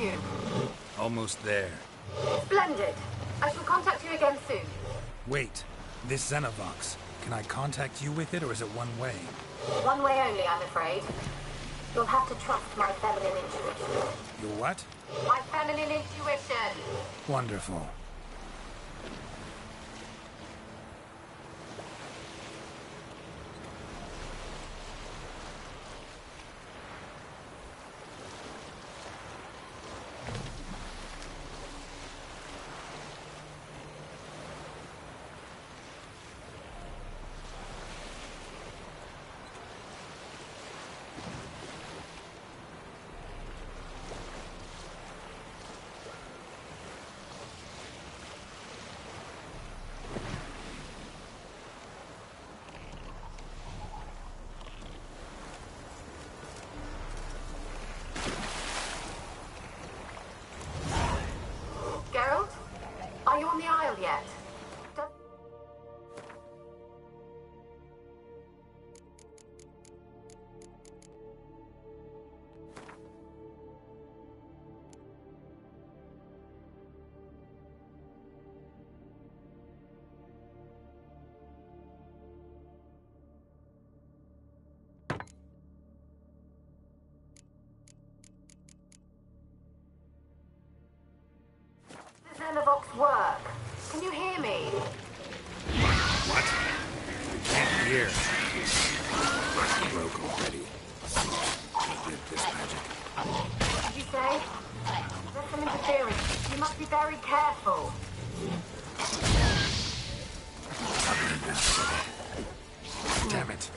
you? Almost there. Splendid. I shall contact you again soon. Wait, this Xenovox. Can I contact you with it, or is it one way? One way only, I'm afraid. You'll have to trust my feminine intuition. Your what? My feminine intuition! Wonderful. Geralt? Are you on the Isle yet? Does Xenovox work? Can you hear me? What? I can't hear. It broke already. Can't get this magic. What did you say? There's some interference. You must be very careful. Damn it.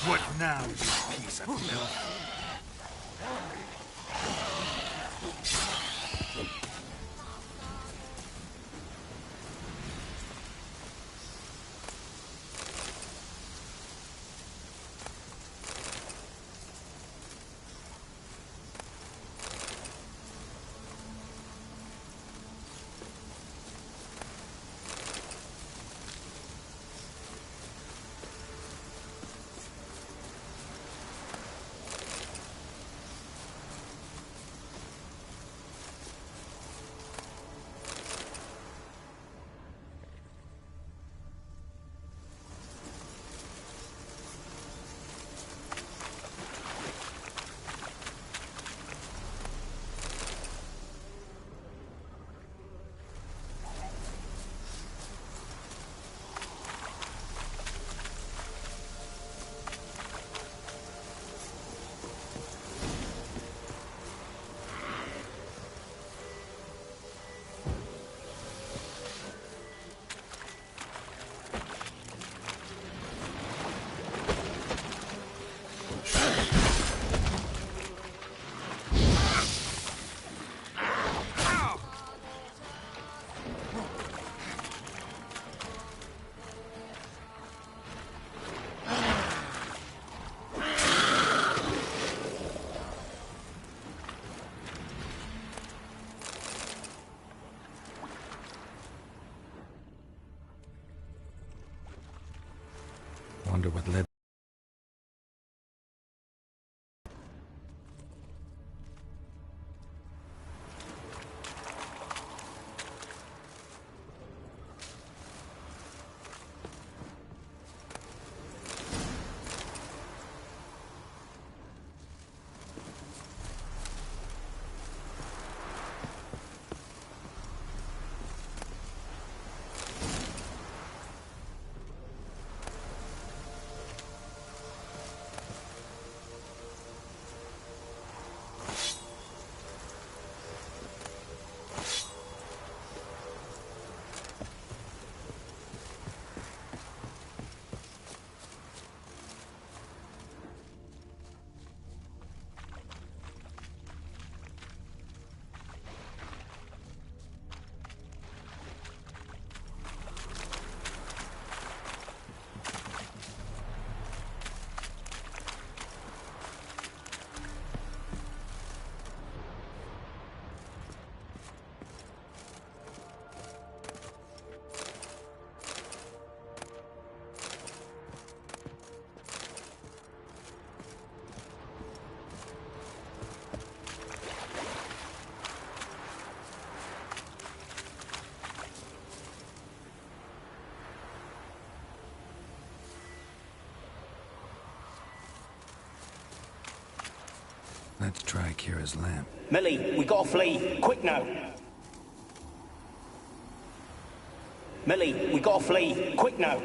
What now, you piece of filth? Wonder what led... Let's try Kira's lamp. Millie, we gotta flee. Quick now. Millie, we gotta flee. Quick now.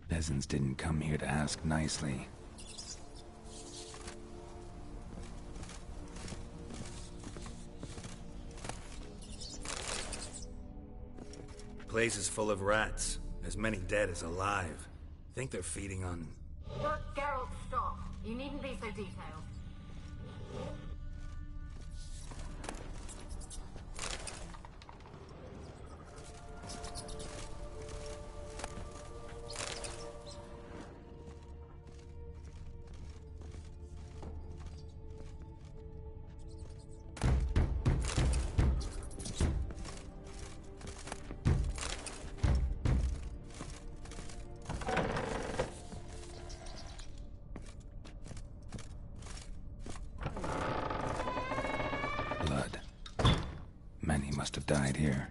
Peasants didn't come here to ask nicely. Place is full of rats. As many dead as alive. Think they're feeding on... Look, Geralt, stop. You needn't be so detailed. Many must have died here.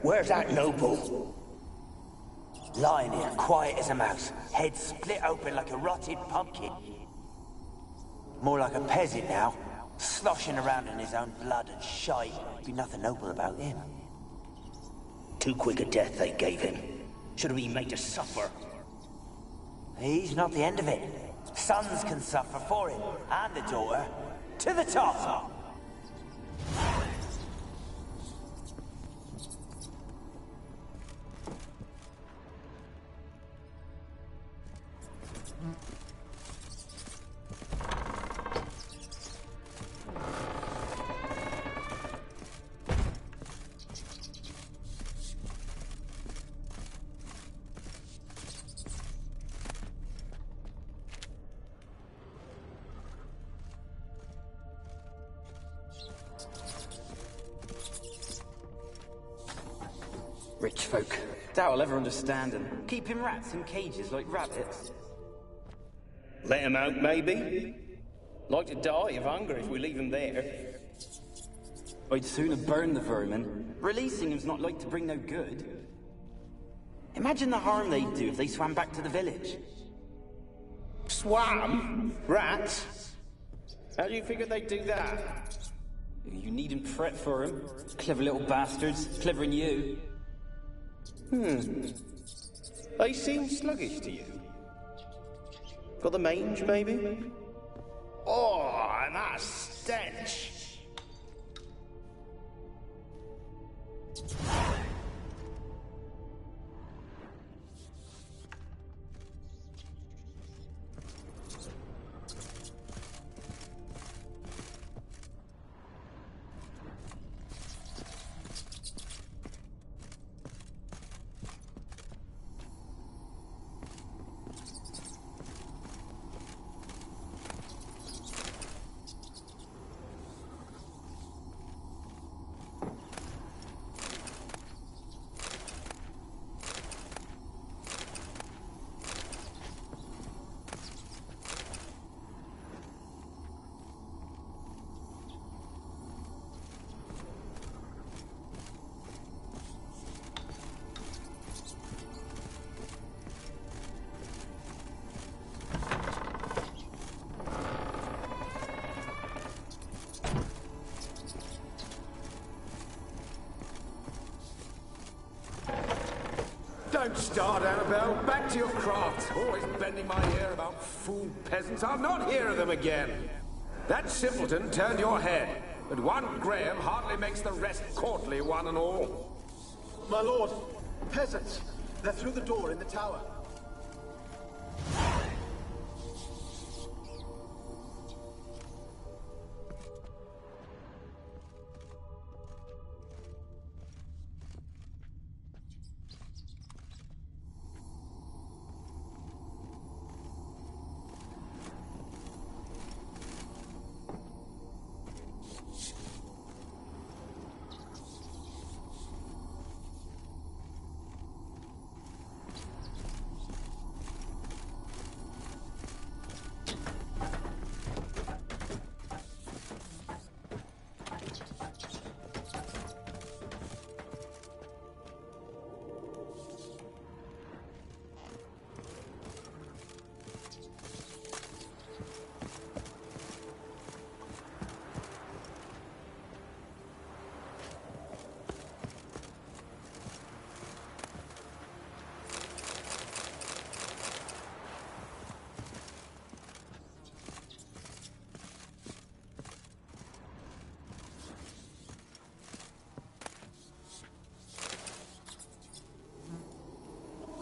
Where's that noble? Lying here, quiet as a mouse, head split open like a rotted pumpkin. More like a peasant now, sloshing around in his own blood and shite. Be nothing noble about him. Too quick a death they gave him. Should have been made to suffer. He's not the end of it. Sons can suffer for him, and the daughter. To the top! Rich folk. Doubt I'll ever understand them. Keeping rats in cages like rabbits. Let him out, maybe? Like to die of hunger if we leave him there. I'd sooner burn the vermin. Releasing him's not like to bring no good. Imagine the harm they'd do if they swam back to the village. Swam? Rats? How do you figure they'd do that? You needn't fret for 'em. Clever little bastards. Clever than you. They seem sluggish to you. Got the mange, maybe? Oh, and that stench! Don't start, Annabelle. Back to your craft. Always bending my ear about fool peasants. I'll not hear of them again. That simpleton turned your head, but one Graham hardly makes the rest courtly, one and all. My lord, peasants. They're through the door in the tower.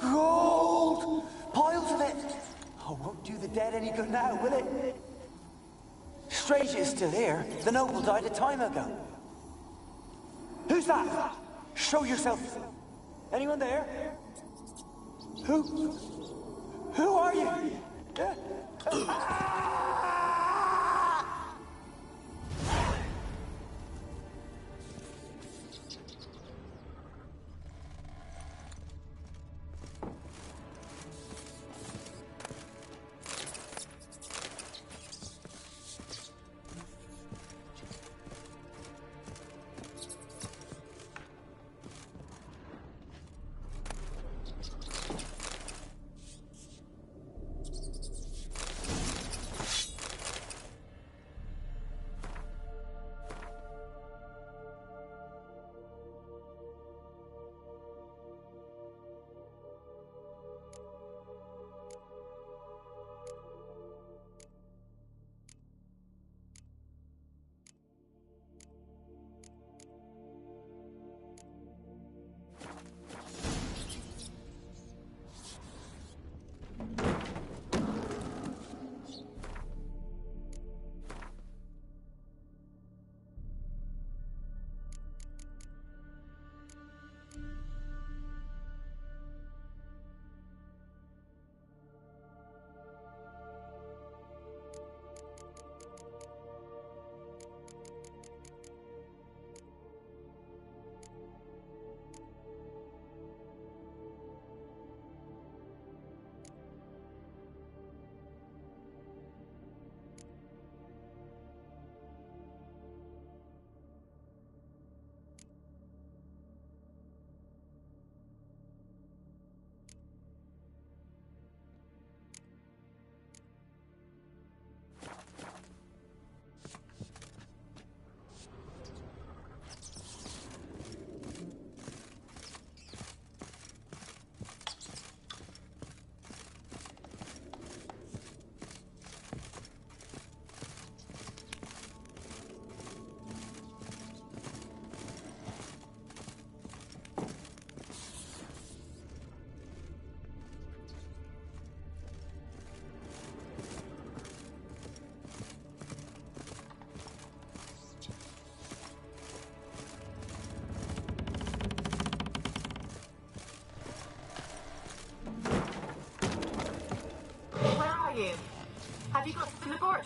Gold! Piles of it! Oh, won't do the dead any good now, will it? Strange it's still here. The noble died a time ago. Who's that? Show yourself. Anyone there? Who are you?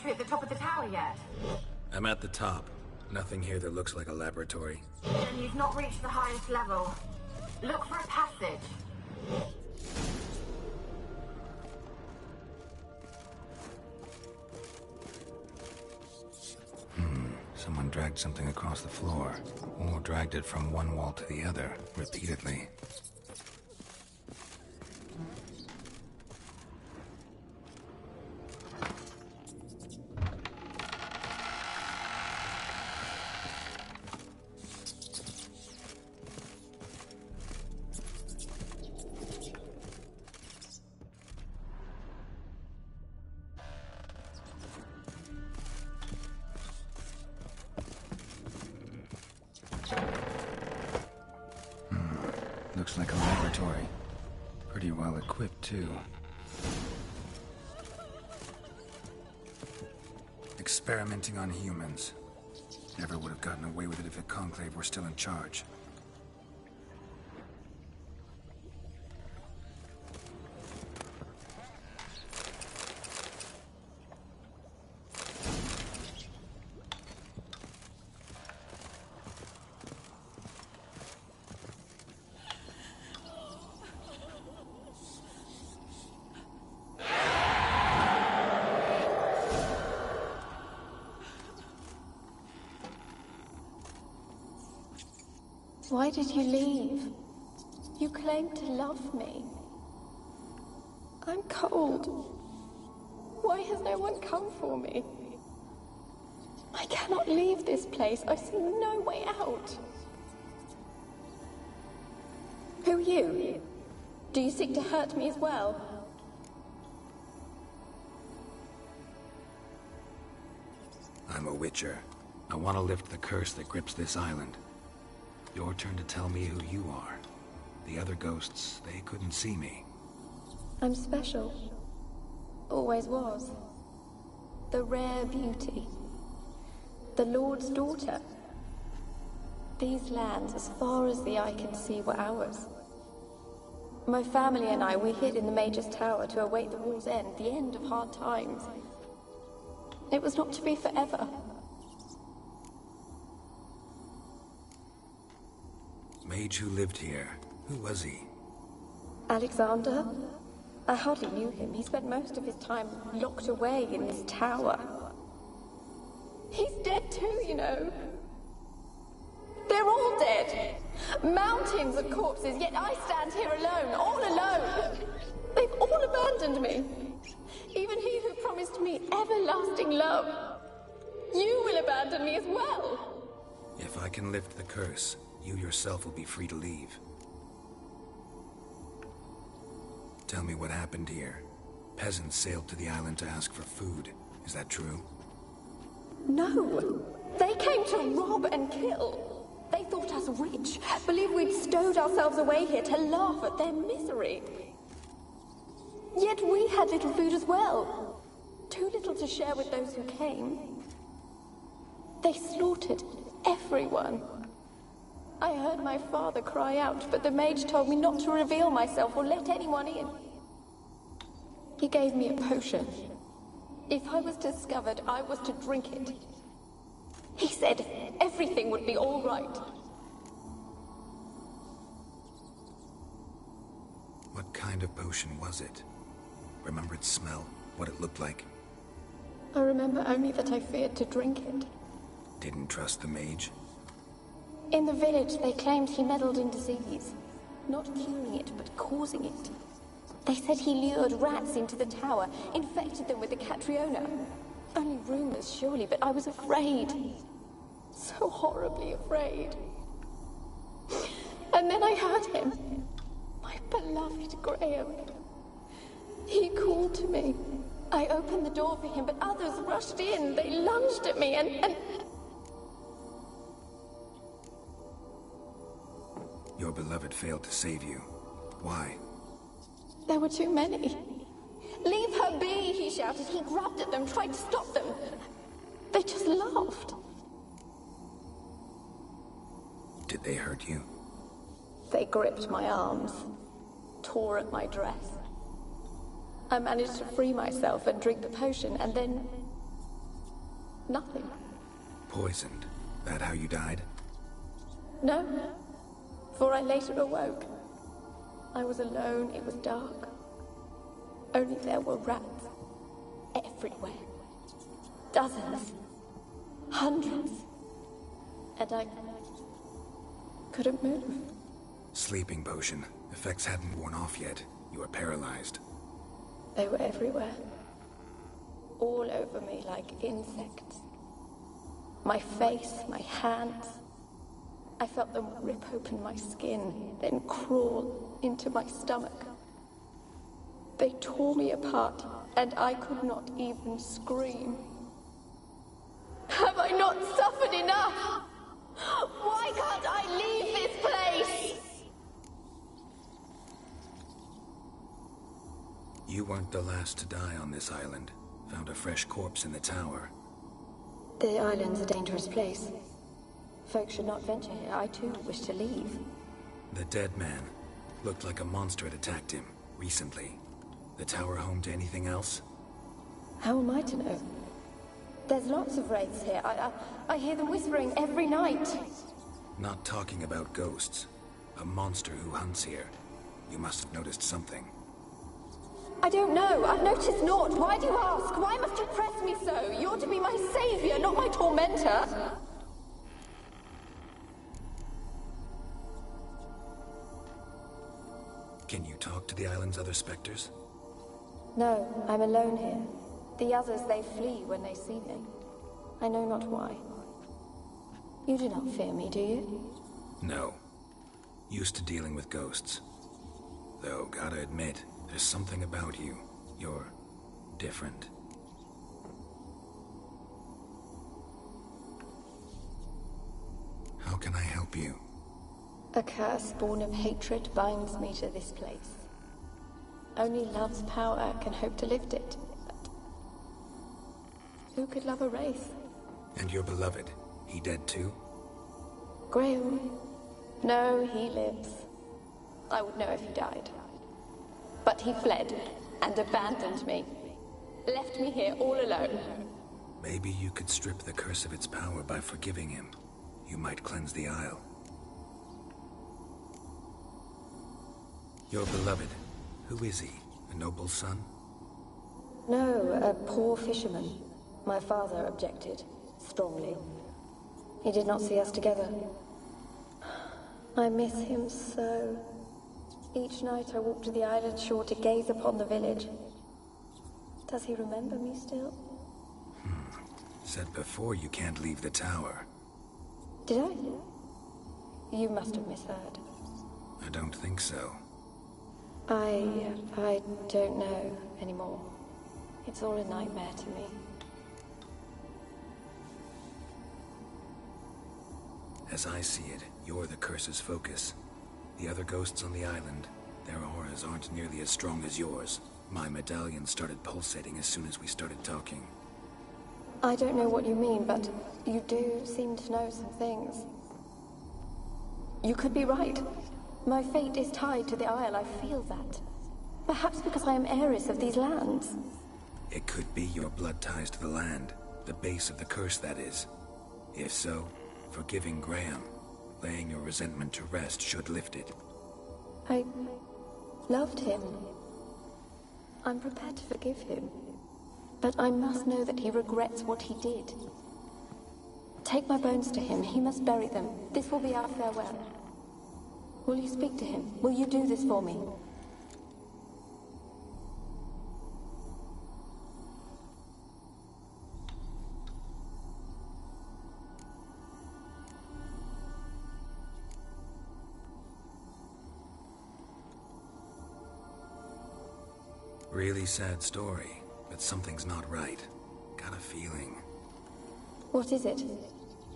sentry at the top of the tower yet? I'm at the top. Nothing here that looks like a laboratory. Then you've not reached the highest level. Look for a passage. Someone dragged something across the floor, or dragged it from one wall to the other, repeatedly. Looks like a laboratory. Pretty well equipped, too. Experimenting on humans. Never would have gotten away with it if the Conclave were still in charge. Why did you leave? You claimed to love me. I'm cold. Why has no one come for me? I cannot leave this place. I see no way out. Who are you? Do you seek to hurt me as well? I'm a witcher. I want to lift the curse that grips this island. Your turn to tell me who you are. The other ghosts, they couldn't see me. I'm special. Always was. The rare beauty. The Lord's daughter. These lands, as far as the eye can see, were ours. My family and I, we hid in the Mage's Tower to await the war's end, the end of hard times. It was not to be forever. Mage who lived here. Who was he? Alexander? I hardly knew him. He spent most of his time locked away in this tower. He's dead too, you know. They're all dead. Mountains of corpses, yet I stand here alone, all alone. They've all abandoned me. Even he who promised me everlasting love. You will abandon me as well. If I can lift the curse, you yourself will be free to leave. Tell me what happened here. Peasants sailed to the island to ask for food. Is that true? No. They came to rob and kill. They thought us rich, believed we'd stowed ourselves away here to laugh at their misery. Yet we had little food as well. Too little to share with those who came. They slaughtered everyone. I heard my father cry out, but the mage told me not to reveal myself or let anyone in. He gave me a potion. If I was discovered, I was to drink it. He said everything would be all right. What kind of potion was it? Remember its smell? What it looked like? I remember only that I feared to drink it. Didn't trust the mage? In the village, they claimed he meddled in disease. Not curing it, but causing it. They said he lured rats into the tower, infected them with the Catriona. Only rumors, surely, but I was afraid. So horribly afraid. And then I heard him. My beloved Graham. He called to me. I opened the door for him, but others rushed in. They lunged at me and... Your beloved failed to save you. Why? There were too many. Leave her be, he shouted. He grabbed at them, tried to stop them. They just laughed. Did they hurt you? They gripped my arms, tore at my dress. I managed to free myself and drink the potion, and then Nothing. Poisoned. That how you died? No. For I later awoke. I was alone, it was dark. Only there were rats. Everywhere. Dozens. Hundreds. And I couldn't move. Sleeping potion. Effects hadn't worn off yet. You were paralyzed. They were everywhere. All over me like insects. My face, my hands. I felt them rip open my skin, then crawl into my stomach. They tore me apart, and I could not even scream. Have I not suffered enough? Why can't I leave this place? You weren't the last to die on this island. Found a fresh corpse in the tower. The island's a dangerous place. Folks should not venture here. I too wish to leave. The dead man. Looked like a monster had attacked him, recently. The tower home to anything else? How am I to know? There's lots of wraiths here. I hear them whispering every night. Not talking about ghosts. A monster who hunts here. You must have noticed something. I don't know. I've noticed naught. Why do you ask? Why must you press me so? You're to be my savior, not my tormentor. Can you talk to the island's other specters? No, I'm alone here. The others, they flee when they see me. I know not why. You do not fear me, do you? No. Used to dealing with ghosts. Though, gotta admit, there's something about you. You're different. How can I help you? A curse born of hatred binds me to this place. Only love's power can hope to lift it. But who could love a wraith? And your beloved, he dead too? Grail? No, he lives. I would know if he died. But he fled and abandoned me. Left me here all alone. Maybe you could strip the curse of its power by forgiving him. You might cleanse the Isle. Your beloved, who is he? A noble son? No, a poor fisherman. My father objected, strongly. He did not see us together. I miss him so. Each night I walk to the island shore to gaze upon the village. Does he remember me still? Said before you can't leave the tower. Did I? You must have misheard. I don't think so. I don't know anymore. It's all a nightmare to me. As I see it, you're the curse's focus. The other ghosts on the island, their auras aren't nearly as strong as yours. My medallion started pulsating as soon as we started talking. I don't know what you mean, but you do seem to know some things. You could be right. My fate is tied to the Isle, I feel that. Perhaps because I am heiress of these lands. It could be your blood ties to the land, the base of the curse, that is. If so, forgiving Graham, laying your resentment to rest should lift it. I loved him. I'm prepared to forgive him. But I must know that he regrets what he did. Take my bones to him. He must bury them. This will be our farewell. Will you speak to him? Will you do this for me? Really sad story, but something's not right. Got a feeling. What is it?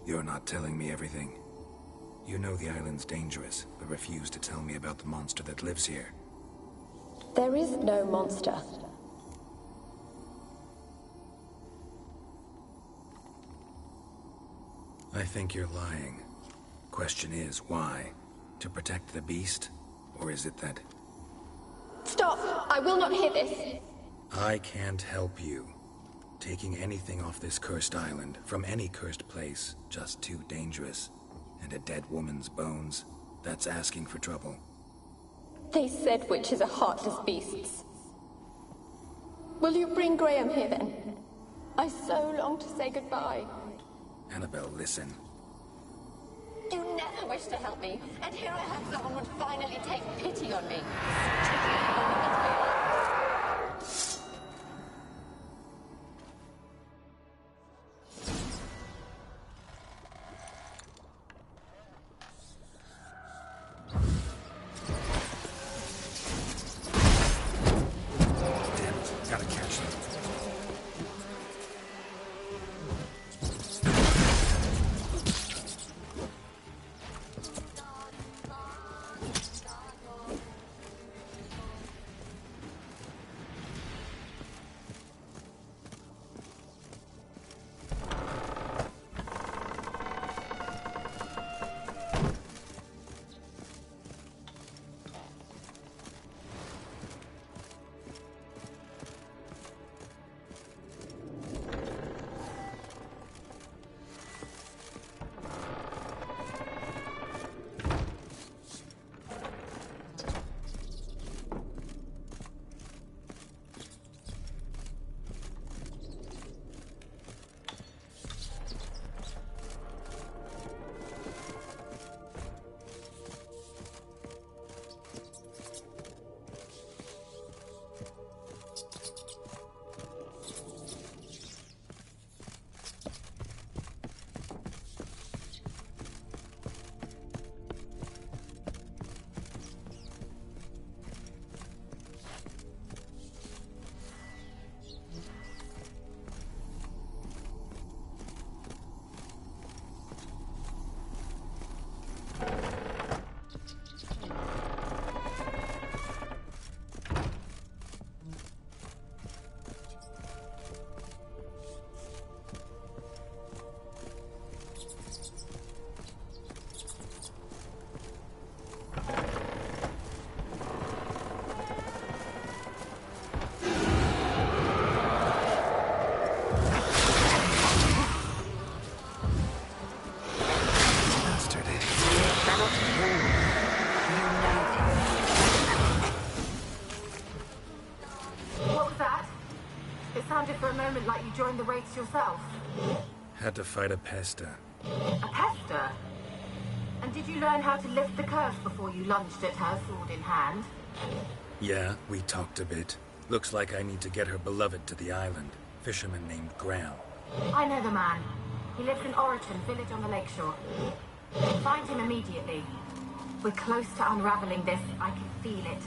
You're not telling me everything. You know the island's dangerous, but refuse to tell me about the monster that lives here. There is no monster. I think you're lying. Question is, why? To protect the beast? Or is it that... Stop! I will not hear this! I can't help you. Taking anything off this cursed island, from any cursed place, just too dangerous. And a dead woman's bones, that's asking for trouble. They said witches are heartless beasts. Will you bring Graham here then? I so long to say goodbye. Annabelle, listen. You never wished to help me, and here I have someone would finally take pity on me. Damn it, gotta catch them. For a moment like you joined the wraiths yourself. Had to fight a pester. A pester? And did you learn how to lift the curse before you lunged at her, sword in hand? Yeah, we talked a bit. Looks like I need to get her beloved to the island. Fisherman named Graham. I know the man. He lives in Oriton, village on the lakeshore. Find him immediately. We're close to unraveling this. I can feel it.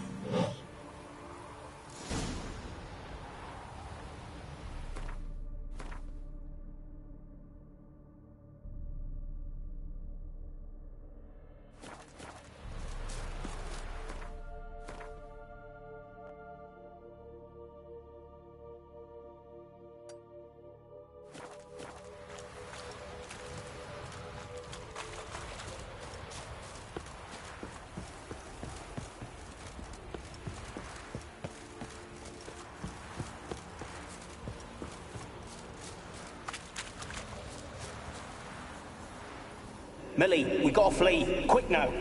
Millie, we gotta flee. Quick now.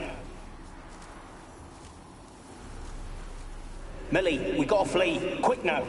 Millie, we gotta flee. Quick now.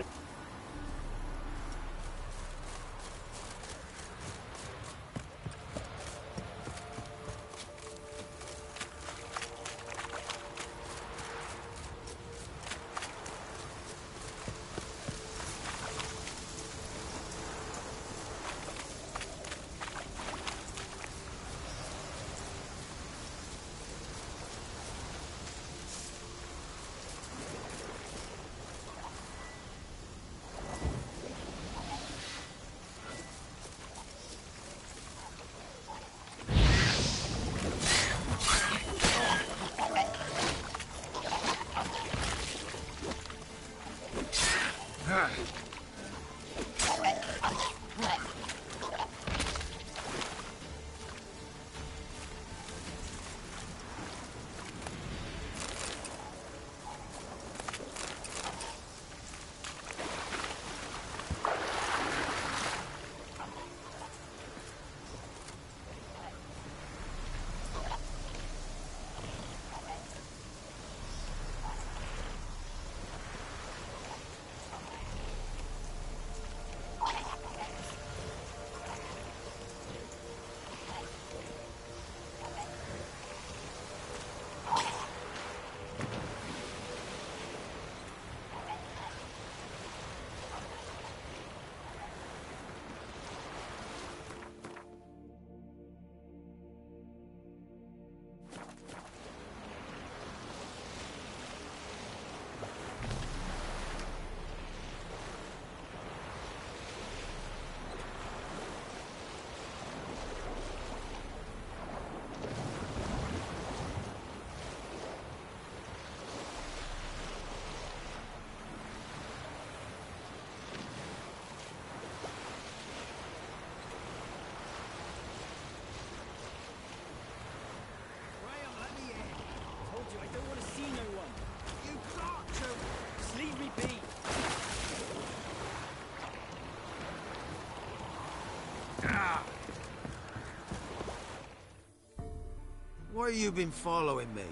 Why you been following me?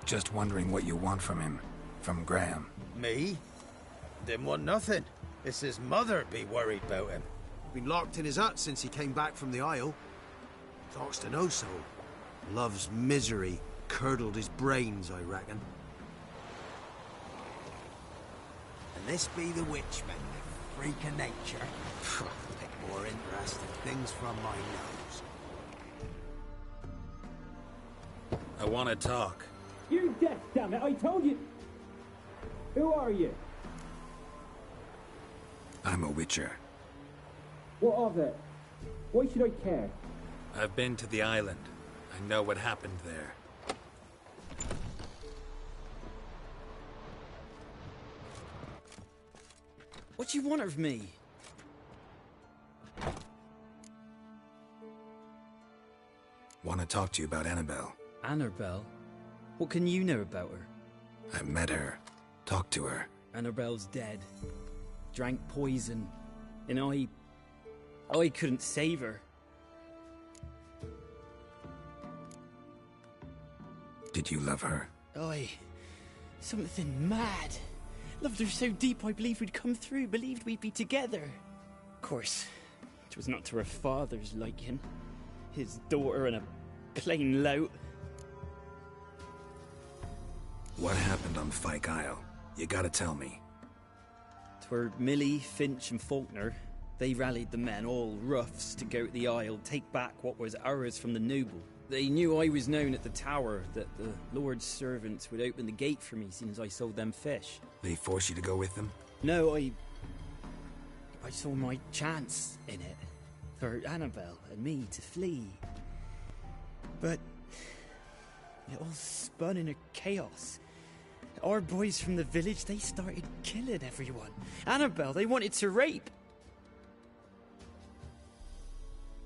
Just wondering what you want from him. From Graham. Me? Didn't want nothing. It's his mother be worried about him. Been locked in his hut since he came back from the Isle. Talks to no soul. Love's misery curdled his brains, I reckon. And this be the witchman, the freak of nature. Pick more interesting things from my nose. I want to talk. You're deaf, damn it! I told you! Who are you? I'm a witcher. What of it? Why should I care? I've been to the island. I know what happened there. What do you want of me? Want to talk to you about Annabelle. Annabelle? What can you know about her? I met her. Talked to her. Annabelle's dead. Drank poison. And I couldn't save her. Did you love her? Something mad. Loved her so deep I believed we'd come through, believed we'd be together. Of course, it was not to her father's liking. His daughter and a plain lout. What happened on Fyke Isle? You gotta tell me. 'Twere Millie, Finch and Faulkner. They rallied the men, all roughs, to go to the Isle, take back what was ours from the noble. They knew I was known at the tower, that the Lord's servants would open the gate for me soon as I sold them fish. They force you to go with them? No, I saw my chance in it. For Annabelle and me to flee. But it all spun in a chaos. Our boys from the village, they started killing everyone. Annabelle, they wanted to rape.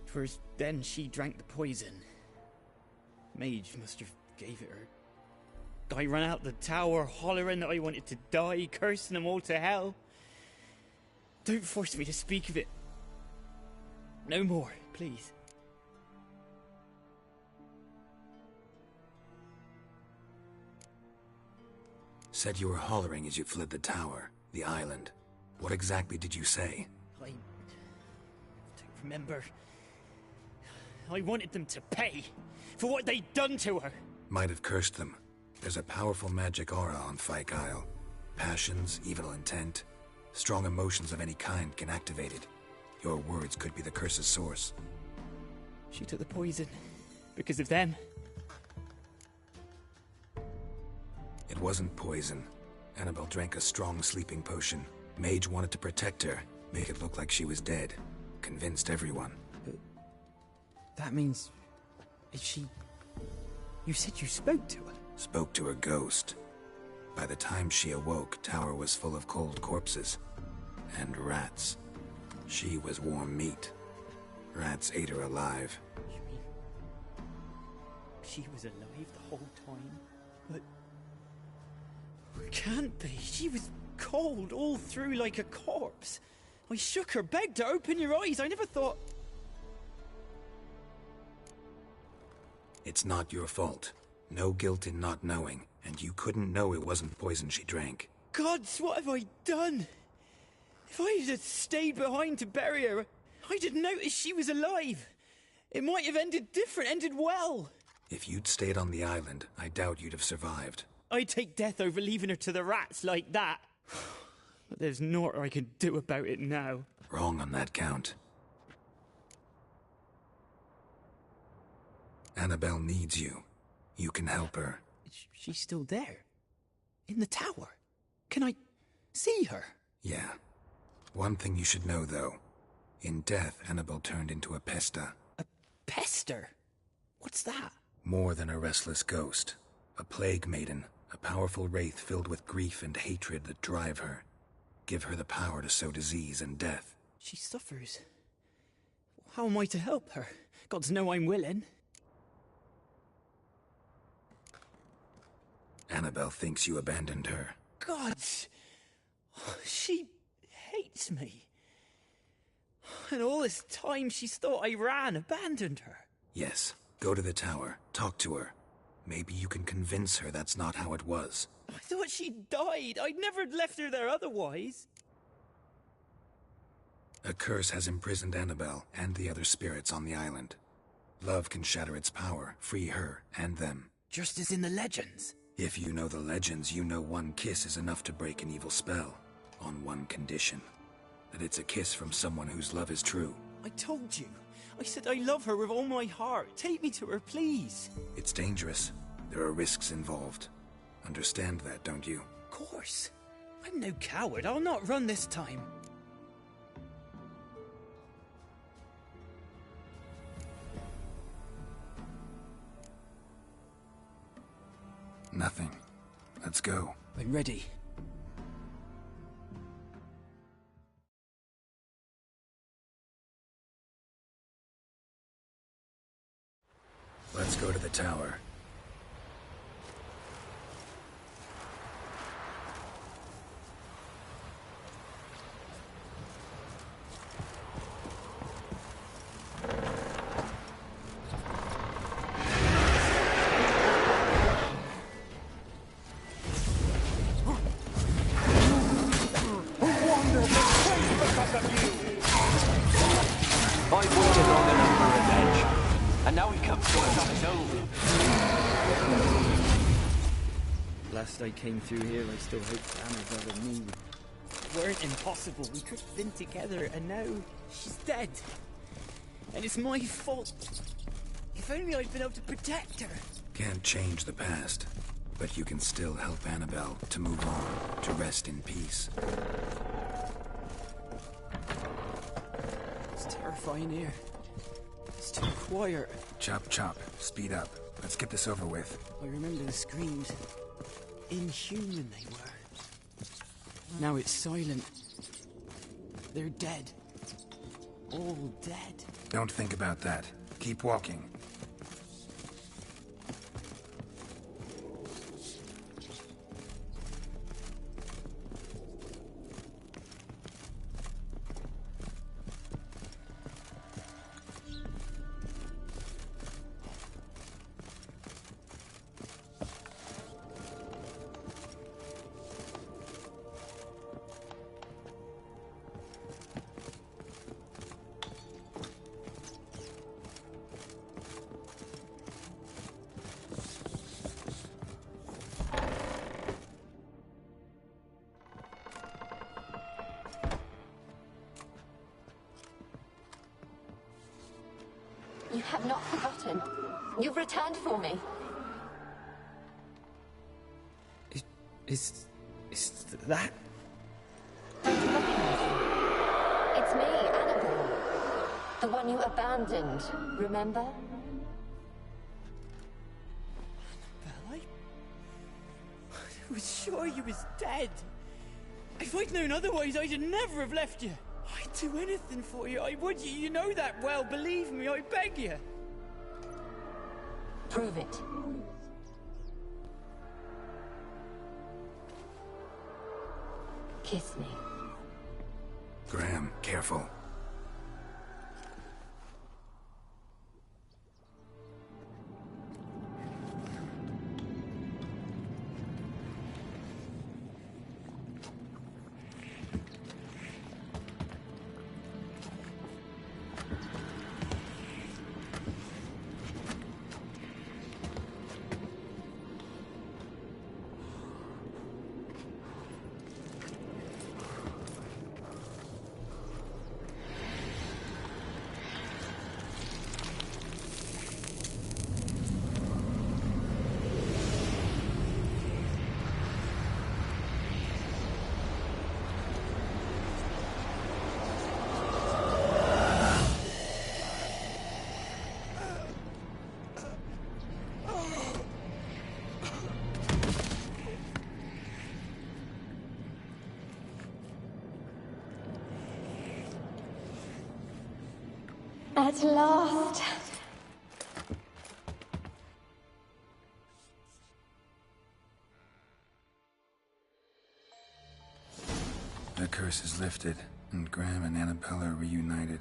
'Twas then she drank the poison. Mage must have gave it her. I ran out the tower, hollering that I wanted to die, cursing them all to hell. Don't force me to speak of it. No more, please. Said you were hollering as you fled the tower, the island. What exactly did you say? I don't remember. I wanted them to pay for what they'd done to her. Might have cursed them. There's a powerful magic aura on Fyke Isle. Passions, evil intent, strong emotions of any kind can activate it. Your words could be the curse's source. She took the poison because of them. It wasn't poison. Annabelle drank a strong sleeping potion. Mage wanted to protect her, make it look like she was dead. Convinced everyone. But that means... is she... You said you spoke to her? Spoke to a ghost. By the time she awoke, tower was full of cold corpses. And rats. She was warm meat. Rats ate her alive. You mean... she was alive the whole time? But... it can't be. She was cold all through like a corpse. I shook her, begged her, open your eyes. I never thought... It's not your fault. No guilt in not knowing, and you couldn't know it wasn't poison she drank. Gods, what have I done? If I had stayed behind to bury her, I didn't notice she was alive. It might have ended different, ended well. If you'd stayed on the island, I doubt you'd have survived. I'd take death over leaving her to the rats like that. But there's naught I can do about it now. Wrong on that count. Annabelle needs you. You can help her. She's still there. In the tower. Can I see her? Yeah. One thing you should know, though. In death, Annabelle turned into a pesta. A pester? What's that? More than a restless ghost. A plague maiden. A powerful wraith filled with grief and hatred that drive her. Give her the power to sow disease and death. She suffers. How am I to help her? Gods know I'm willing. Annabelle thinks you abandoned her. Gods! She hates me. And all this time she's thought I abandoned her. Yes, go to the tower, talk to her. Maybe you can convince her that's not how it was. I thought she died. I'd never left her there otherwise. A curse has imprisoned Annabelle and the other spirits on the island. Love can shatter its power, free her and them. Just as in the legends. If you know the legends, you know one kiss is enough to break an evil spell. On one condition. That it's a kiss from someone whose love is true. I told you. I said I love her with all my heart. Take me to her, please. It's dangerous. There are risks involved. Understand that, don't you? Of course. I'm no coward. I'll not run this time. Nothing. Let's go. I'm ready. Let's go to the tower. I've waited long enough for revenge, and now he comes to us on his own. Last I came through here, I still hoped Annabelle and me weren't impossible. We could have been together, and now she's dead. And it's my fault. If only I'd been able to protect her. Can't change the past, but you can still help Annabelle to move on, to rest in peace. It's terrifying here. It's too quiet. Chop chop, speed up. Let's get this over with. I remember the screams. Inhuman they were. Now it's silent. They're dead. All dead. Don't think about that. Keep walking. You have not forgotten. You've returned for me. Is that? Don't you recognize me? It's me, Annabelle. The one you abandoned, remember? Annabelle, I was sure you was dead. If I'd known otherwise, I'd never have left you. I'd do anything for you. I would. You know that well. Believe me, I beg you. Prove it. Kiss me. Graham, careful. At last. The curse curse is lifted, and Graham and Annabelle are reunited.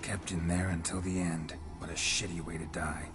Kept in there until the end. What a shitty way to die.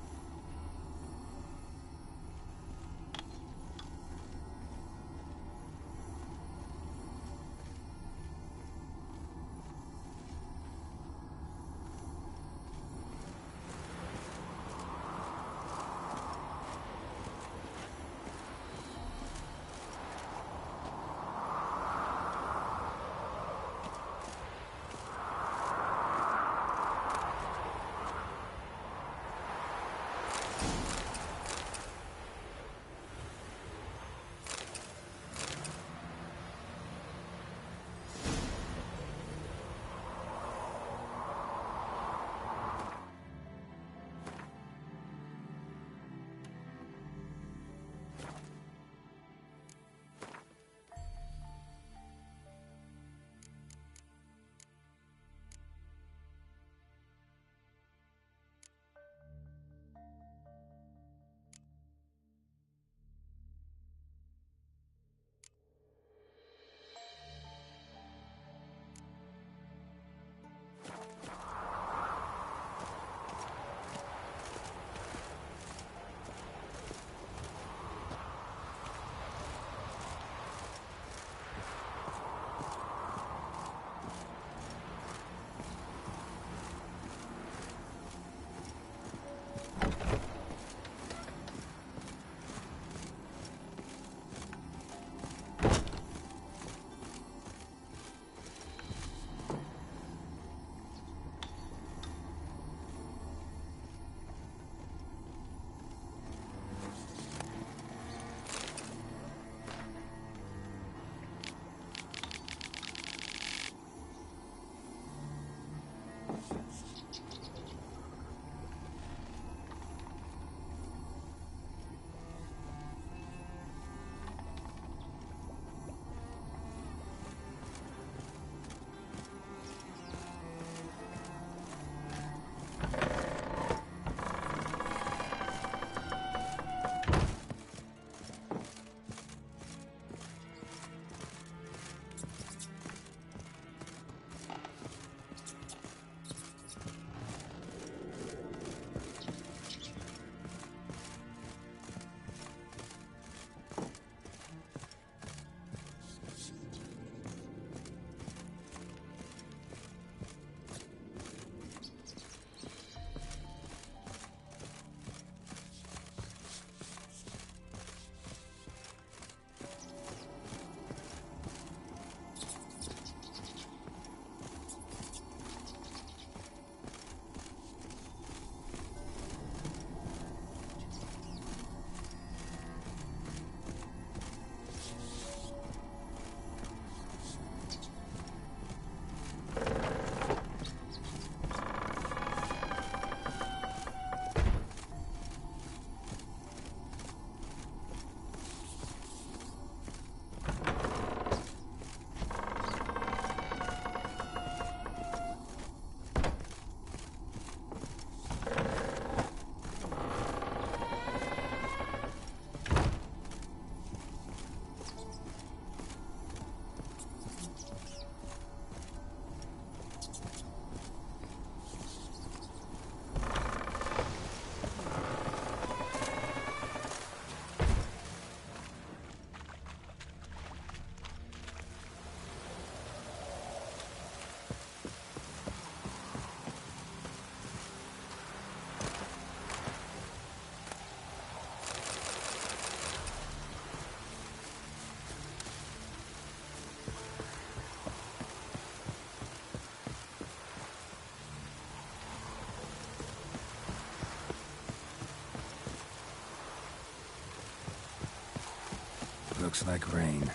Looks like rain.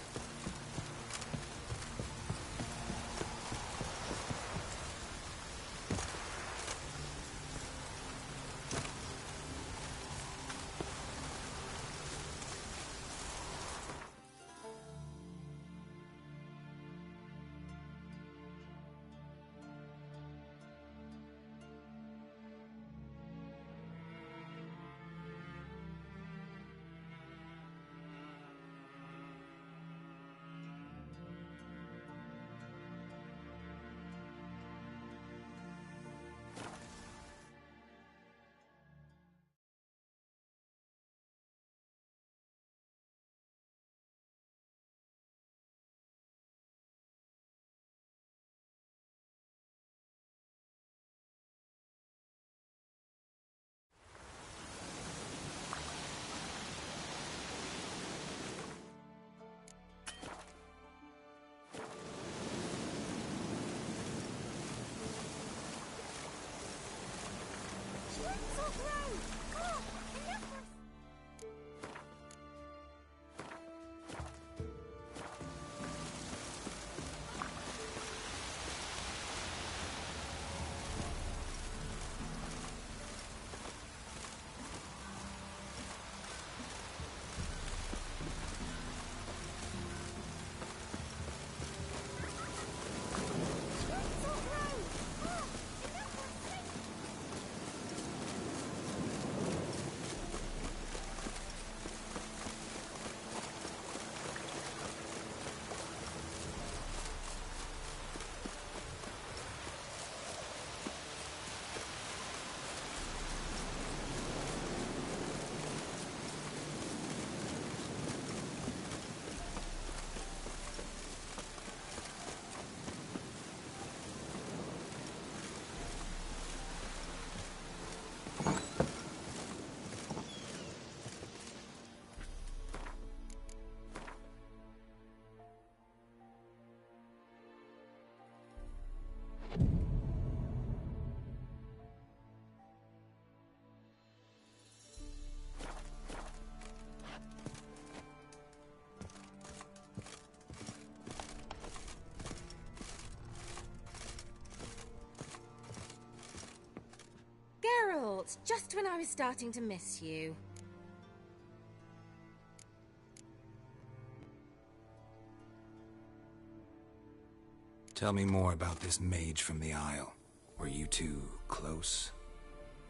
Geralt, just when I was starting to miss you. Tell me more about this mage from the Isle. Were you two close?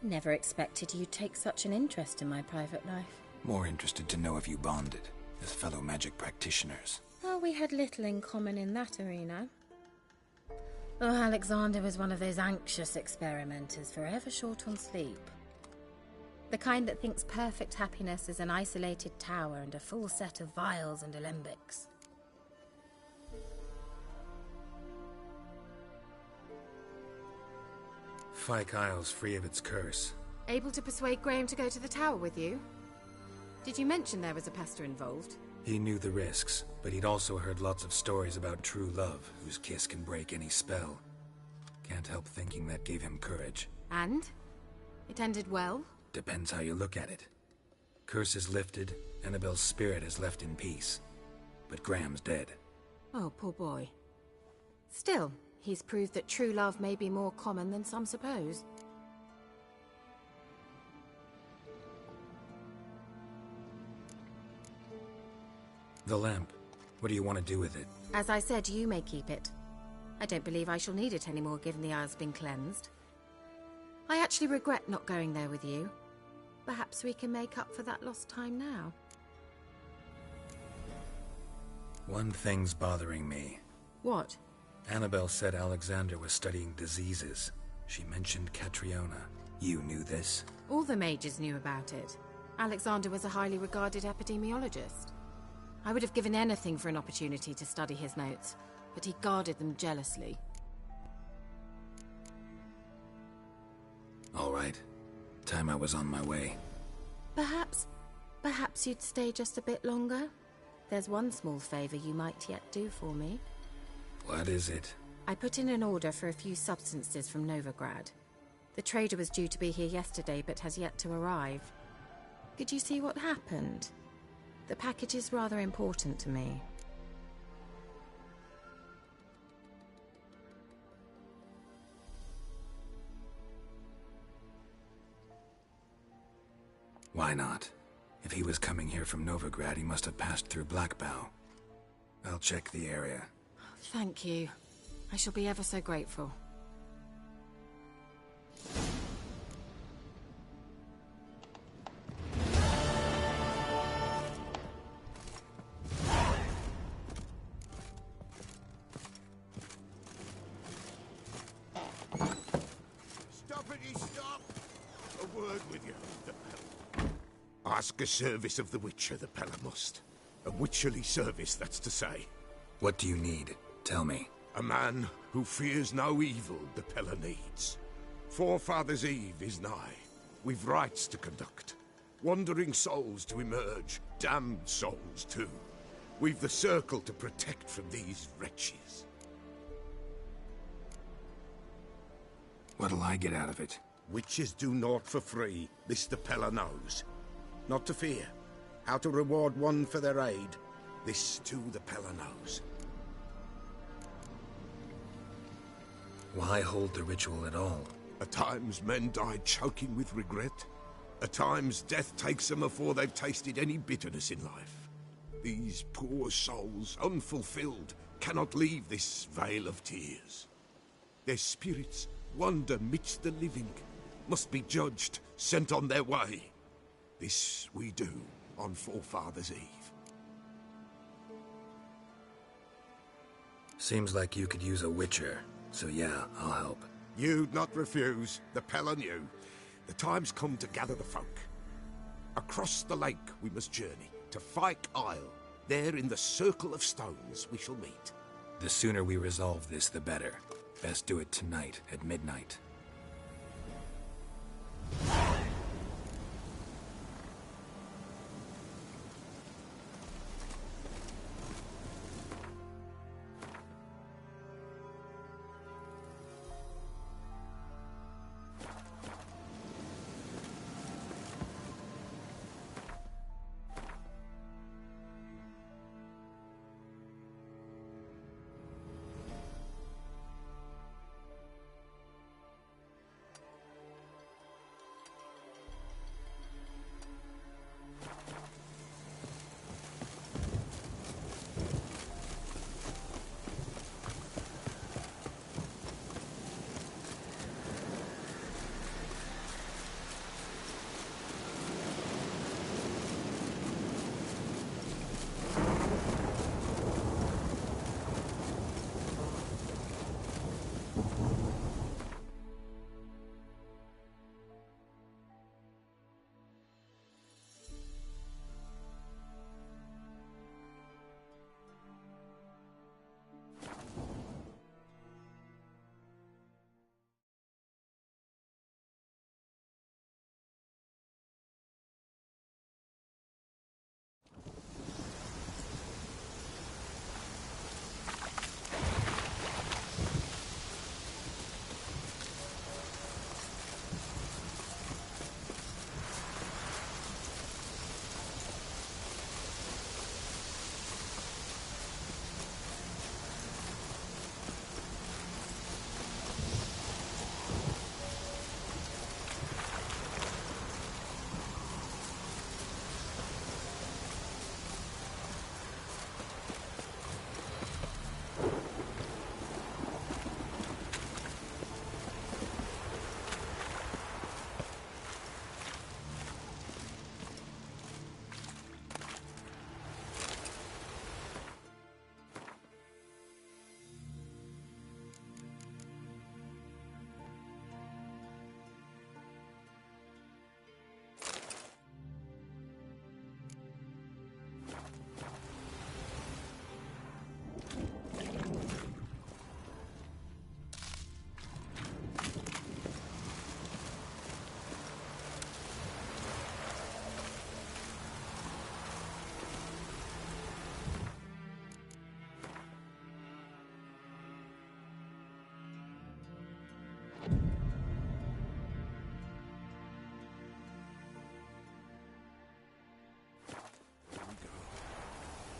Never expected you'd take such an interest in my private life. More interested to know if you bonded, as fellow magic practitioners. Oh, we had little in common in that arena. Oh, Alexander was one of those anxious experimenters, forever short on sleep. The kind that thinks perfect happiness is an isolated tower and a full set of vials and alembics. Fyke Isle's free of its curse. Able to persuade Graham to go to the tower with you? Did you mention there was a pester involved? He knew the risks, but he'd also heard lots of stories about true love, whose kiss can break any spell. Can't help thinking that gave him courage. And? It ended well? Depends how you look at it. Curse is lifted, Annabelle's spirit is left in peace. But Graham's dead. Oh, poor boy. Still, he's proved that true love may be more common than some suppose. The lamp. What do you want to do with it? As I said, you may keep it. I don't believe I shall need it anymore, given the Isle's been cleansed. I actually regret not going there with you. Perhaps we can make up for that lost time now. One thing's bothering me. What? Annabelle said Alexander was studying diseases. She mentioned Catriona. You knew this? All the mages knew about it. Alexander was a highly regarded epidemiologist. I would have given anything for an opportunity to study his notes, but he guarded them jealously. All right. Time I was on my way. Perhaps you'd stay just a bit longer? There's one small favor you might yet do for me. What is it? I put in an order for a few substances from Novigrad. The trader was due to be here yesterday, but has yet to arrive. Could you see what happened? The package is rather important to me. Why not? If he was coming here from Novigrad, he must have passed through Blackbow. I'll check the area. Thank you. I shall be ever so grateful. Stop! A word with you, the Pell. Ask a service of the Witcher, the Pella must. A witcherly service, that's to say. What do you need? Tell me. A man who fears no evil the Pella needs. Forefathers' Eve is nigh. We've rites to conduct. Wandering souls to emerge. Damned souls, too. We've the circle to protect from these wretches. What'll I get out of it? Witches do naught for free. This the Pella knows. Not to fear. How to reward one for their aid. This too the Pella knows. Why hold the ritual at all? At times men die choking with regret. At times death takes them before they've tasted any bitterness in life. These poor souls, unfulfilled, cannot leave this vale of tears. Their spirits wander midst the living, must be judged, sent on their way. This we do on Forefathers' Eve. Seems like you could use a witcher, so yeah, I'll help. You'd not refuse. The Pella knew. The time's come to gather the folk. Across the lake we must journey, to Fyke Isle. There in the Circle of Stones we shall meet. The sooner we resolve this, the better. Best do it tonight, at midnight.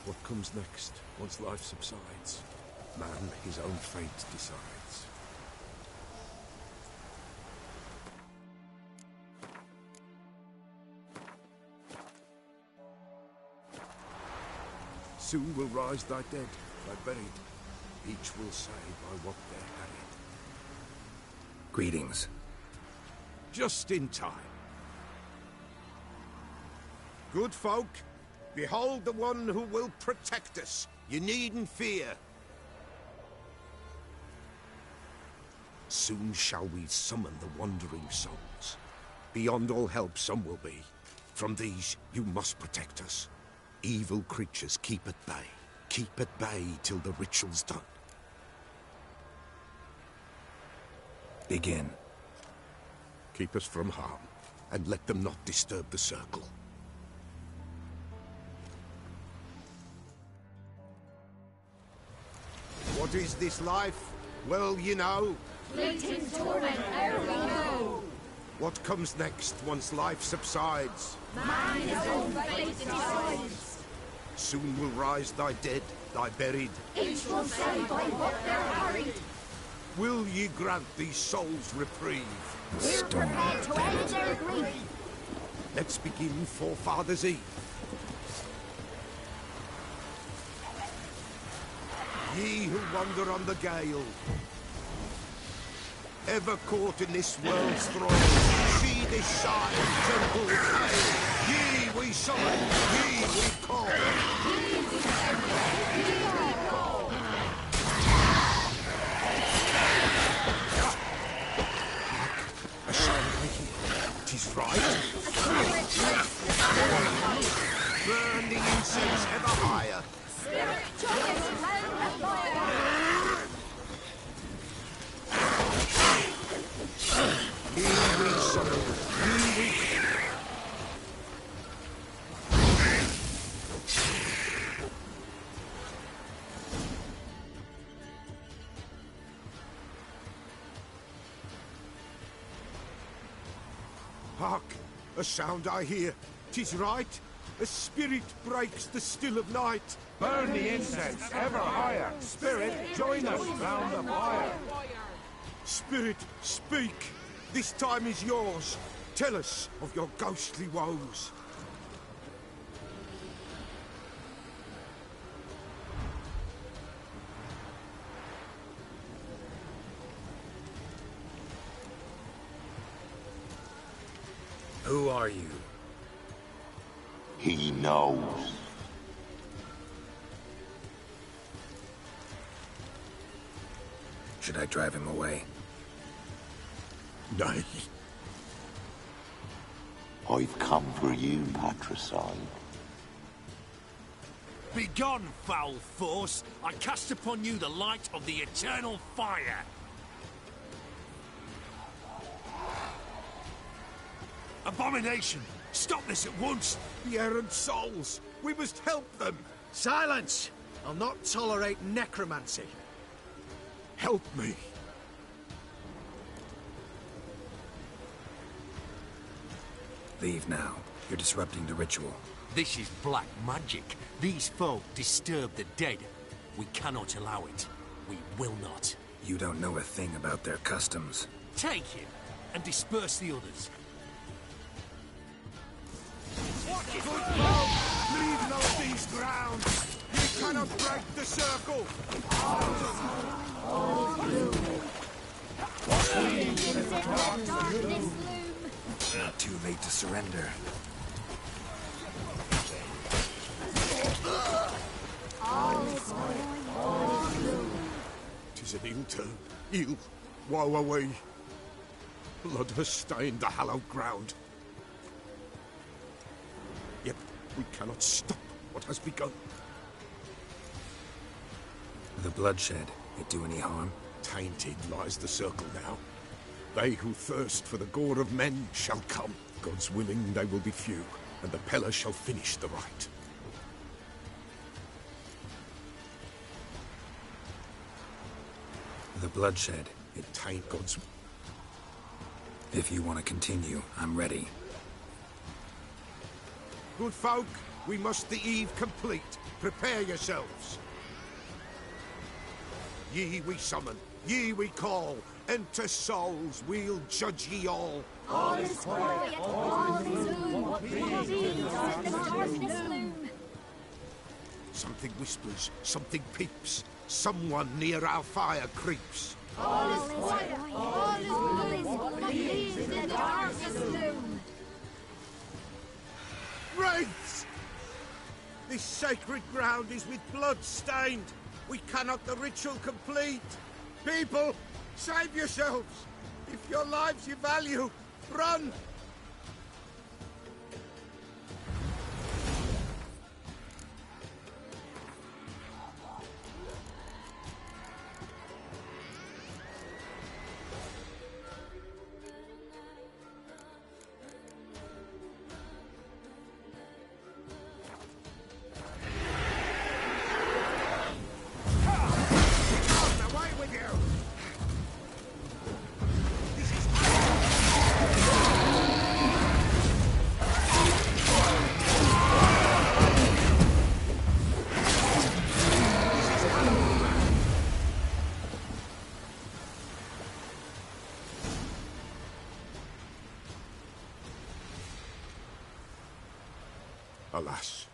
What comes next, once life subsides? Man, his own fate decides. Soon will rise thy dead, thy buried. Each will say by what they're harried. Greetings. Just in time. Good folk, behold the one who will protect us. You needn't fear. Soon shall we summon the wandering souls. Beyond all help some will be. From these you must protect us. Evil creatures keep at bay. Keep at bay till the ritual's done. Begin. Keep us from harm, and let them not disturb the circle. What is this life? Well, you know. Fleeting torment, ere we know. What comes next once life subsides? Man is all fate decides. Soon will rise thy dead, thy buried. Each will say by what they're harried. Will ye grant these souls reprieve? We're prepared to end their grief. Let's begin Forefathers' Eve. Ye who wander on the gale, ever caught in this world's thrall, see this side temple pale. Ye we summon, ye we call. A sound I hear, 'tis right. Burn the incense ever higher. Spirit, join us, land the fire. Ye we summon, ye we... Hark! A sound I hear. 'Tis right. A spirit breaks the still of night. Burn the incense ever higher. Spirit, join us round the fire. Spirit, speak. This time is yours. Tell us of your ghostly woes. Who are you? He knows. Should I drive him away? Nay. I've come for you, patricide. Begone, foul force! I cast upon you the light of the eternal fire! Abomination! Stop this at once! The errant souls! We must help them! Silence! I'll not tolerate necromancy. Help me! Leave now. You're disrupting the ritual. This is black magic. These folk disturb the dead. We cannot allow it. We will not. You don't know a thing about their customs. Take him and disperse the others. Good folk! Leave not these grounds! You cannot break the circle! Not too late to surrender. Tis an ill turn. Ill. Woe away. Blood has stained the hallowed ground. Yet we cannot stop what has begun. The bloodshed, it do any harm? Tainted lies the circle now. They who thirst for the gore of men shall come. God's willing, they will be few, and the Peller shall finish the rite. The bloodshed, It taint God's... if you want to continue, I'm ready. Good folk, We must the eve complete. Prepare yourselves. Ye we summon, ye we call. Enter souls, we'll judge ye all. All is quiet, all is gloom. What means in the darkness loom? Something whispers, something peeps. Someone near our fire creeps. All is quiet, all is gloom. What means in the darkness loom? Wraiths! This sacred ground is with blood stained. We cannot the ritual complete. People, save yourselves. If your lives you value, run! Alas,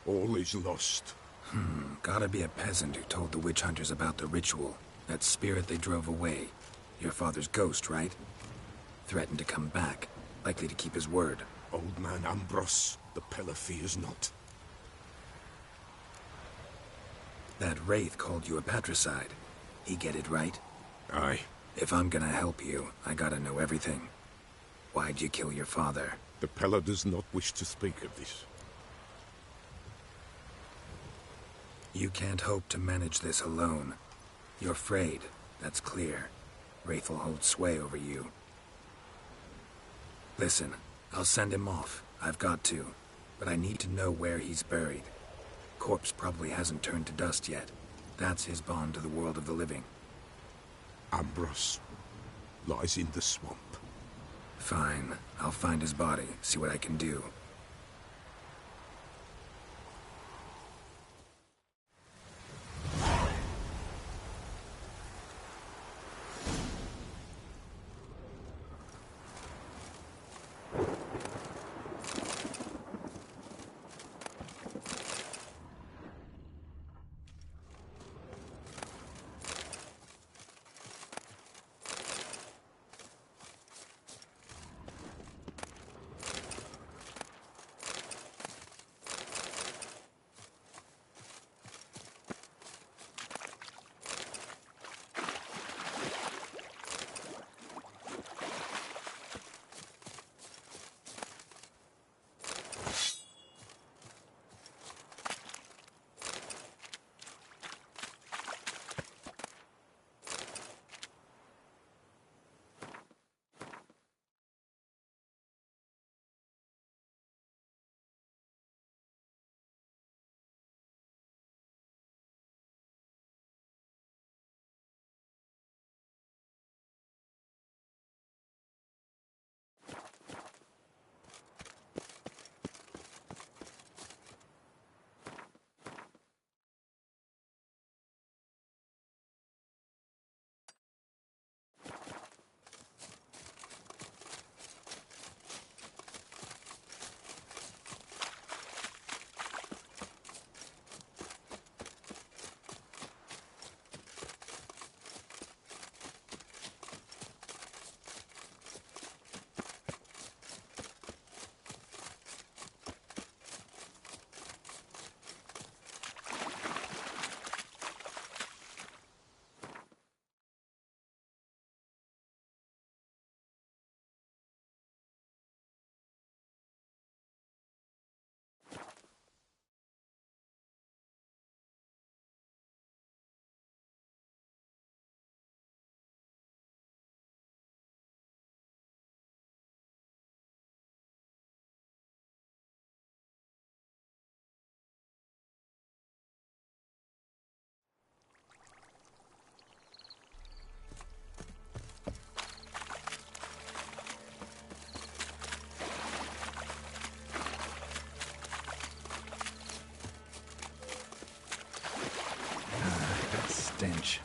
all is lost. Gotta be a peasant who told the witch hunters about the ritual. That spirit they drove away. Your father's ghost, right? Threatened to come back. Likely to keep his word. Old man Ambrose, the Pella fears not. That wraith called you a patricide. He get it right? Aye. If I'm gonna help you, I gotta know everything. Why'd you kill your father? The Pella does not wish to speak of this. You can't hope to manage this alone. You're afraid, that's clear. Wraith will hold sway over you. Listen, I'll send him off. I've got to. But I need to know where he's buried. Corpse probably hasn't turned to dust yet. That's his bond to the world of the living. Ambrose lies in the swamp. Fine. I'll find his body, see what I can do. stench.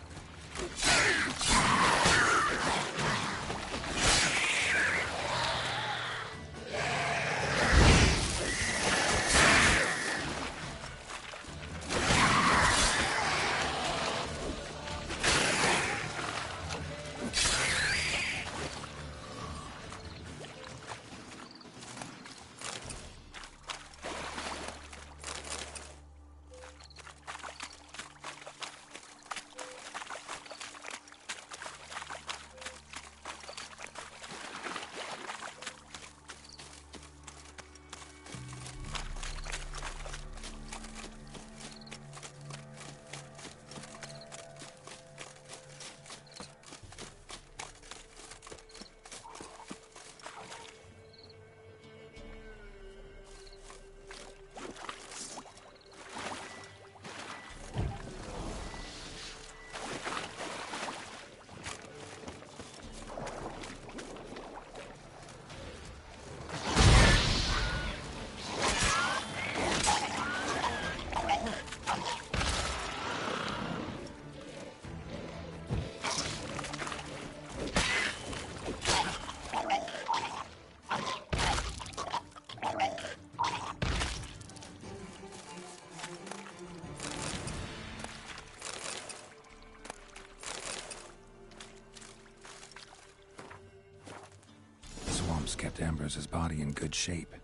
Kept Ambrose's body in good shape.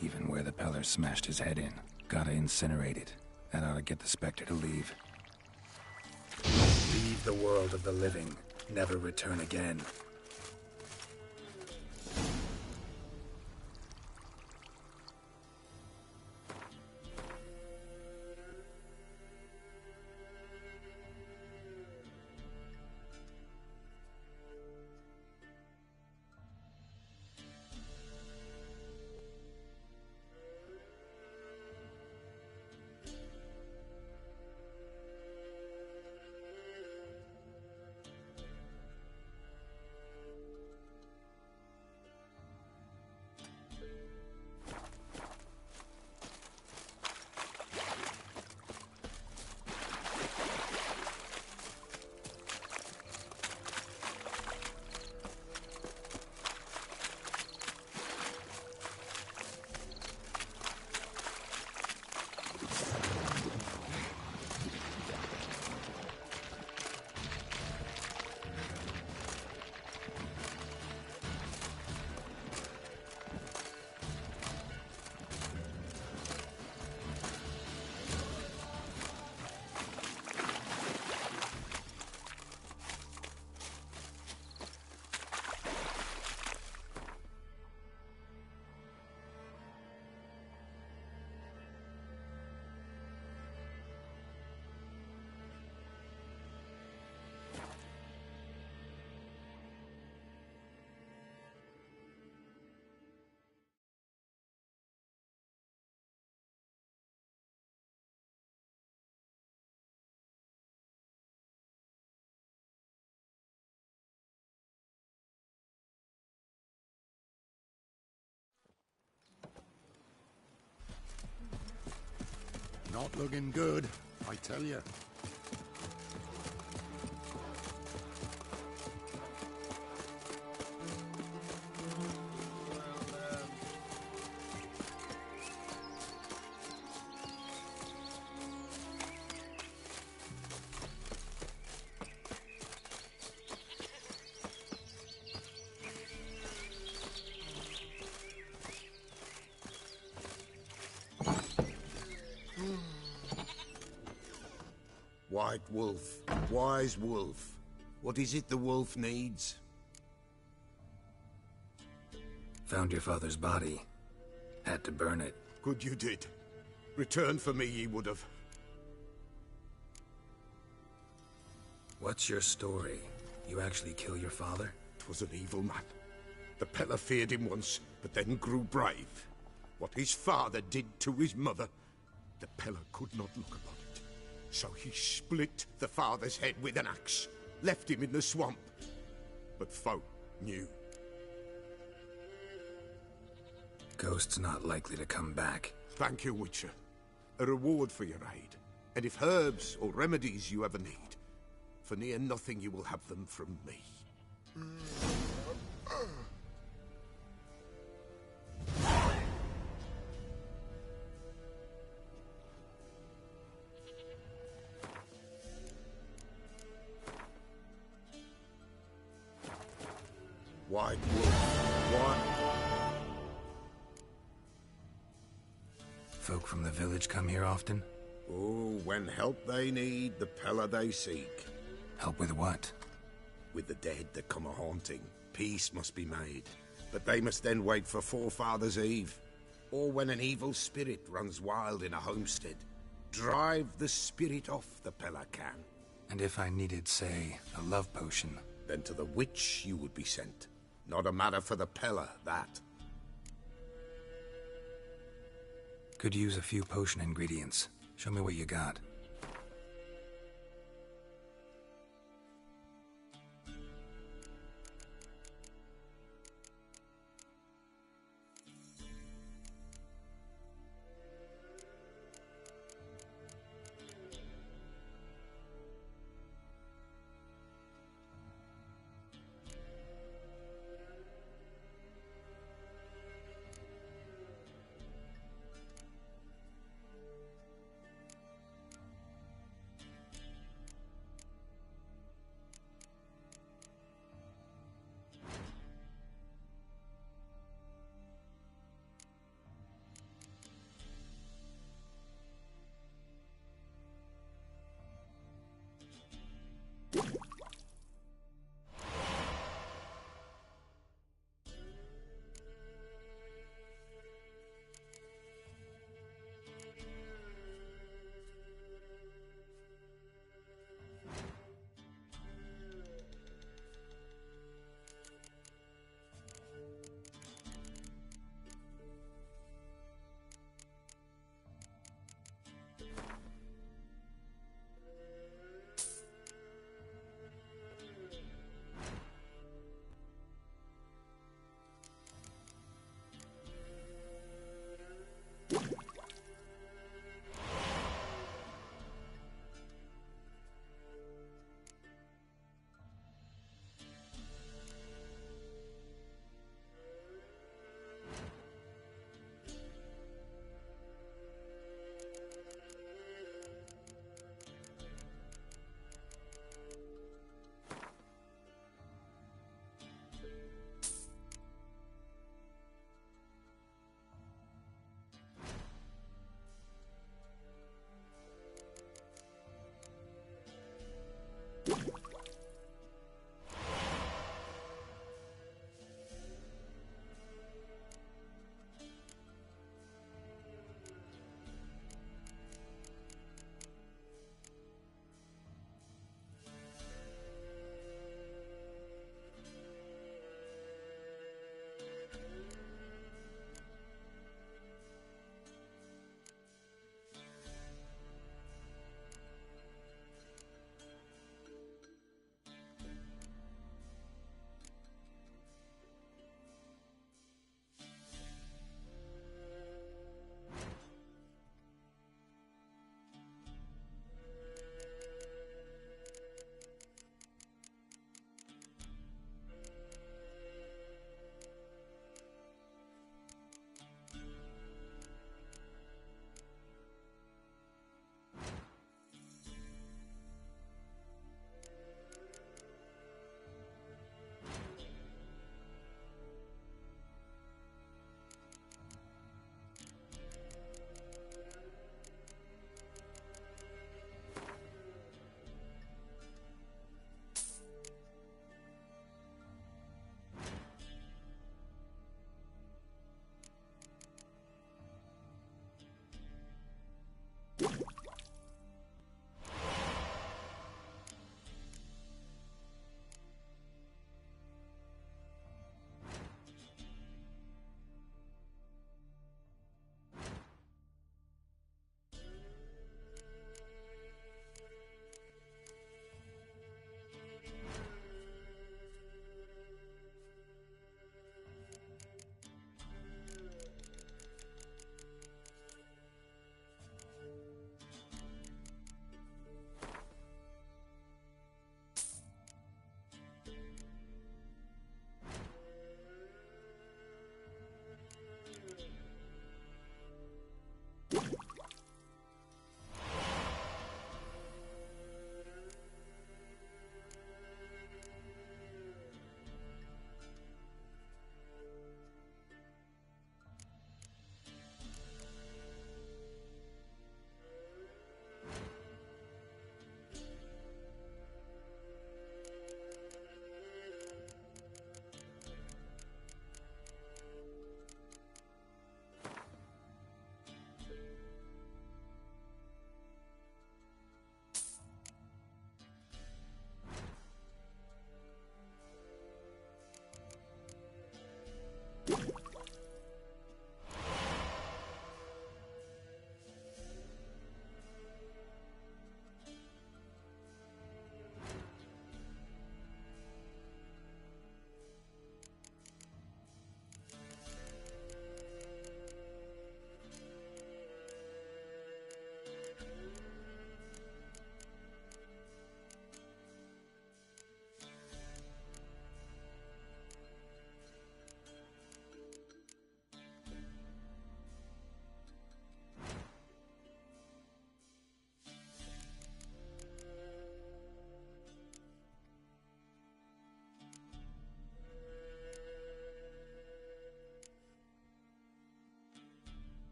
Even where the Peller smashed his head in. Gotta incinerate it. That ought to get the Spectre to leave. Leave the world of the living. Never return again. Not looking good, I tell you. White wolf, wise wolf. What is it the wolf needs? Found your father's body. Had to burn it. Good you did. Return for me ye would have. What's your story? You actually kill your father? 'Twas an evil man. The Peller feared him once, but then grew brave. What his father did to his mother, the Peller could not look upon it. So he split the father's head with an axe, left him in the swamp. But folk knew. Ghost's not likely to come back. Thank you, Witcher. A reward for your aid. And if herbs or remedies you ever need, for near nothing you will have them from me. White wolf, what? Folk from the village come here often? Oh, when help they need, the Pella they seek. Help with what? With the dead that come a-haunting, peace must be made. But they must then wait for Forefathers' Eve. Or when an evil spirit runs wild in a homestead. Drive the spirit off, the Pella can. And if I needed, say, a love potion? Then to the witch you would be sent. Not a matter for the Pella, that. Could use a few potion ingredients. Show me what you got.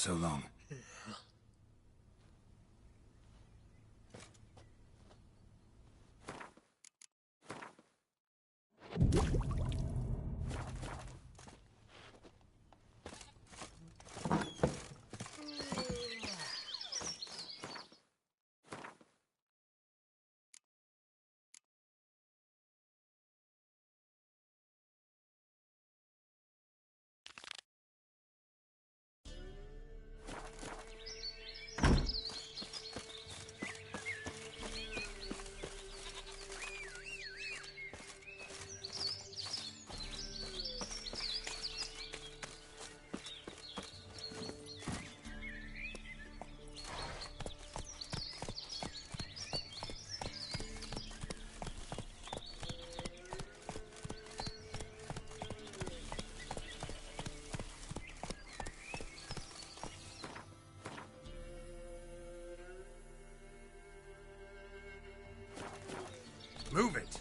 So long. Move it!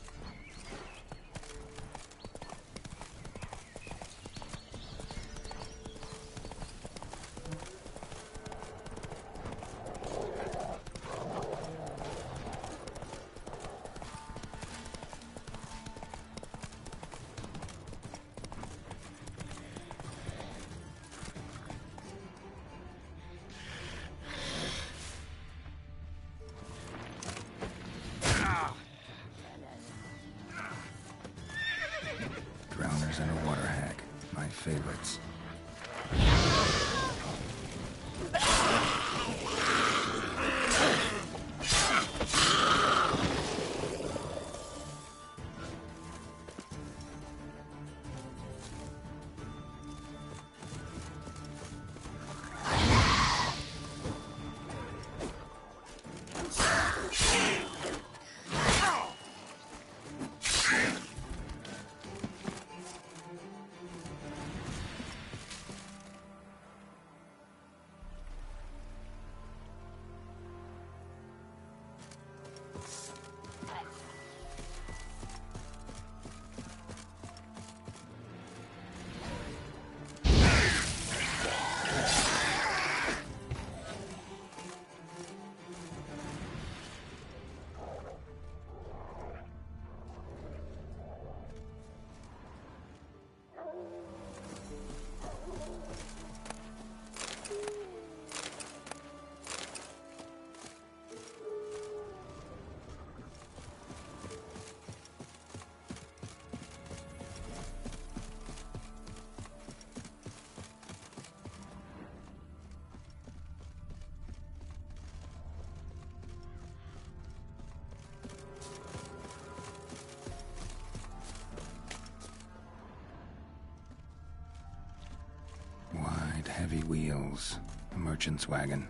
Drowners and a water hag. My favorites. Wide, heavy wheels. A merchant's wagon.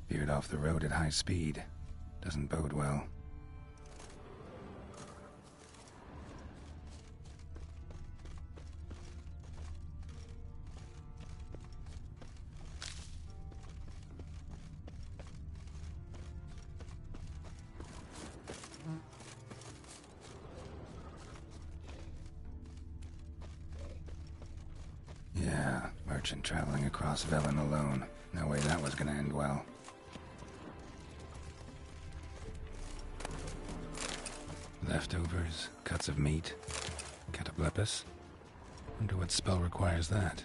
Veered off the road at high speed. Doesn't bode well. Yeah, merchant traveling across Velen alone. No way that was gonna end well. Leftovers, cuts of meat, cataplepis. Wonder what spell requires that.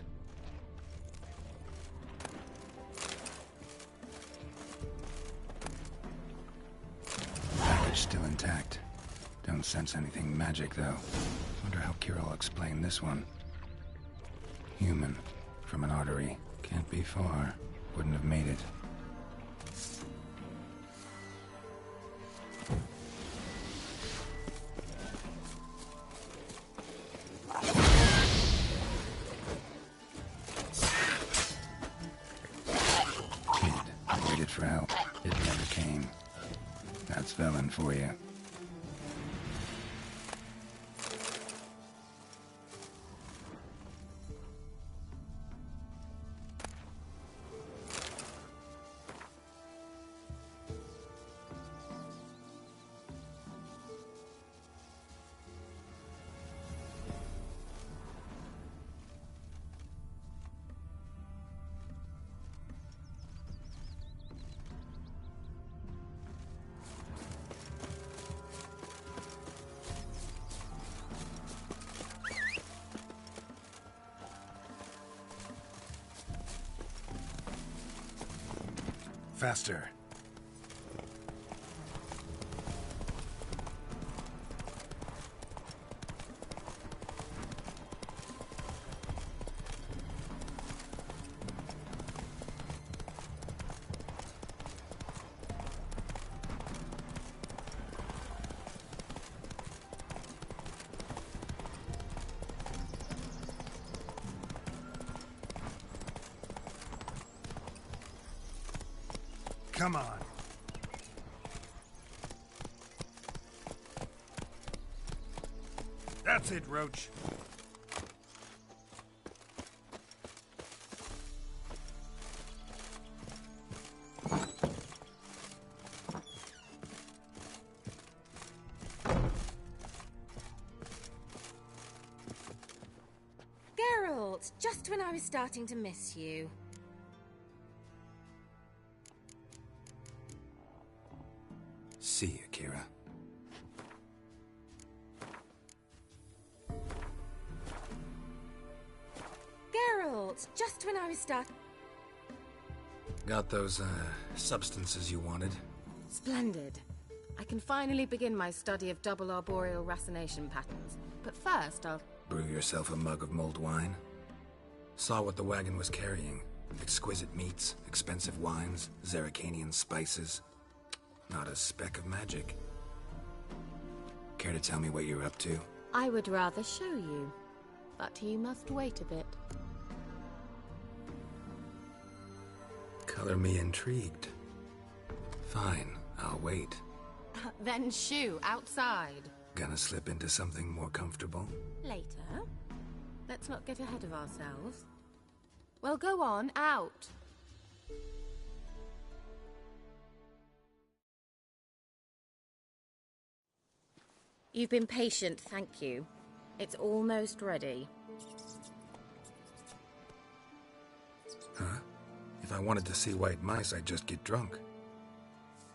Package still intact. Don't sense anything magic, though. Wonder how Ciri will explain this one. Human, from an artery. Can't be far. Wouldn't have made it. spelling for you. Faster. Come on. That's it, Roach. Geralt, just when I was starting to miss you. See you, Ciri. Geralt, just when I was Got those, substances you wanted? Splendid. I can finally begin my study of double arboreal racination patterns. But first, I'll... Brew yourself a mug of mulled wine? Saw what the wagon was carrying. Exquisite meats, expensive wines, Zerrikanian spices. Not a speck of magic. Care to tell me what you're up to? I would rather show you, but you must wait a bit. Color me intrigued. Fine, I'll wait. Then shoo, outside. Gonna slip into something more comfortable? Later. Let's not get ahead of ourselves. Well, go on, out. You've been patient, thank you. It's almost ready. Huh? If I wanted to see white mice, I'd just get drunk.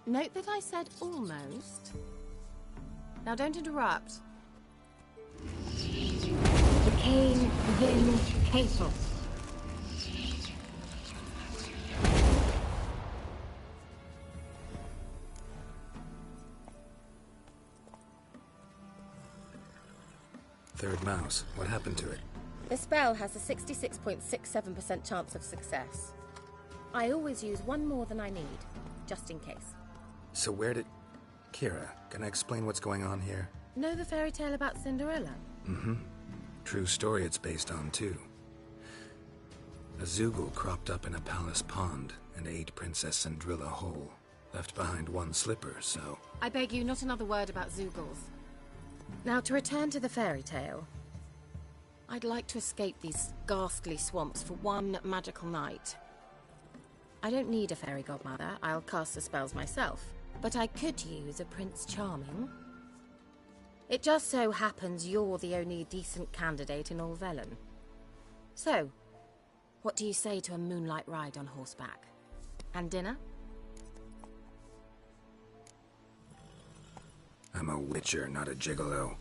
Note that I said almost. Now don't interrupt. Decaying vindicator. Third mouse. What happened to it? The spell has a 66.67% chance of success. I always use one more than I need, just in case. So where did... Ciri, can I explain what's going on here? Know the fairy tale about Cinderella? Mm-hmm. True story it's based on, too. A Zoogle cropped up in a palace pond and ate Princess Cinderella whole. Left behind one slipper, so... I beg you, not another word about Zoogles. Now, to return to the fairy tale. I'd like to escape these ghastly swamps for one magical night. I don't need a fairy godmother, I'll cast the spells myself. But I could use a Prince Charming. It just so happens you're the only decent candidate in all Velen. So, what do you say to a moonlight ride on horseback? And dinner? I'm a witcher, not a gigolo.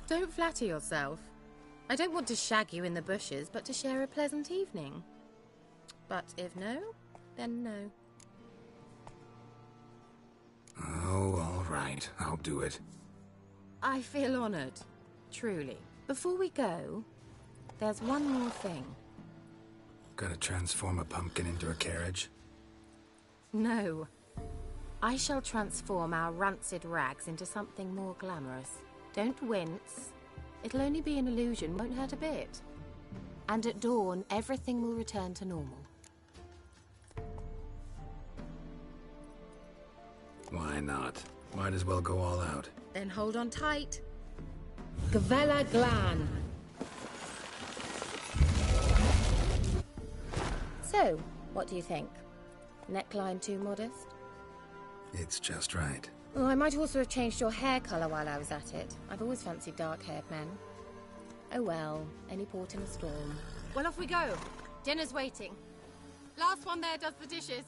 Don't flatter yourself. I don't want to shag you in the bushes, but to share a pleasant evening. But if no, then no. Oh, all right. I'll do it. I feel honored. Truly. Before we go, there's one more thing. Gotta transform a pumpkin into a carriage? No. I shall transform our rancid rags into something more glamorous. Don't wince. It'll only be an illusion, won't hurt a bit. And at dawn, everything will return to normal. Why not? Might as well go all out. Then hold on tight. Gavella Glan. So, what do you think? Neckline too modest? It's just right. Oh, I might also have changed your hair colour while I was at it. I've always fancied dark-haired men. Oh well, any port in a storm. Well, off we go. Dinner's waiting. Last one there does the dishes.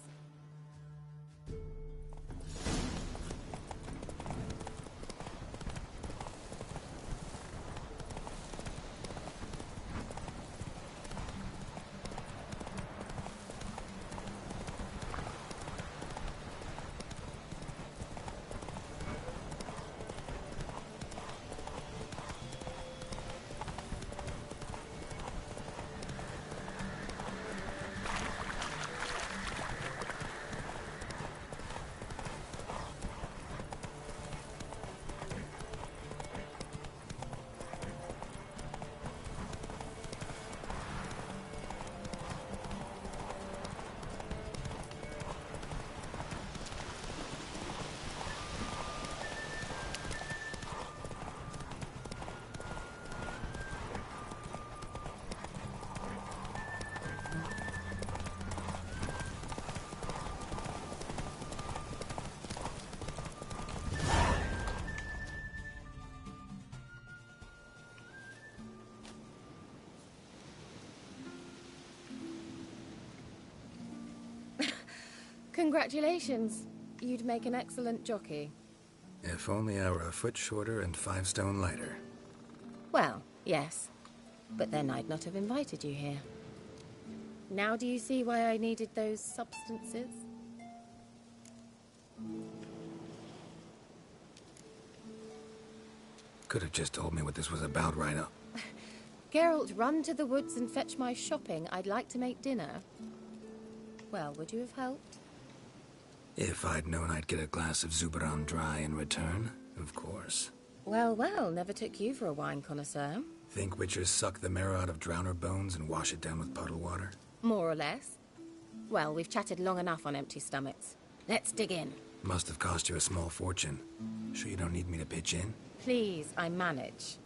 Congratulations. You'd make an excellent jockey. If only I were a foot shorter and 5 stone lighter. Well, yes. But then I'd not have invited you here. Now do you see why I needed those substances? Could have just told me what this was about right up. Geralt, run to the woods and fetch my shopping. I'd like to make dinner. Well, would you have helped? If I'd known I'd get a glass of Zuberan dry in return, of course. Well, well, never took you for a wine connoisseur. Think witchers suck the marrow out of drowner bones and wash it down with puddle water? More or less. Well, we've chatted long enough on empty stomachs. Let's dig in. Must have cost you a small fortune. Sure you don't need me to pitch in? Please, I manage.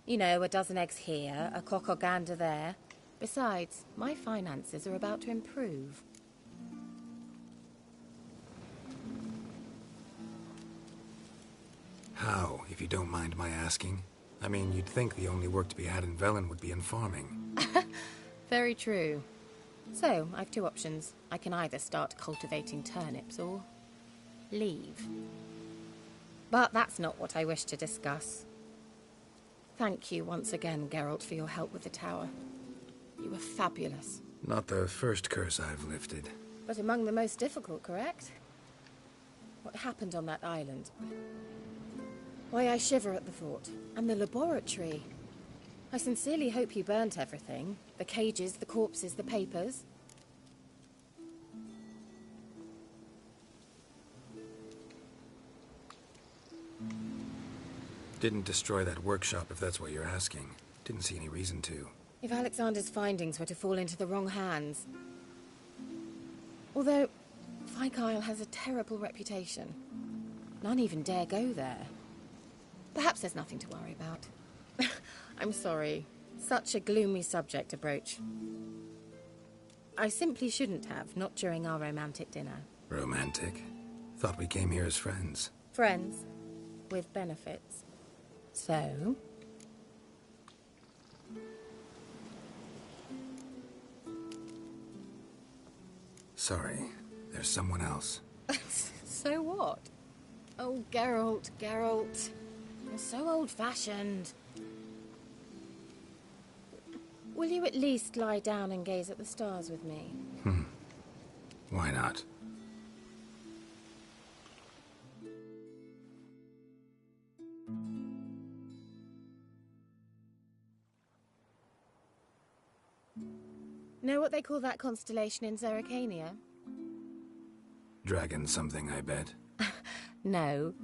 You know, a dozen eggs here, a cock or gander there. Besides, my finances are about to improve. How, if you don't mind my asking? I mean, you'd think the only work to be had in Velen would be in farming. Very true. So, I've 2 options. I can either start cultivating turnips or leave. But that's not what I wish to discuss. Thank you once again, Geralt, for your help with the tower. You were fabulous. Not the first curse I've lifted. But among the most difficult, correct? What happened on that island? Why, I shiver at the thought. And the laboratory. I sincerely hope you burnt everything. The cages, the corpses, the papers. Didn't destroy that workshop, if that's what you're asking. Didn't see any reason to. If Alexander's findings were to fall into the wrong hands... Although, Fyke Isle has a terrible reputation. None even dare go there. Perhaps there's nothing to worry about. I'm sorry. Such a gloomy subject to broach. I simply shouldn't have, not during our romantic dinner. Romantic? Thought we came here as friends. Friends. With benefits. So... Sorry. There's someone else. So what? Oh, Geralt, Geralt. You're so old-fashioned. Will you at least lie down and gaze at the stars with me? Why not? Know what they call that constellation in Zerrikania? Dragon something, I bet. No.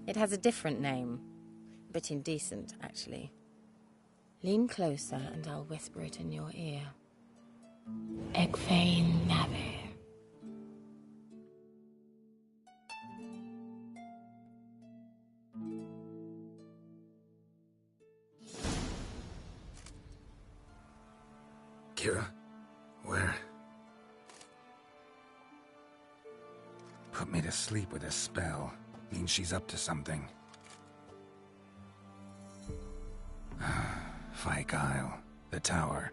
It has a different name. A bit indecent, actually. Lean closer and I'll whisper it in your ear. Egfain Nave. Where? Put me to sleep with a spell. Means she's up to something. Fyke Isle. The tower.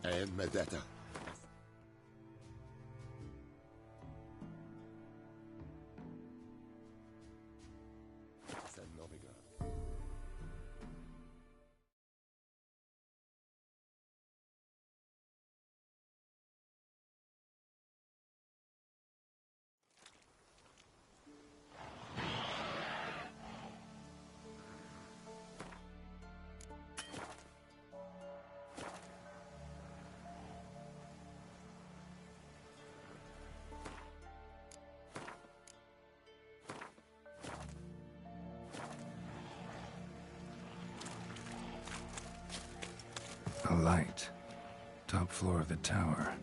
And Medetta. A light. Top floor of the tower.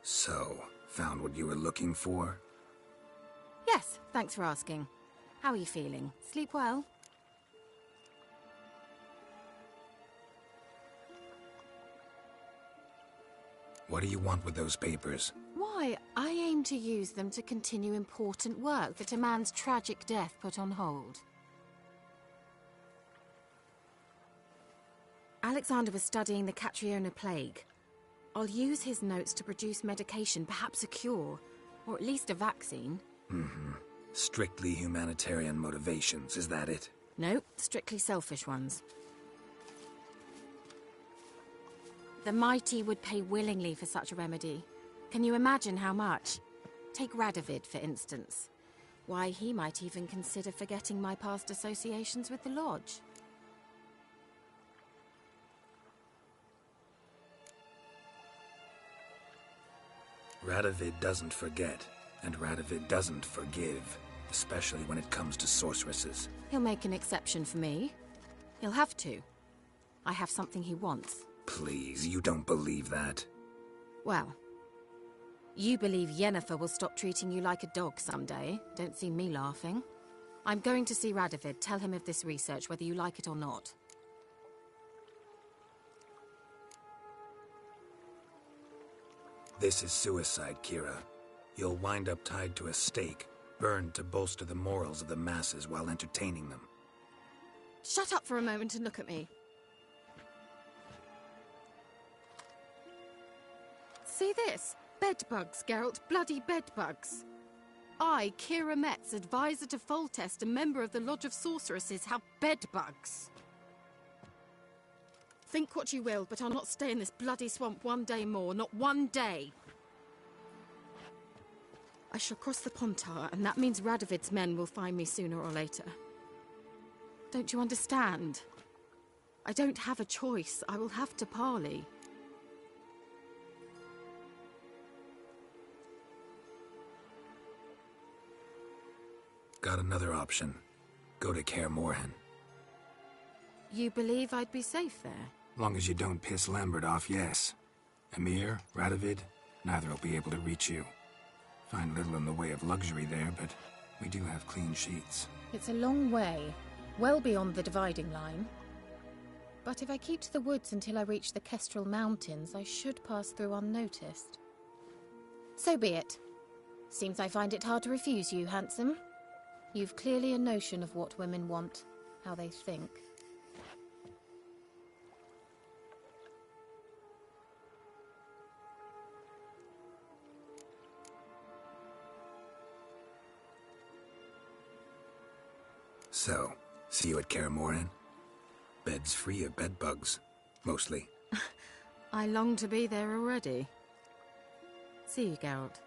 So, found what you were looking for? Yes, thanks for asking. How are you feeling? Sleep well? What do you want with those papers? Why, I aim to use them to continue important work that a man's tragic death put on hold. Alexander was studying the Catriona plague. I'll use his notes to produce medication, perhaps a cure, or at least a vaccine. Mm-hmm. Strictly humanitarian motivations, is that it? No, strictly selfish ones. The mighty would pay willingly for such a remedy. Can you imagine how much? Take Radovid, for instance. Why, he might even consider forgetting my past associations with the Lodge. Radovid doesn't forget, and Radovid doesn't forgive, especially when it comes to sorceresses. He'll make an exception for me. He'll have to. I have something he wants. Please, you don't believe that. Well, you believe Yennefer will stop treating you like a dog someday. Don't see me laughing. I'm going to see Radovid, tell him of this research, whether you like it or not. This is suicide, Kira. You'll wind up tied to a stake, burned to bolster the morals of the masses while entertaining them. Shut up for a moment and look at me. See this? Bedbugs, Geralt. Bloody bedbugs. I, Kira Metz, advisor to Foltest, a member of the Lodge of Sorceresses, have bedbugs. Think what you will, but I'll not stay in this bloody swamp one day more, not one day. I shall cross the Pontar, and that means Radovid's men will find me sooner or later. Don't you understand? I don't have a choice. I will have to parley. Got another option. Go to Kaer Morhen. You believe I'd be safe there? Long as you don't piss Lambert off, yes. Emir, Radovid, neither will be able to reach you. Find little in the way of luxury there, but we do have clean sheets. It's a long way, well beyond the dividing line. But if I keep to the woods until I reach the Kestrel Mountains, I should pass through unnoticed. So be it. Seems I find it hard to refuse you, handsome. You've clearly a notion of what women want, how they think. So, see you at Kaer Morhen? Bed's free of bedbugs, mostly. I long to be there already. See you, Geralt.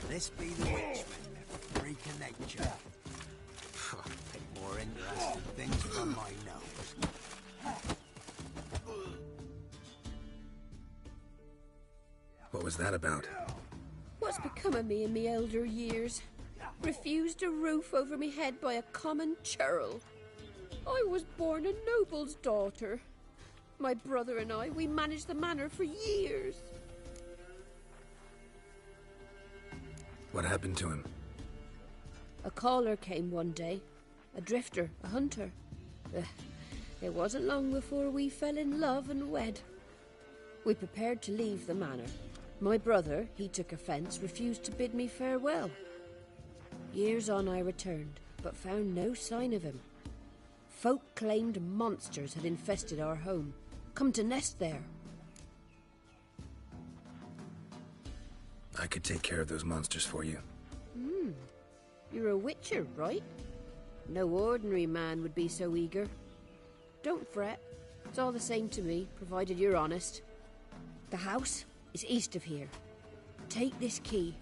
This be the witchman, a freak of nature. Bit more interesting things from my nose. What was that about? What's become of me in me elder years? Refused a roof over me head by a common churl. I was born a noble's daughter. My brother and I, we managed the manor for years. What happened to him? A caller came one day. A drifter, a hunter. It wasn't long before we fell in love and wed. We prepared to leave the manor. My brother, he took offence, refused to bid me farewell. Years on I returned, but found no sign of him. Folk claimed monsters had infested our home, come to nest there. I could take care of those monsters for you. You're a witcher, right? No ordinary man would be so eager. Don't fret. It's all the same to me, provided you're honest. The house is east of here. Take this key.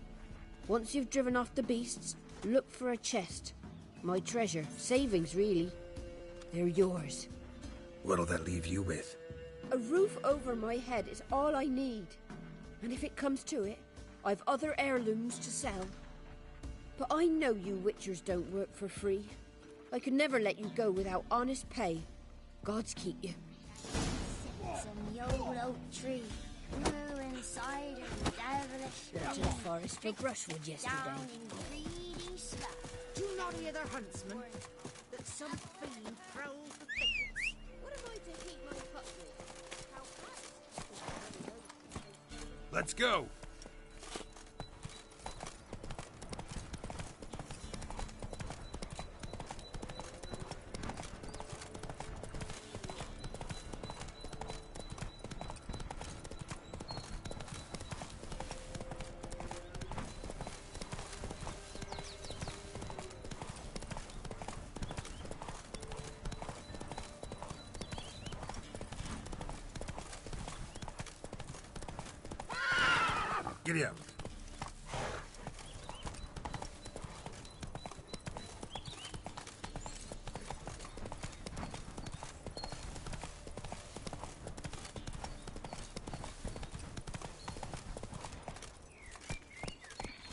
Once you've driven off the beasts, look for a chest. My treasure. Savings, really. They're yours. What'll that leave you with? A roof over my head is all I need. And if it comes to it, I've other heirlooms to sell. But I know you witchers don't work for free. I could never let you go without honest pay. Gods keep you. Sits on the old oak tree, grew inside a devilish Went to the forest for brushwood yesterday. down in greedy slough. Do you not hear the huntsman? That some fiend prowls the thickets. What am I to heat my cup with? Let's go! Giddy up.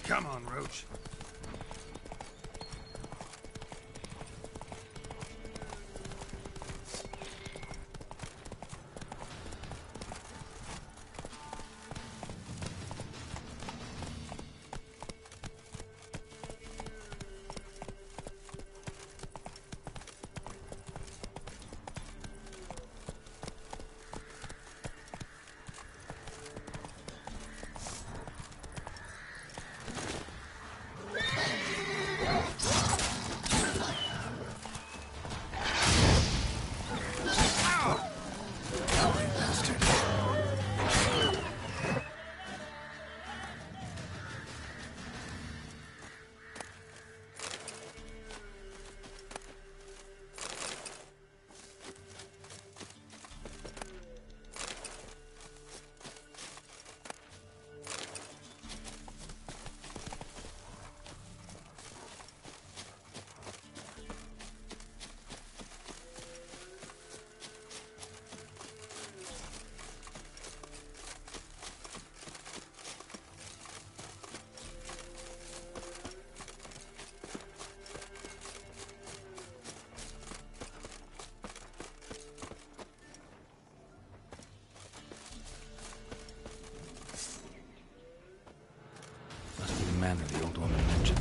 Come on, Roach. Man that the old woman mentioned.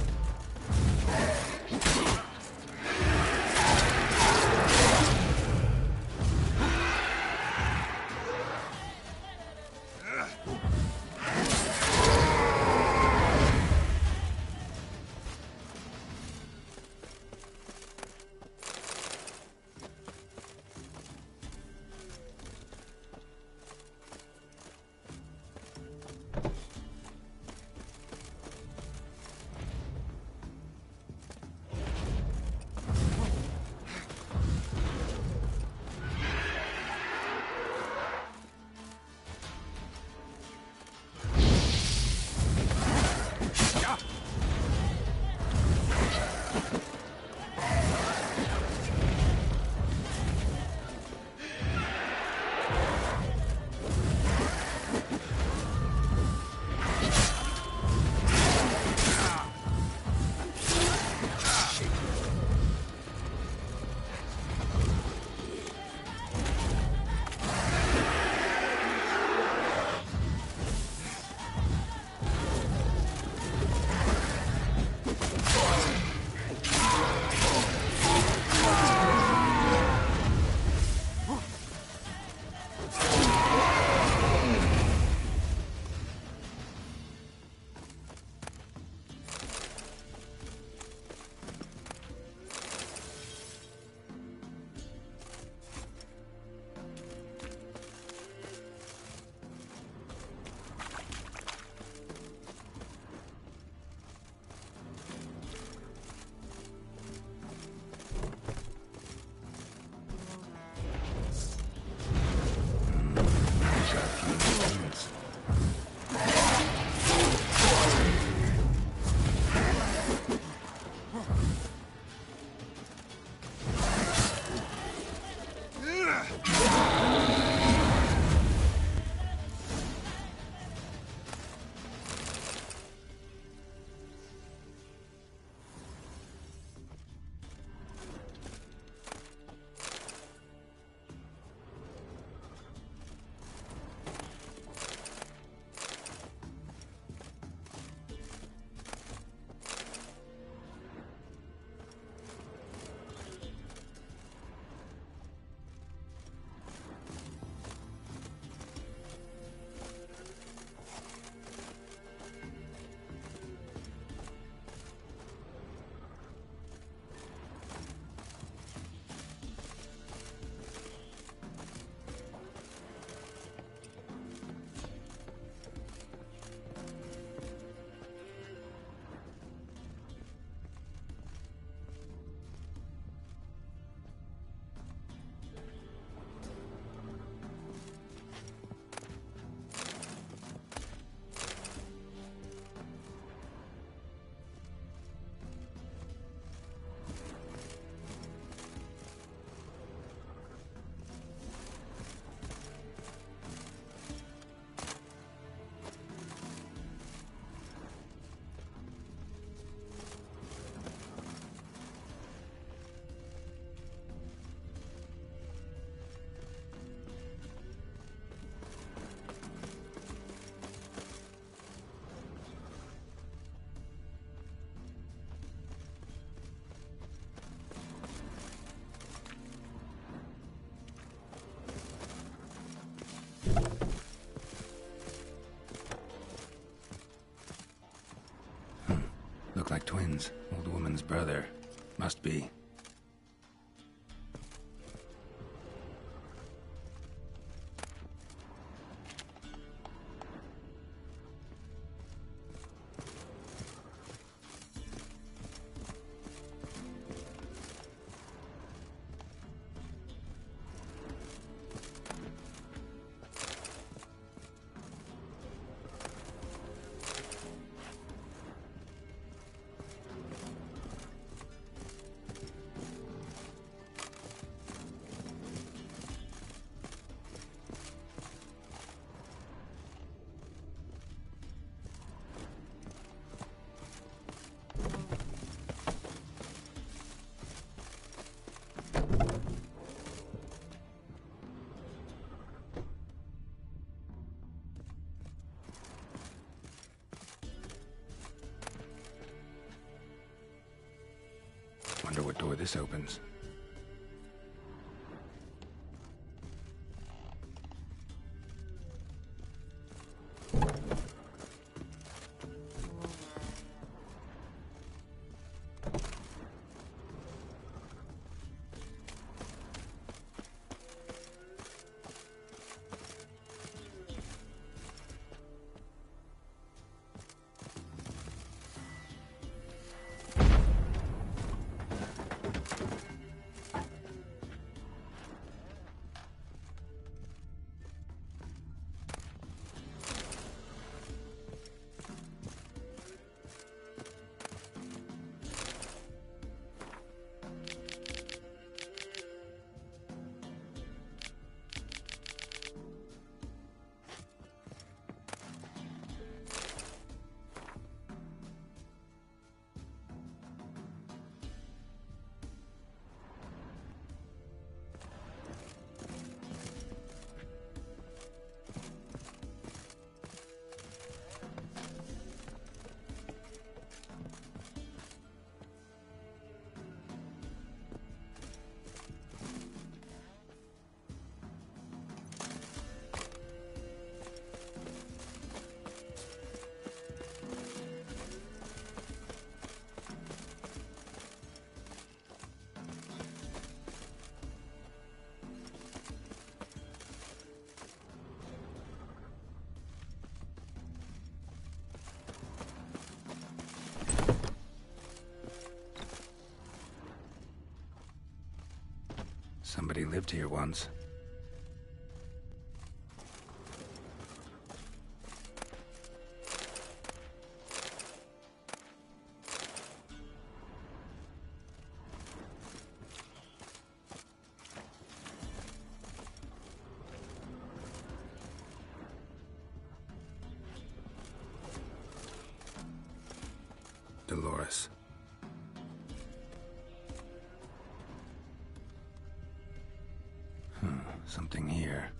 look like twins. Old woman's brother. Must be. Wonder what door this opens. Somebody lived here once. Dolores. Something here.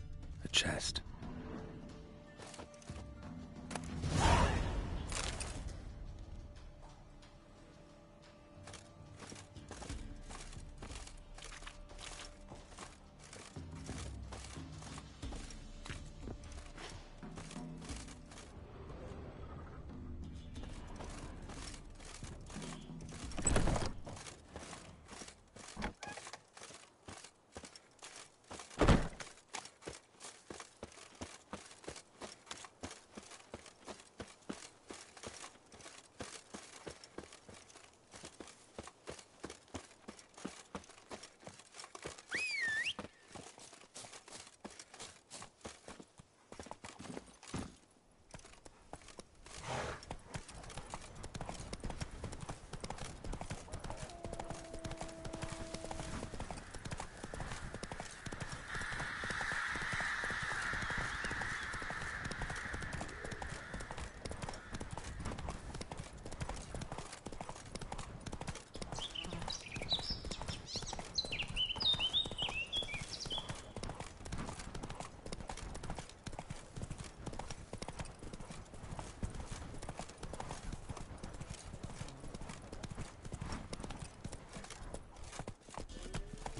A chest.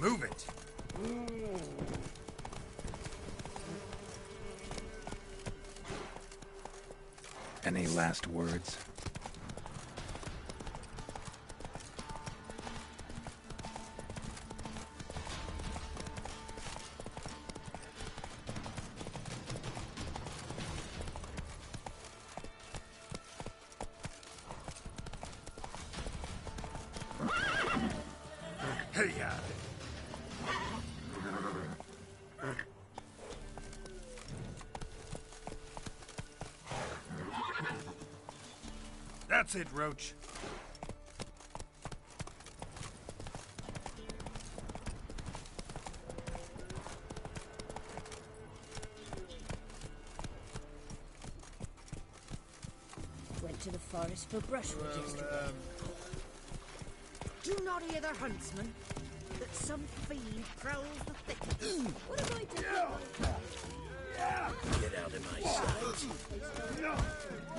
Move it! Any last words? Hey, ya! That's it, Roach. Went to the forest for brushwood yesterday. Do not hear the huntsman, that some fiend prowls the thickets. What am I to do? Get out of my sight.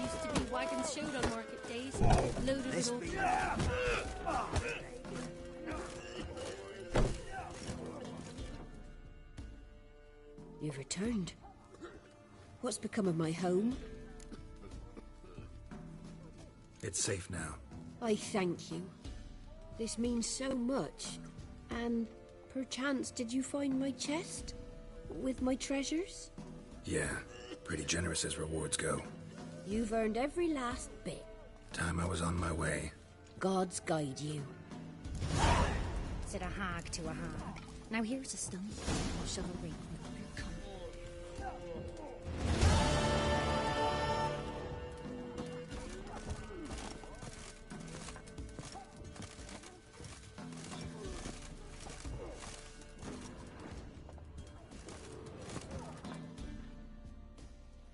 Used to be wagons showed on market days, loaded with all... You've returned. What's become of my home? It's safe now. I thank you. This means so much. And perchance did you find my chest? With my treasures? Yeah, pretty generous as rewards go. You've earned every last bit. Time I was on my way. Gods guide you. Said a hag to a hag. Now here's a stone. I'll shove a ring with your tongue.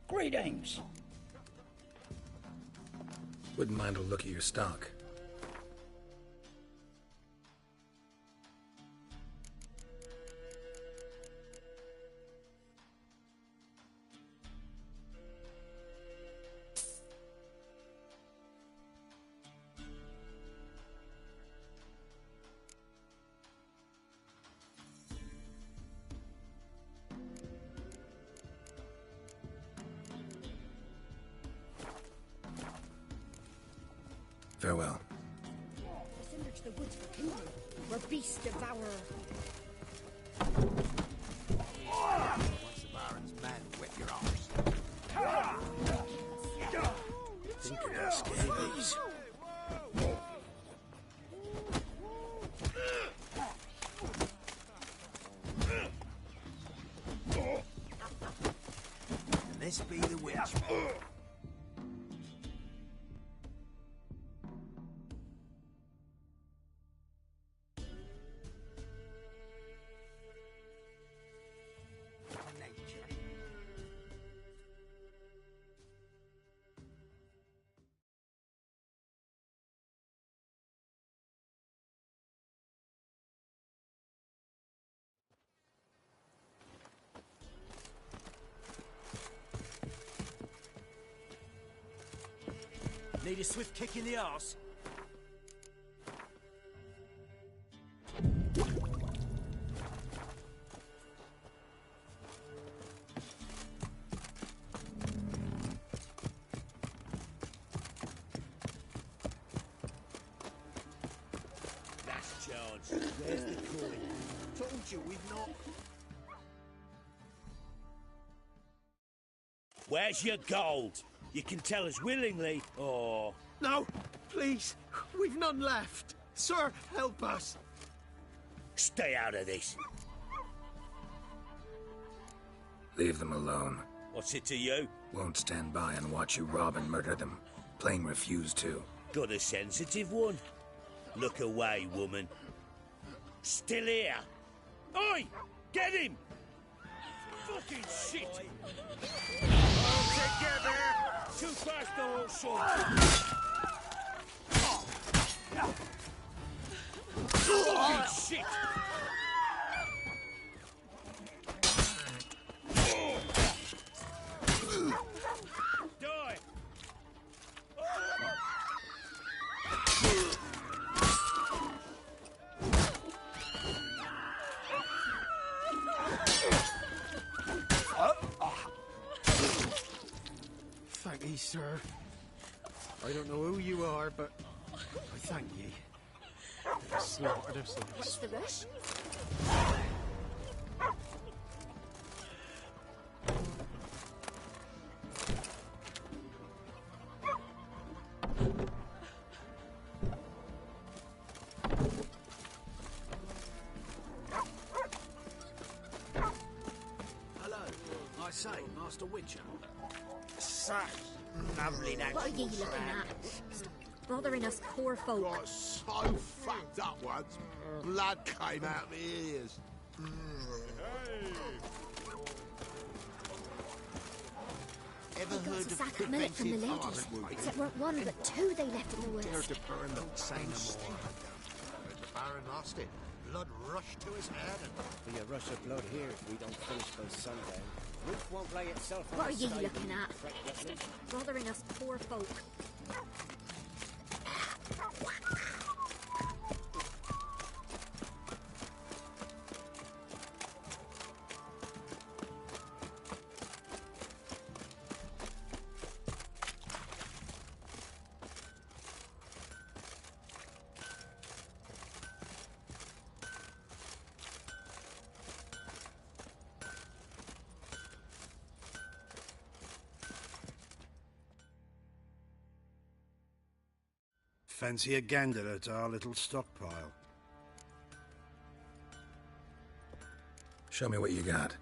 Greetings. Wouldn't mind a look at your stock. Farewell. Send to the woods for kindling, where beasts devour. Once the Baron's men whip your arse. Think of that scabies. Can this be the witch? Need a swift kick in the arse? Last chance. Where's the coin? Told you we've not. Where's your gold? You can tell us willingly, or... No, please. We've none left. Sir, help us. Stay out of this. Leave them alone. What's it to you? Won't stand by and watch you rob and murder them. Plain refuse to. Got a sensitive one? Look away, woman. Still here? Oi! Get him! Fucking shit! All together! Too fast, the whole shot! Fucking shit! Die! Thank ye, sir. I don't know who you are, but I thank ye. Slaughtered us. What's the rush? lost a witch hunter? Such lovely What are you looking at? Stop bothering us poor folk. Got so fucked up once, blood came out my ears. They got a sack of millet from the ladies. Except weren't one, but two they left in the woods. Dare to burn the say no more. The Baron lost it. Blood rushed to his head and... Be a rush of blood here if we don't finish by sundown. Roof won't lay itself on What are the you sky looking beneath at? the fret wetland. Bothering us poor folk. Fancy a gander at our little stockpile. Show me what you got.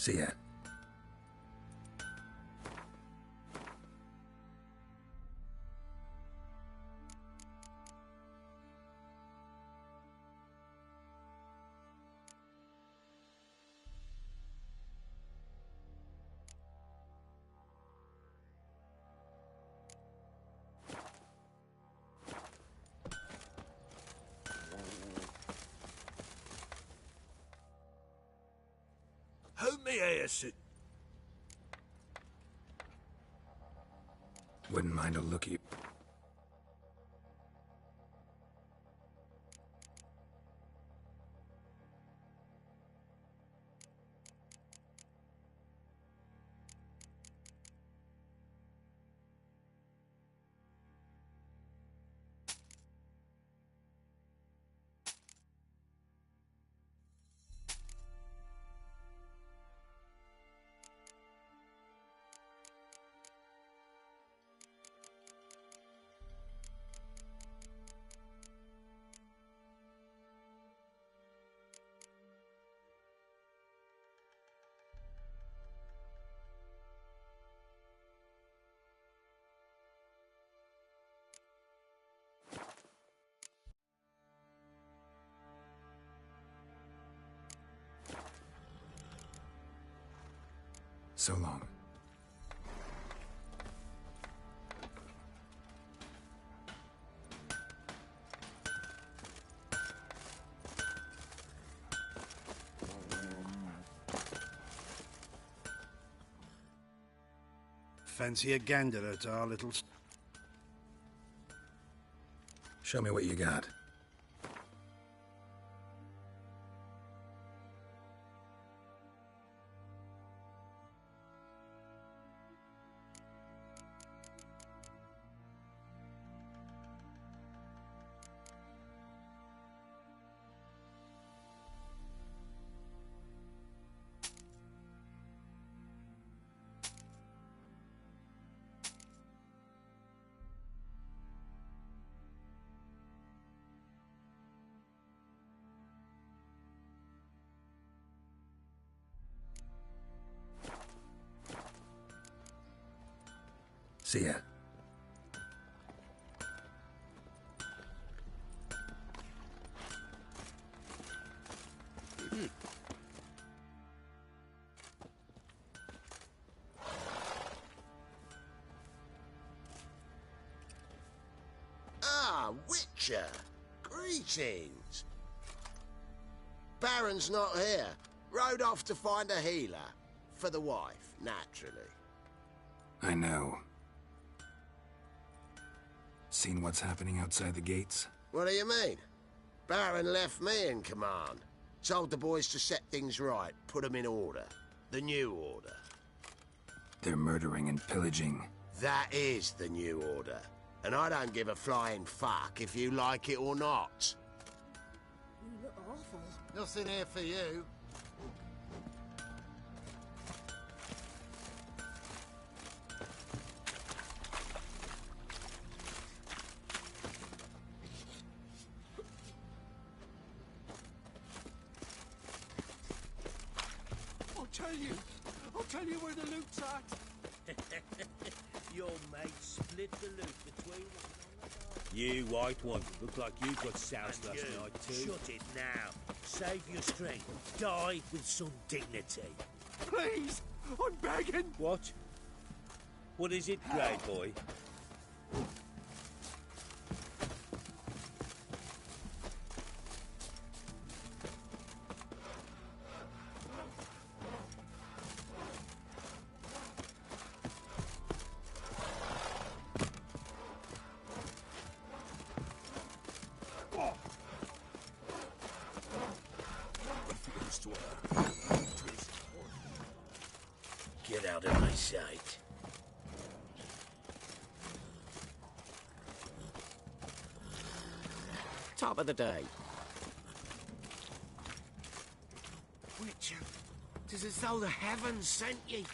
See ya. Who me here, sit? Wouldn't mind a looky. So long. Fancy a gander at our little... Show me what you got. See ya. Ah, Witcher! Greetings! Baron's not here. Rode off to find a healer. For the wife, naturally. I know. Seen what's happening outside the gates? What do you mean? Baron left me in command. Told the boys to set things right, put them in order. The new order. They're murdering and pillaging. That is the new order. And I don't give a flying fuck if you like it or not. You look awful. Nothing here for you. I'll tell you where the loot's at. Your mate split the loot between us. You white one, look like you got soused last night too. Shut it now. Save your strength. Die with some dignity. Please, I'm begging. What? What is it, grey boy? Get out of my sight. Top of the day. Witcher, 'tis as though the heavens sent ye.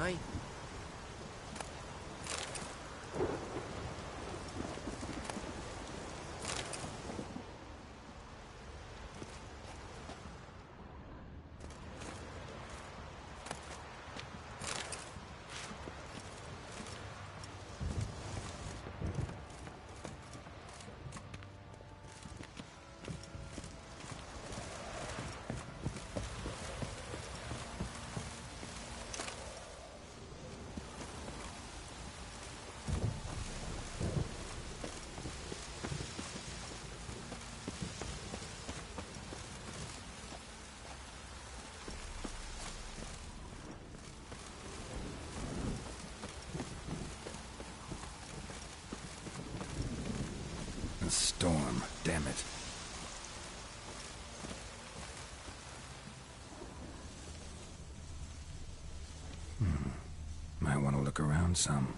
Aye. A storm, damn it. Might want to look around some.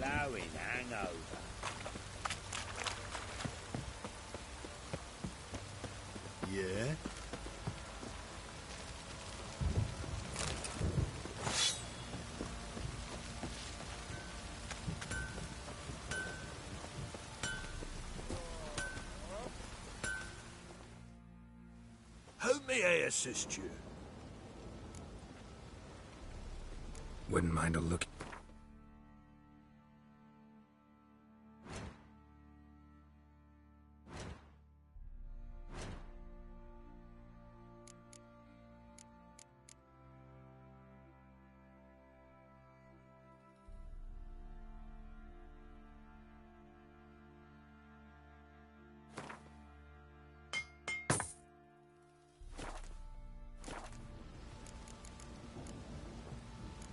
Blowing hangover. Yeah? Who may I assist you? Wouldn't mind a look.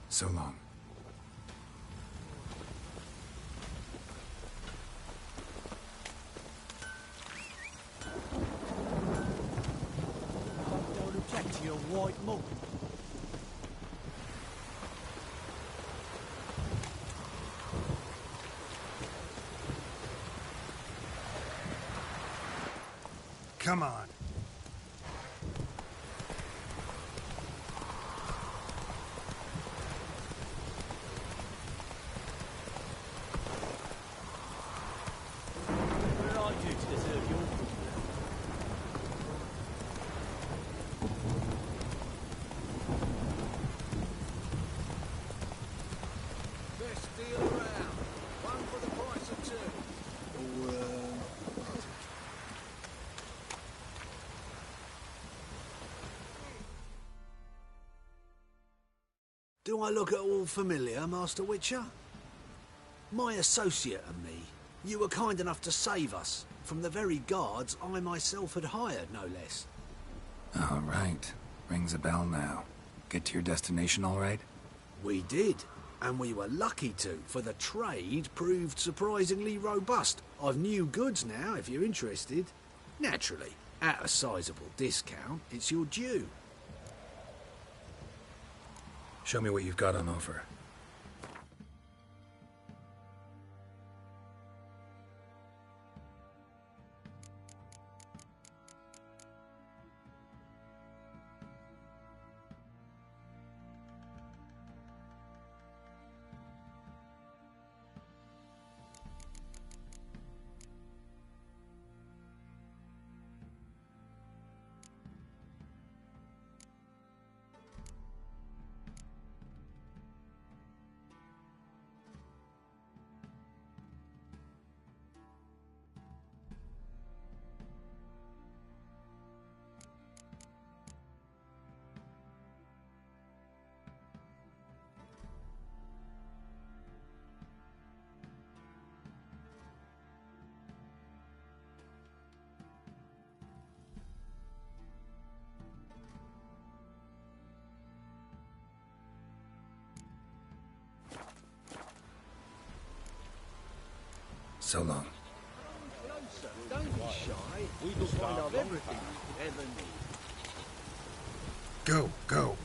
So long. Don't object to your white mug. Come on. What did I do to deserve your goodwill? Best deal around. One for the price of two. Do I look at all familiar, Master Witcher? My associate and me, you were kind enough to save us from the very guards I myself had hired, no less. All right. Rings a bell now. Get to your destination all right? We did, and we were lucky to, for the trade proved surprisingly robust. I've new goods now, if you're interested. Naturally, at a sizable discount, it's your due. Show me what you've got on offer. So long. Don't be shy. We'll find out everything you could ever need. Go, go.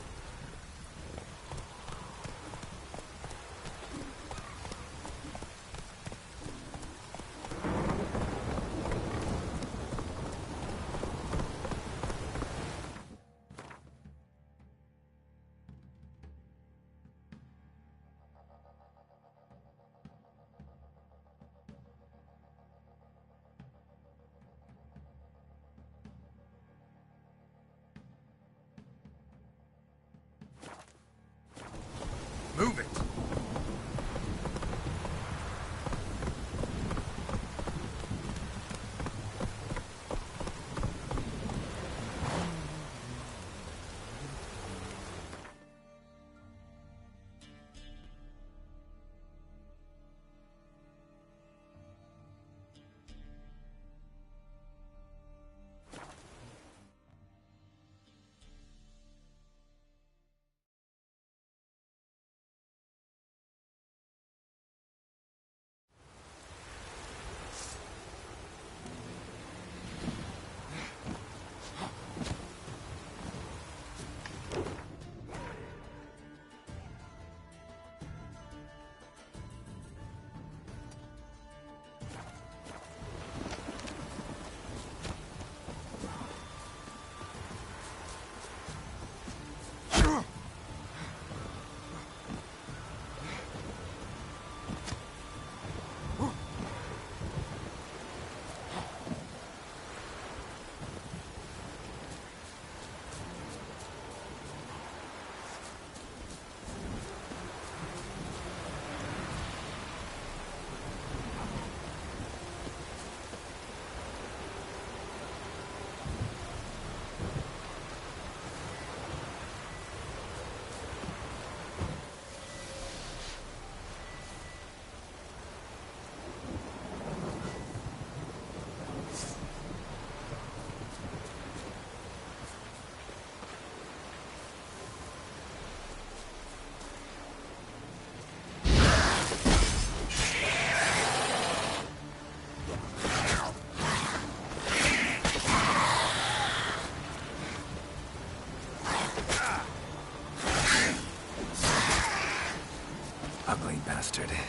bastard.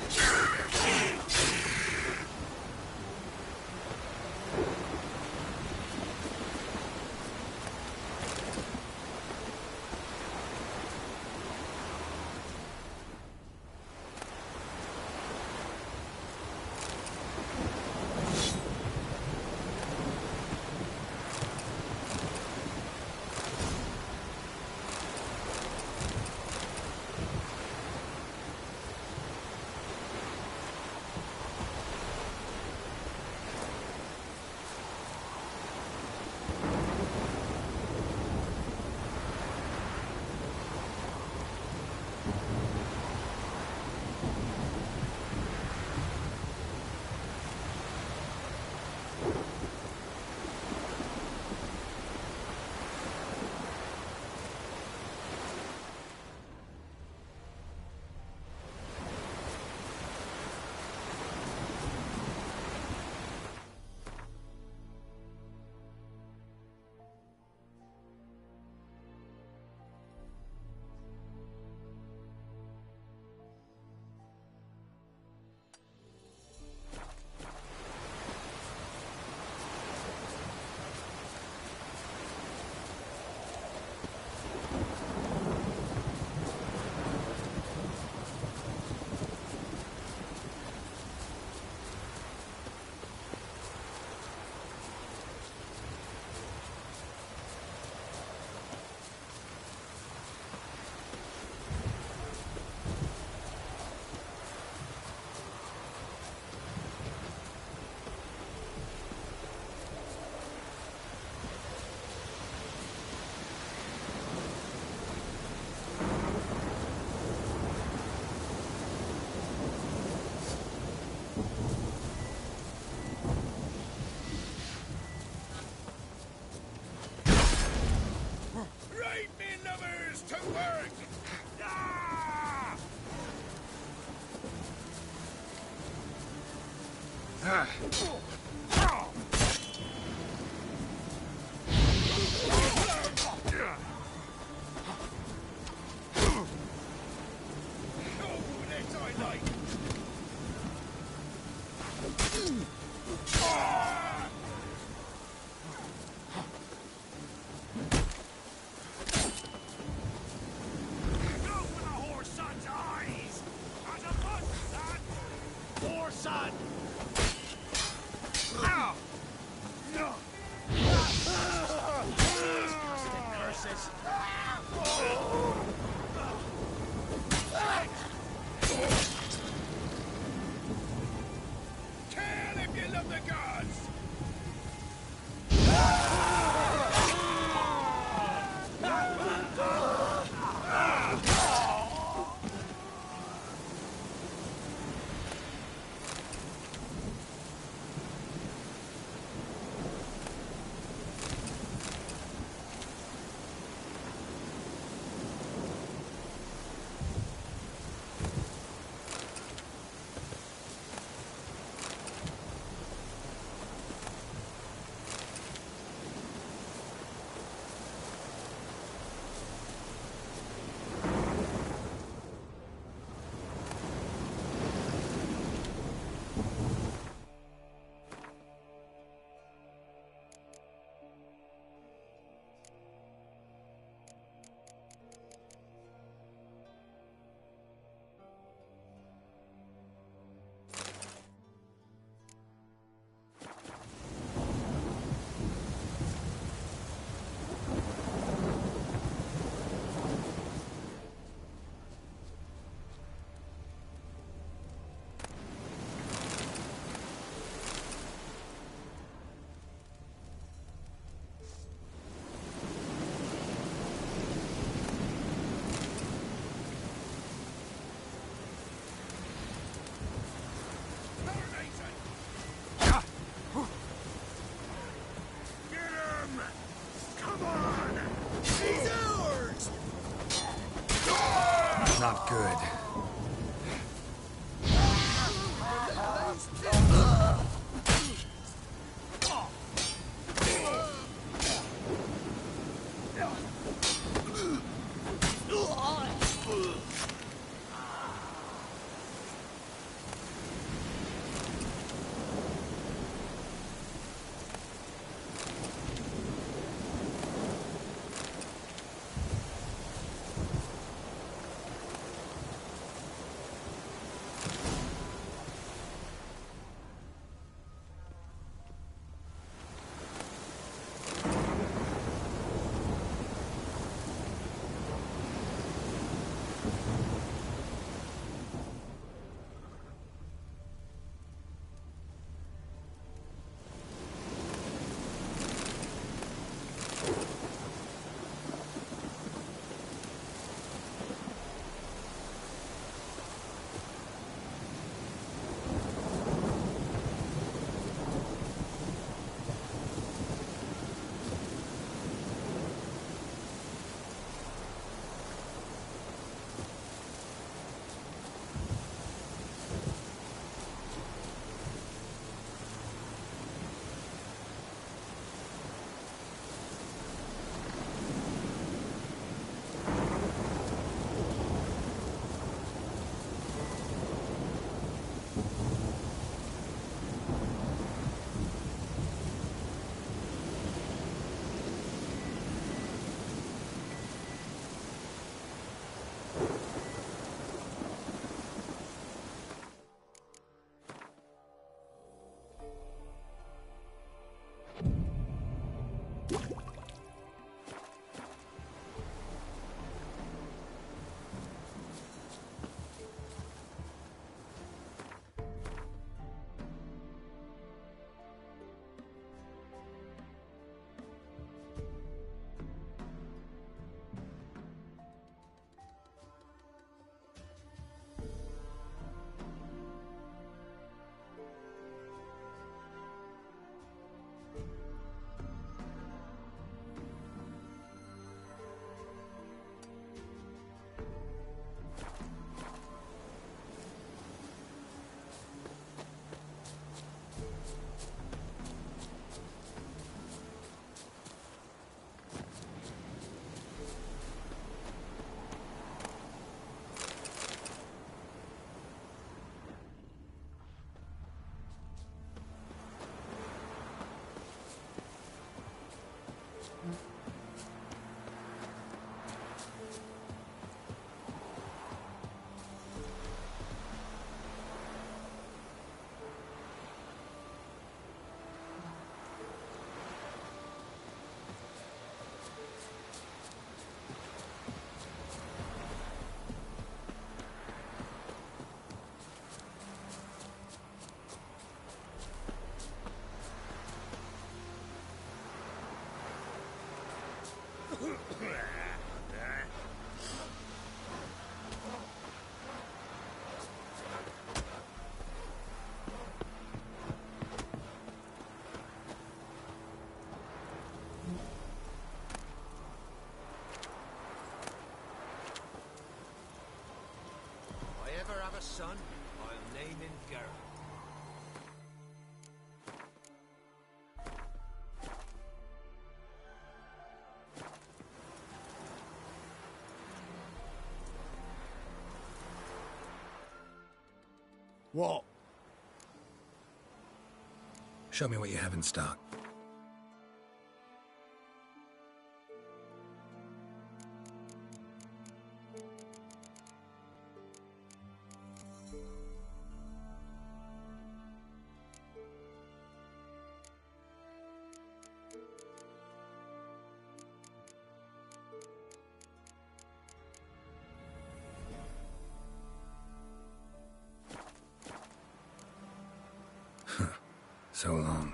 Not good. If I ever have a son, I'll name him Geralt. What? Show me what you have in stock. So long.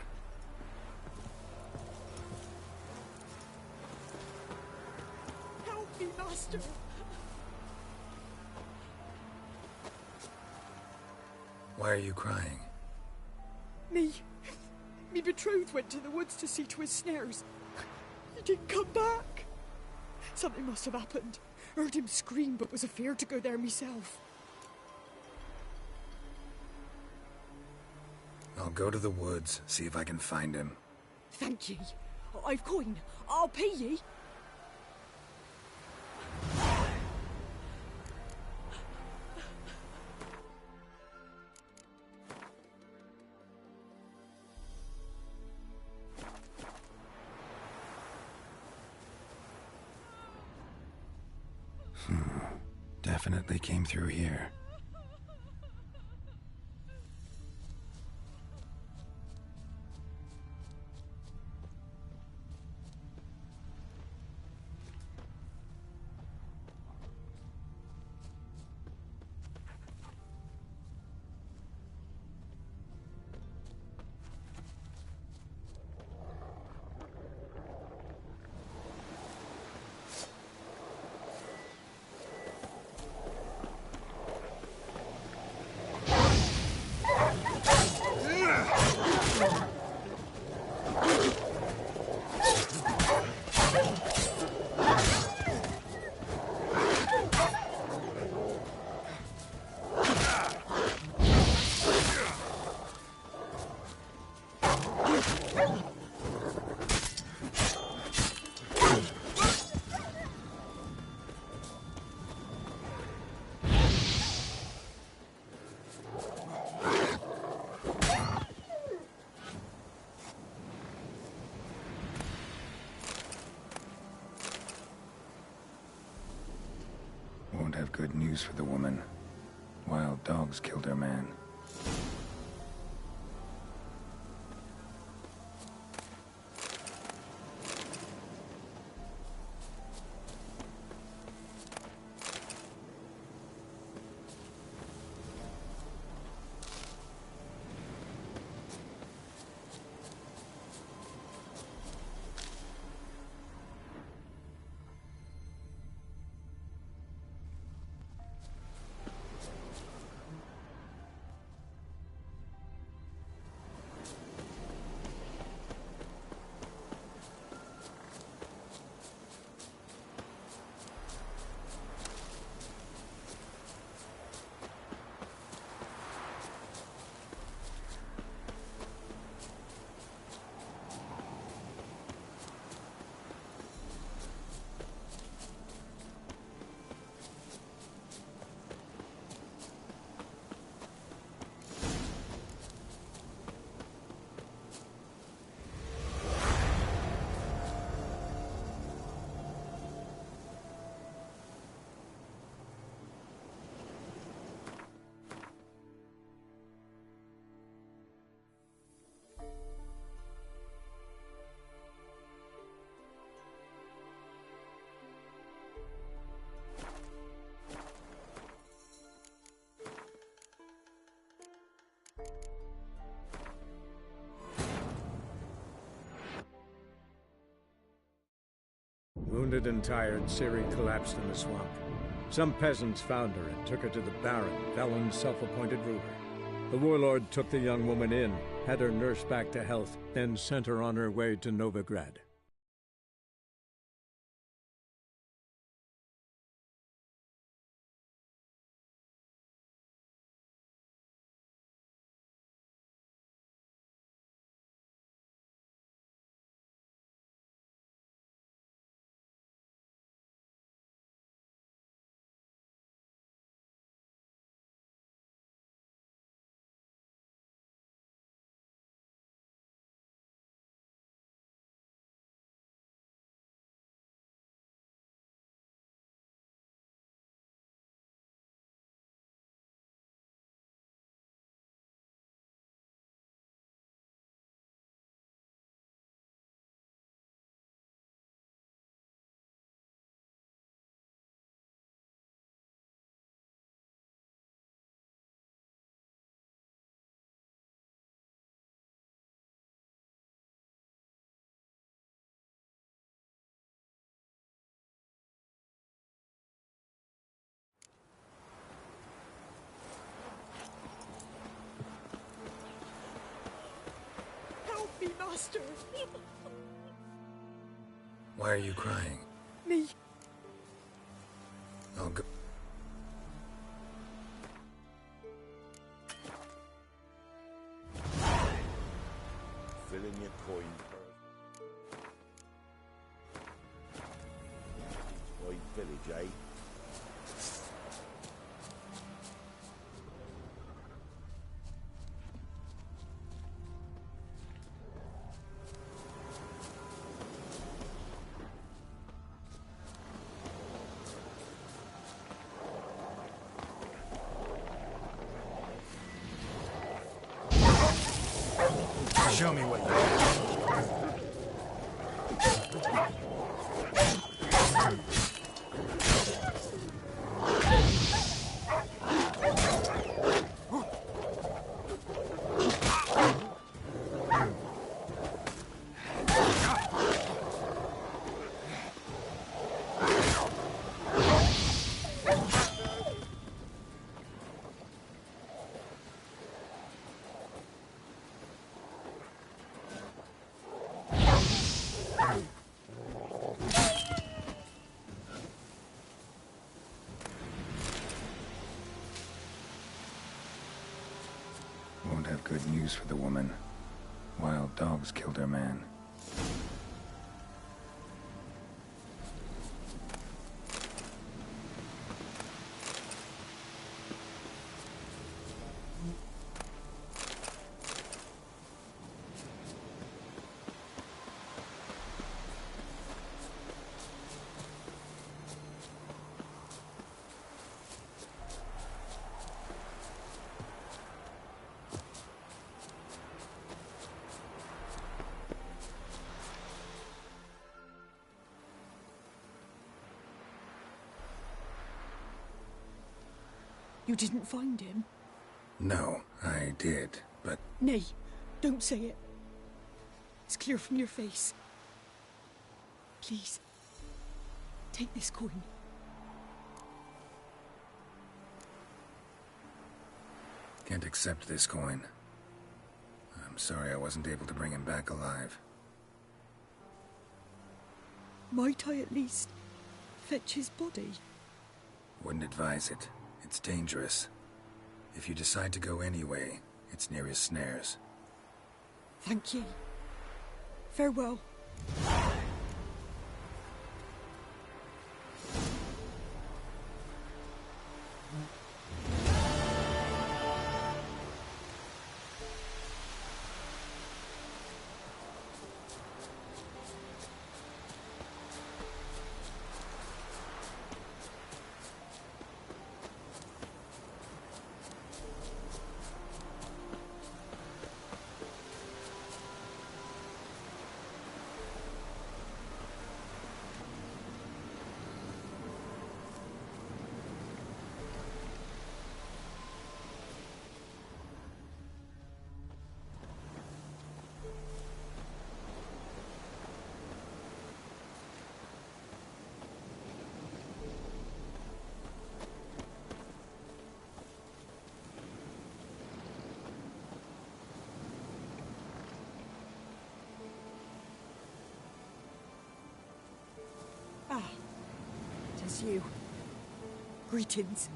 Help me, Master. Why are you crying? Me betrothed went to the woods to see to his snares. He didn't come back. Something must have happened. Heard him scream, but was afeard to go there myself. I'll go to the woods, see if I can find him. Thank ye. I've coin. I'll pay ye. Definitely came through here. Won't have good news for the woman. Wild dogs killed her man. Wounded and tired, Ciri collapsed in the swamp. Some peasants found her and took her to the Baron, Valen's self-appointed ruler. The warlord took the young woman in, had her nursed back to health, then sent her on her way to Novigrad. Help me, Master! Why are you crying? Me. I'll go. Fill in your coin purse. White village, eh? Show me what Won't have good news for the woman. Wild dogs killed her man. You didn't find him? No, I did, but... Nay, don't say it. It's clear from your face. Please, take this coin. Can't accept this coin. I'm sorry I wasn't able to bring him back alive. Might I at least fetch his body? Wouldn't advise it. It's dangerous. If you decide to go anyway, it's near his snares. Thank ye. Farewell. it's you. Greetings.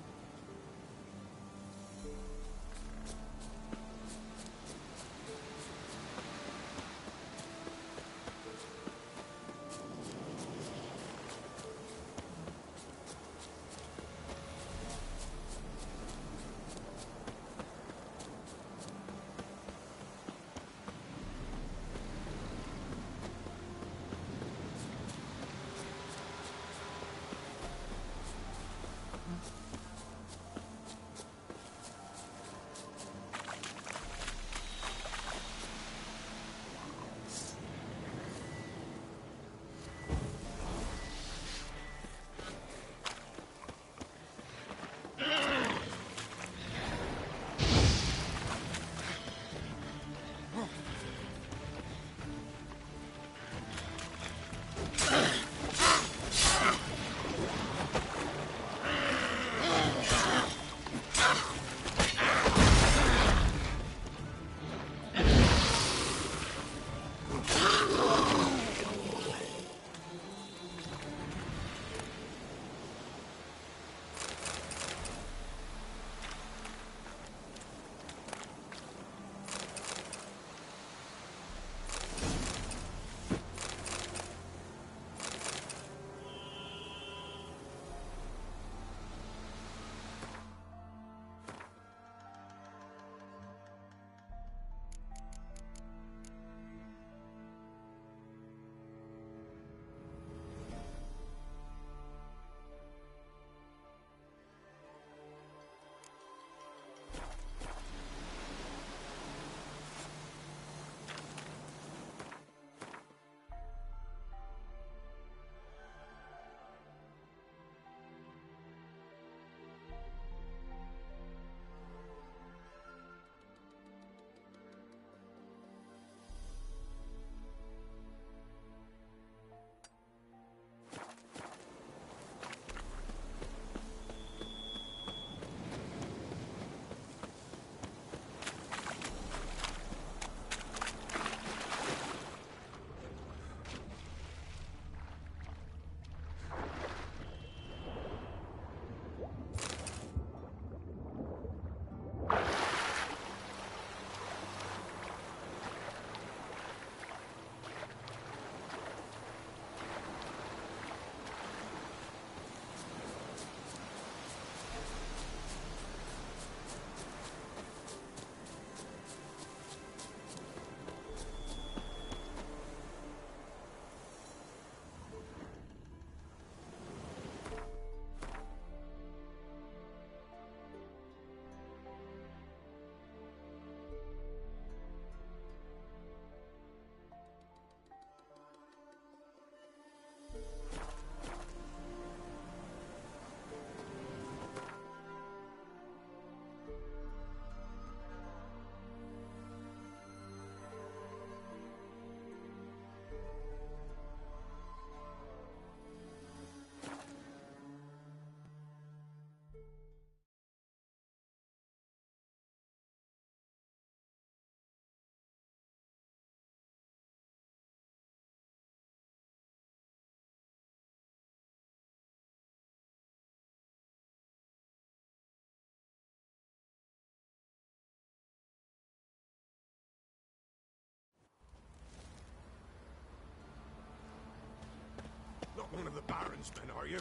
Not one of the Baron's men, are you?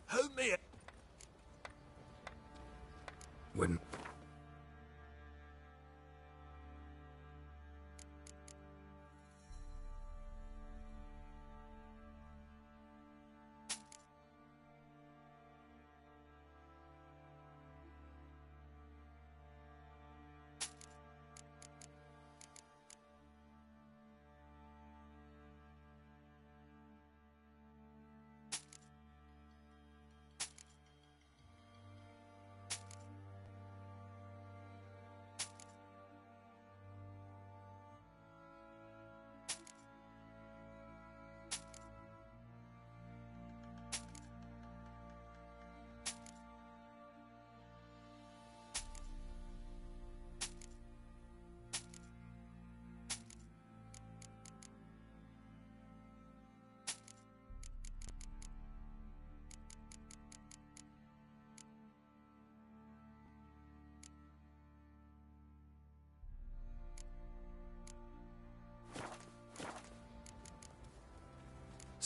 Help me! Wouldn't...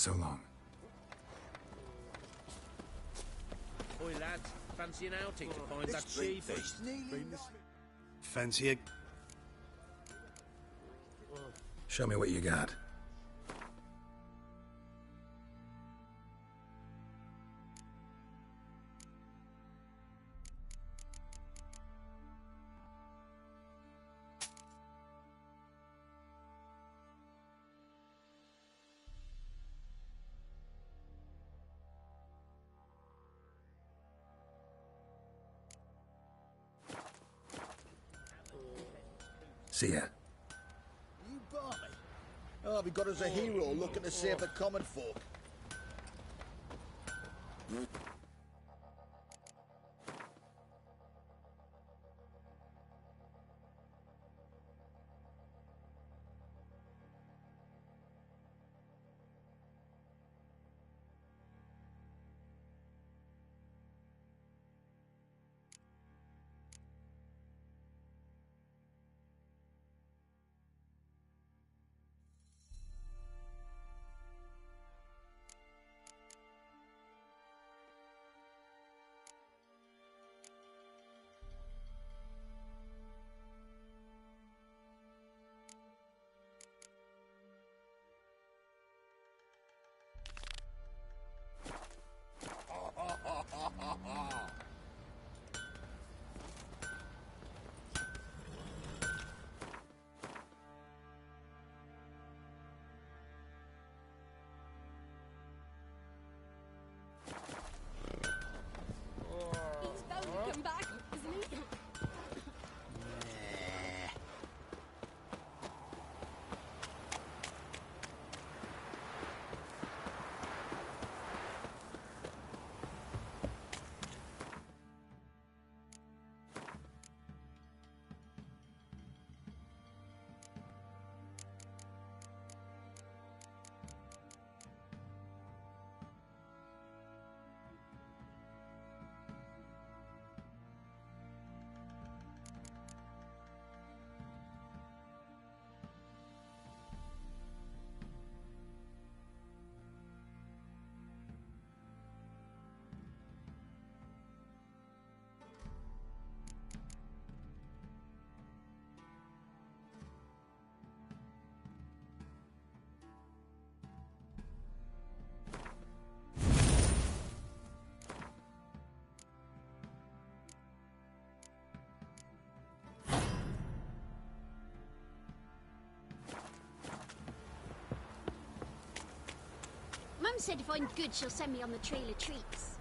So long. Oi, lads. Fancy an outing to find that she-fish? Fancy a... Show me what you got. See ya. You barmy? Oh, we got us a hero looking to save the common folk. Come back, isn't he? Mum said if I'm good, she'll send me on the trail of treats.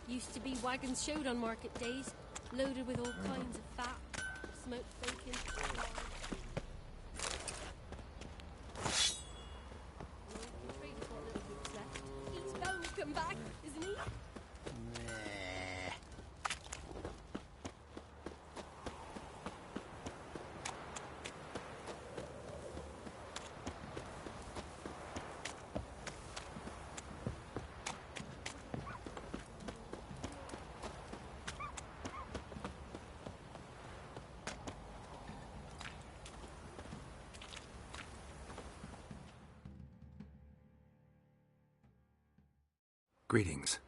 Used to be wagons showed on market days, loaded with all kinds of fat, smoked bacon. He's bound to come back, isn't he? Greetings.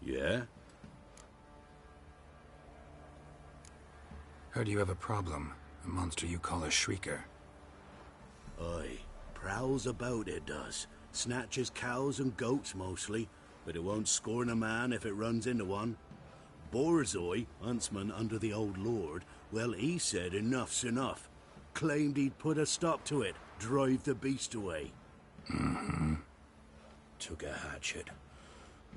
Yeah? Heard you have a problem. A monster you call a shrieker. Aye. Prowls about, it does. Snatches cows and goats mostly, but it won't scorn a man if it runs into one. Borzoi, huntsman under the old lord, well, he said enough's enough. Claimed he'd put a stop to it, drive the beast away. Took a hatchet.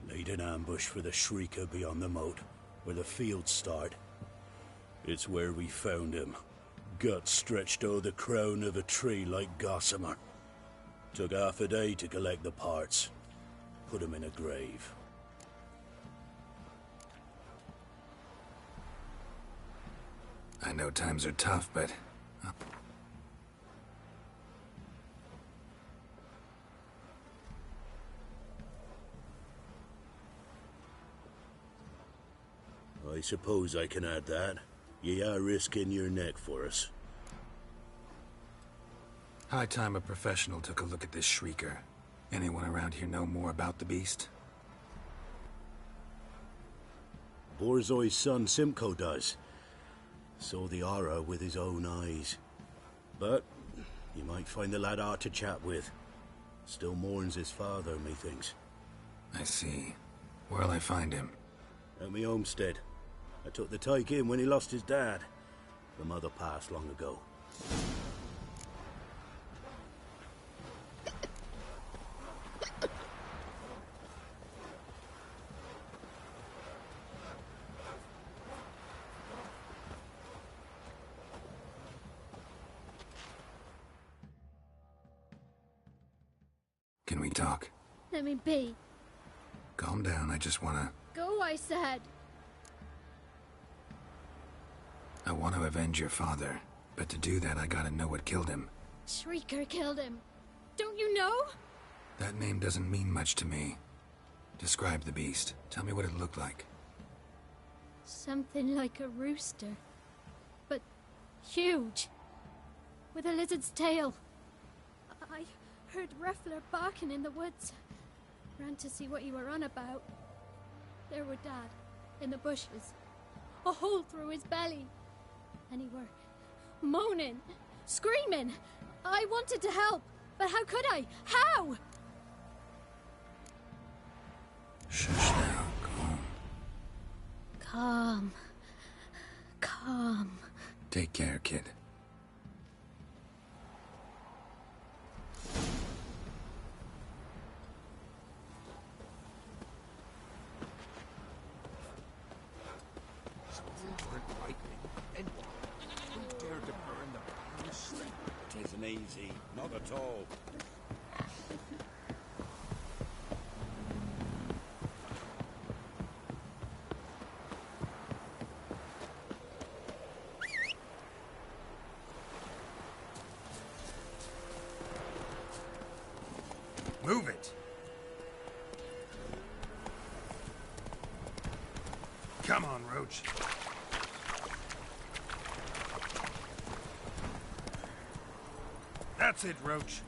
Laid an ambush for the shrieker beyond the moat, where the fields start. It's where we found him. Guts stretched o'er the crown of a tree like gossamer. Took half a day to collect the parts. Put him in a grave. I know times are tough, but... I suppose I can add that. Ye are risking your neck for us. High time a professional took a look at this shrieker. Anyone around here know more about the beast? Borzoi's son Simcoe does. Saw the aura with his own eyes. But you might find the lad hard to chat with. Still mourns his father, methinks. I see. Where'll I find him? At me homestead. I took the tyke in when he lost his dad. The mother passed long ago. Can we talk? Let me be. Calm down, I just wanna... Go, I said. I want to avenge your father, but to do that I gotta know what killed him. Shrieker killed him. Don't you know? That name doesn't mean much to me. Describe the beast. Tell me what it looked like. Something like a rooster. But huge. With a lizard's tail. I heard Ruffler barking in the woods. Ran to see what you were on about. There were Dad, in the bushes. A hole through his belly. And he were moaning, screaming. I wanted to help, but how could I? How? Shush now, Calm. Calm. Take care, kid. Tisn't easy, not at all. Move it! Come on, Roach. That's it, Roach.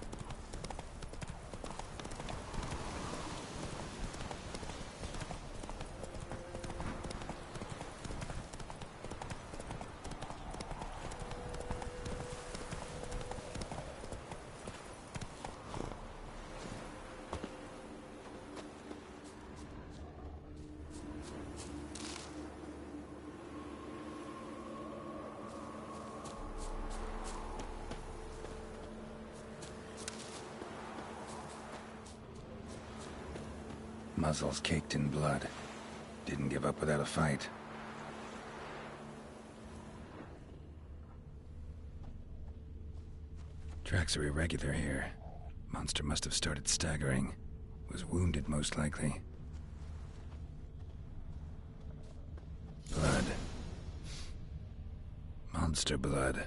Muzzles caked in blood. Didn't give up without a fight. Tracks are irregular here. Monster must have started staggering. Was wounded, most likely. Blood. Monster blood.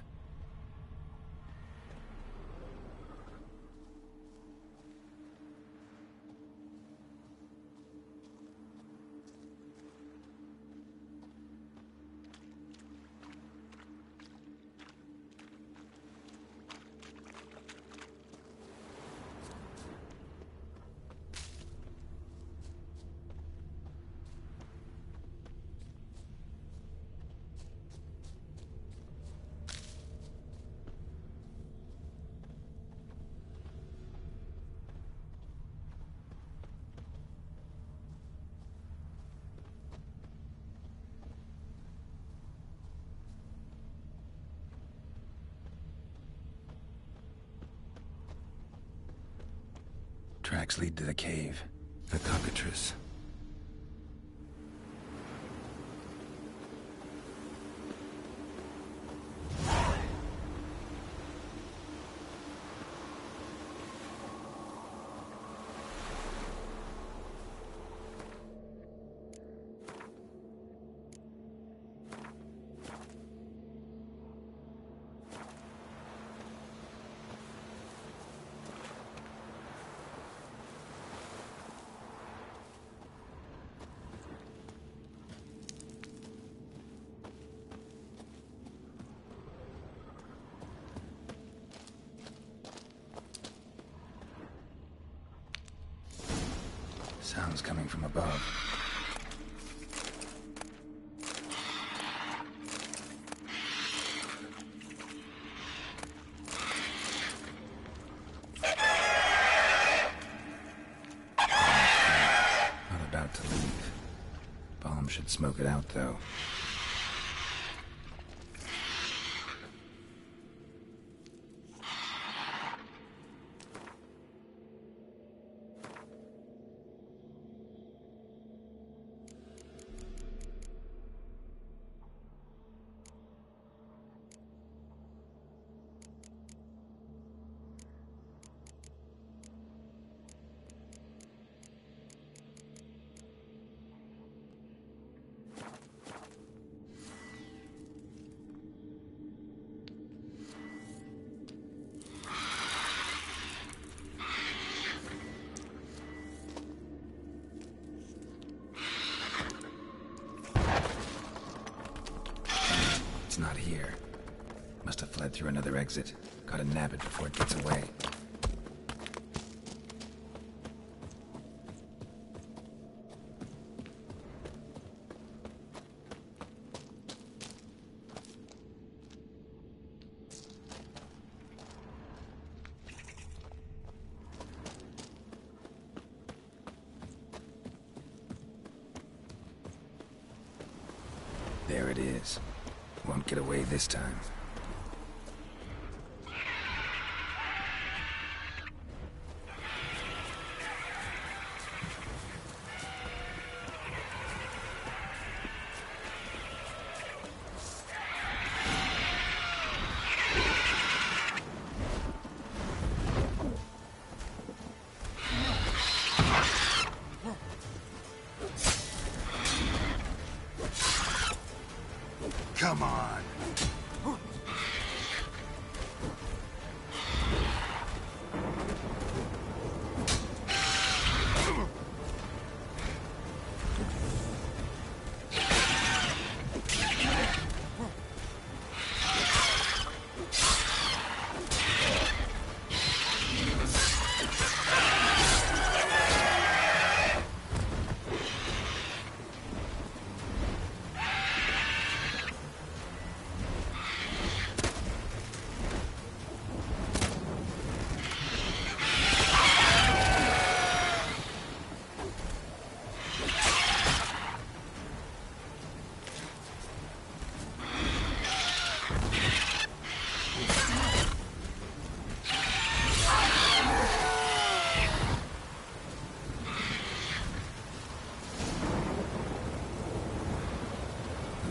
Tracks lead to the cave. The cockatrice. sounds coming from above. Not about to leave. Bomb should smoke it out, though. It's not here. Must have fled through another exit. Gotta nab it before it gets away. There it is. Won't get away this time. Come on.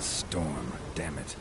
Storm, damn it.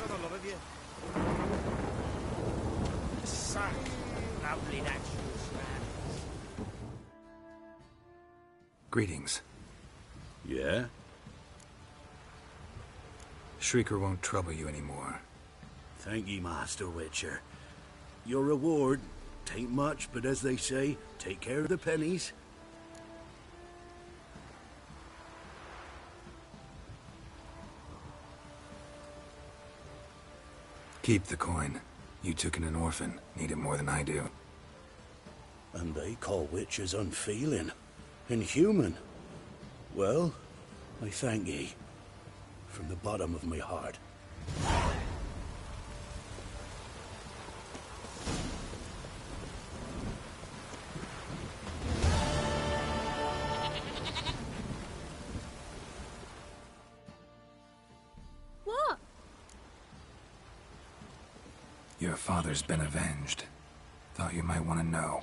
On the lot of you. Such lovely natural surroundings. Greetings. Yeah? Shrieker won't trouble you anymore. Thank ye, Master Witcher. Your reward Tain't much, but as they say, take care of the pennies. Keep the coin. You took in an orphan. Need it more than I do. And they call witches unfeeling. Inhuman. Well, I thank ye. From the bottom of my heart. What? Your father's been avenged. Thought you might want to know.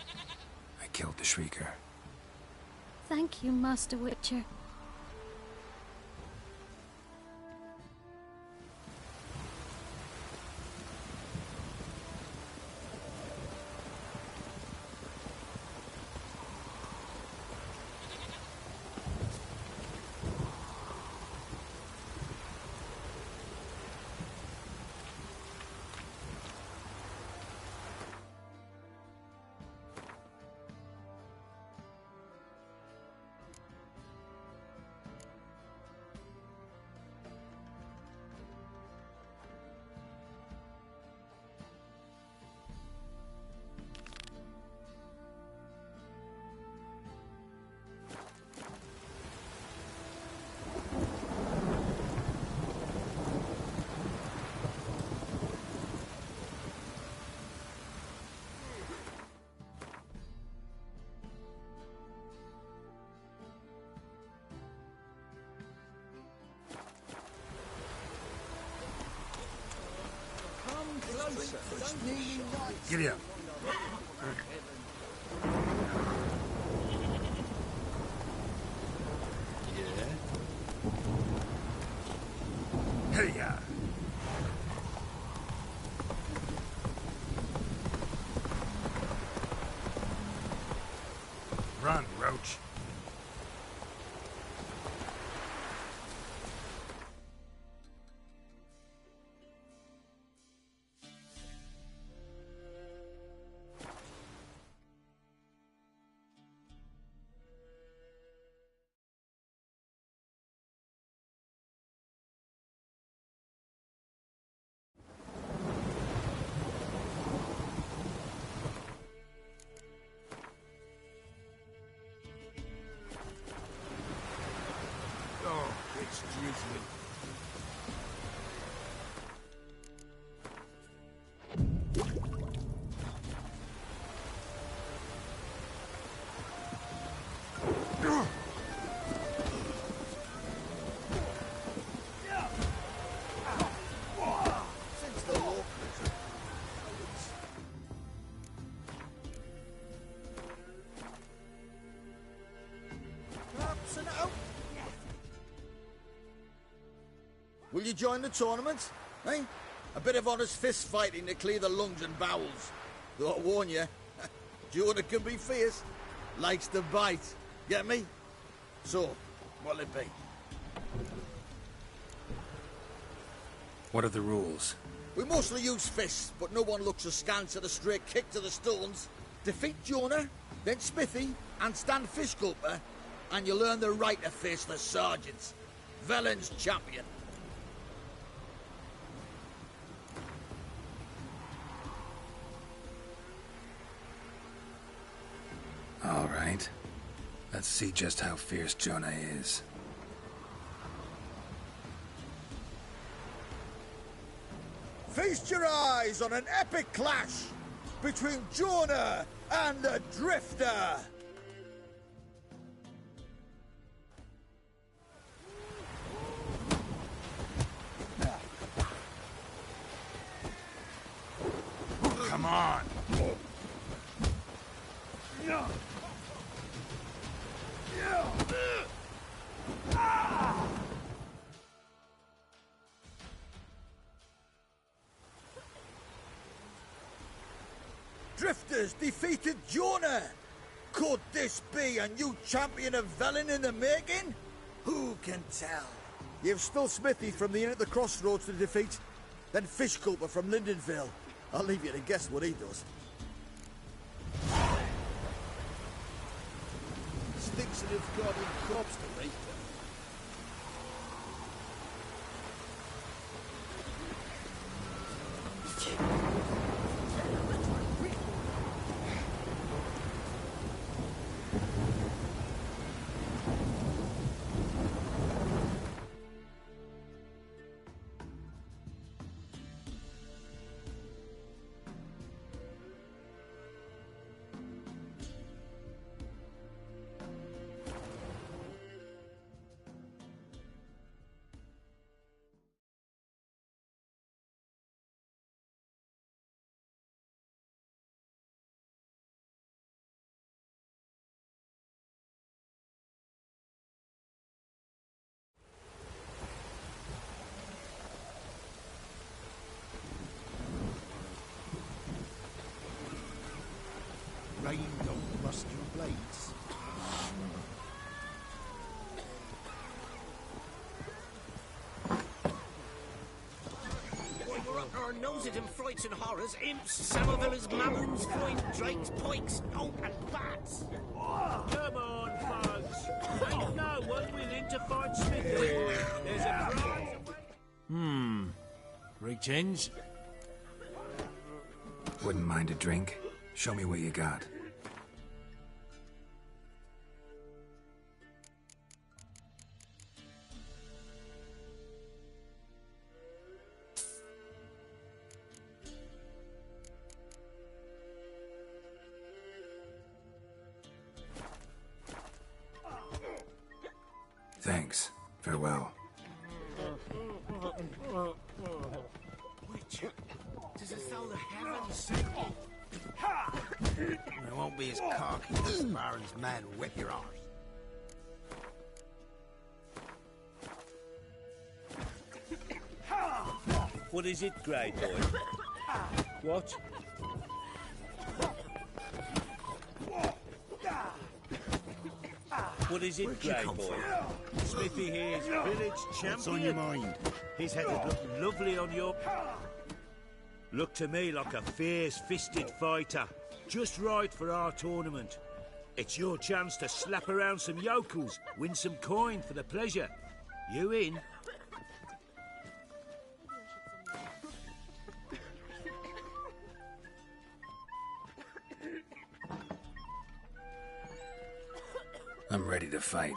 I killed the Shrieker. Thank you, Master Witcher. Giddy up. Hey, ya. Run, Roach. Oh, it's drizzling. Since the law Will you join the tournament? Eh? A bit of honest fist fighting to clear the lungs and bowels. Though I warn you, Jonah can be fierce. Likes to bite. Get me? So, what'll it be? What are the rules? We mostly use fists, but no one looks askance at a straight kick to the stones. Defeat Jonah, then Smithy, and stand Fishgulper, and you'll earn the right to face the sergeants. Velen's champion. All right. Let's see just how fierce Jonah is. Feast your eyes on an epic clash between Jonah and the Drifter. Come on. Drifters defeated Jonah. Could this be a new champion of Velen in the making? Who can tell? You've still Smithy from the inn at the crossroads to defeat, then Fishgulper from Lindenville. I'll leave you to guess what he does. thinks of guardian crops to raise them. Rain don't rust your blades. Boy, we're up our noses in frights and horrors, imps, Samovillers, mammons, flying drakes, pikes, oh, and bats. Come on, folks. Ain't no one willing to fight Smithy. There's a prize. Greetings. Wouldn't mind a drink? Show me what you got. Thanks. Farewell. Witch, tis as though the heavens sing. They won't be as cocky as the Baron's men who whip your arse. What is it, Grey Boy? What? What is it, Grey Boy? Smithy here's village champion. What's on your mind? His head would look lovely on your... Look to me like a fierce-fisted fighter. Just right for our tournament. It's your chance to slap around some yokels, win some coin for the pleasure. You in? I'm ready to fight.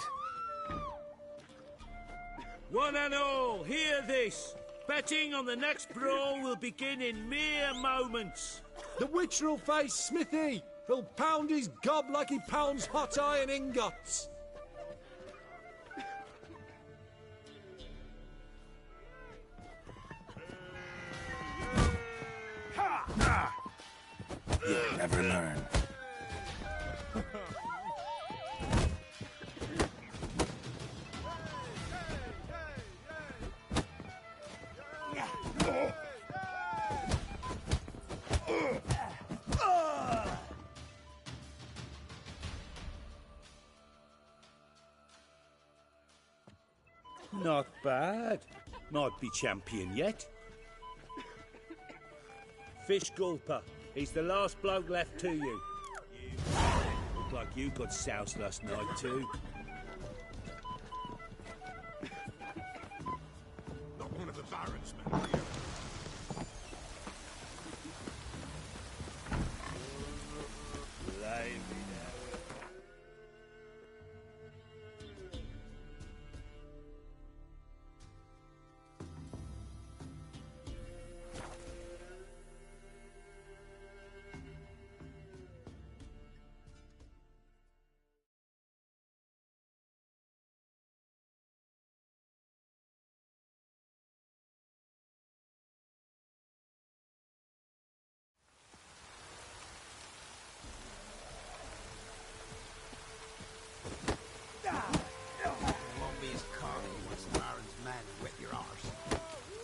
One and all, hear this. Betting on the next brawl will begin in mere moments. The Witcher will face Smithy. He'll pound his gob like he pounds hot iron ingots. You'll never learn. Not bad. Might be champion yet. Fish Gulper. He's the last bloke left to you. Look like you got soused last night too. Not one of the Baron's men, are you? Lay me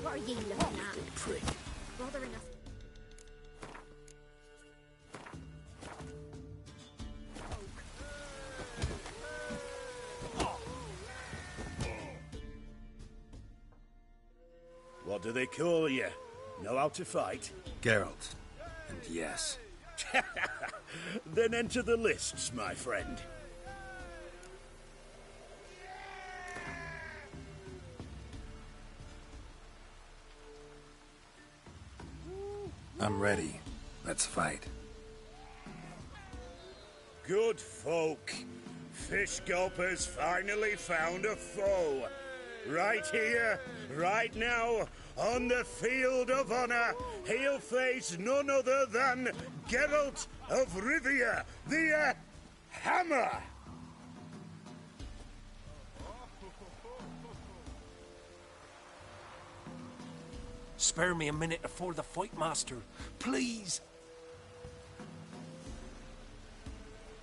What are you looking at? Prick. Bothering us. What do they call you? Know how to fight? Geralt. And yes. Then enter the lists, my friend. I'm ready. Let's fight. Good folk. Fish Gulper's finally found a foe. Right here, right now, on the field of honor, he'll face none other than Geralt of Rivia, the Hammer! Spare me a minute before the fight, Master. Please.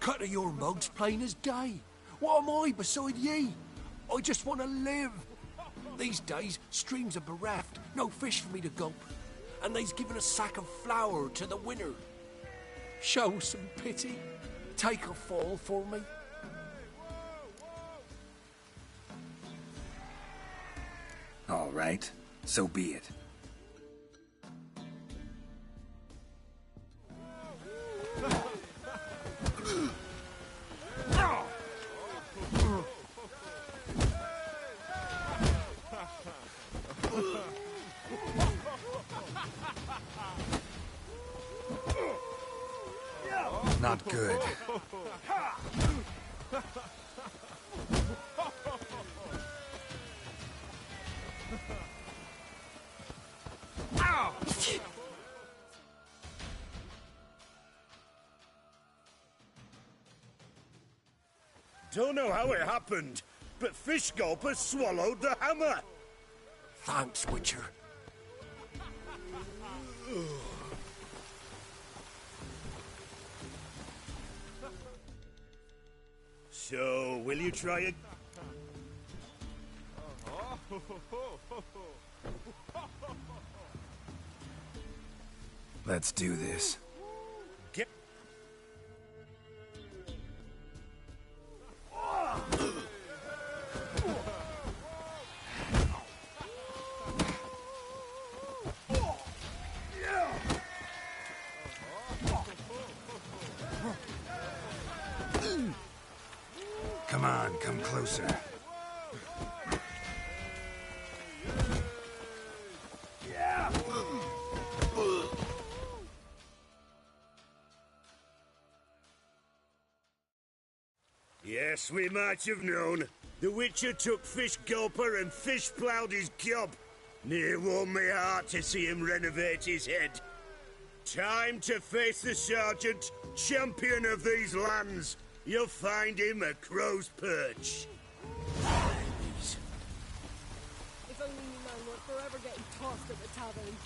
Cut of your mug's plain as day. What am I beside ye? I just want to live. These days, streams are bereft, no fish for me to gulp. And they's given a sack of flour to the winner. Show some pity. Take a fall for me. All right, so be it. Not good. Don't know how it happened, but Fish Gulper swallowed the hammer. Thanks, Witcher. So, will you try it? Let's do this. Get... Come on, come closer. Yes, we might have known. The Witcher took Fish Gulper and fish-ploughed his gob. Near warmed me heart to see him renovate his head. Time to face the Sergeant, champion of these lands. You'll find him at Crow's Perch. If only you know we're forever getting tossed at the tavern.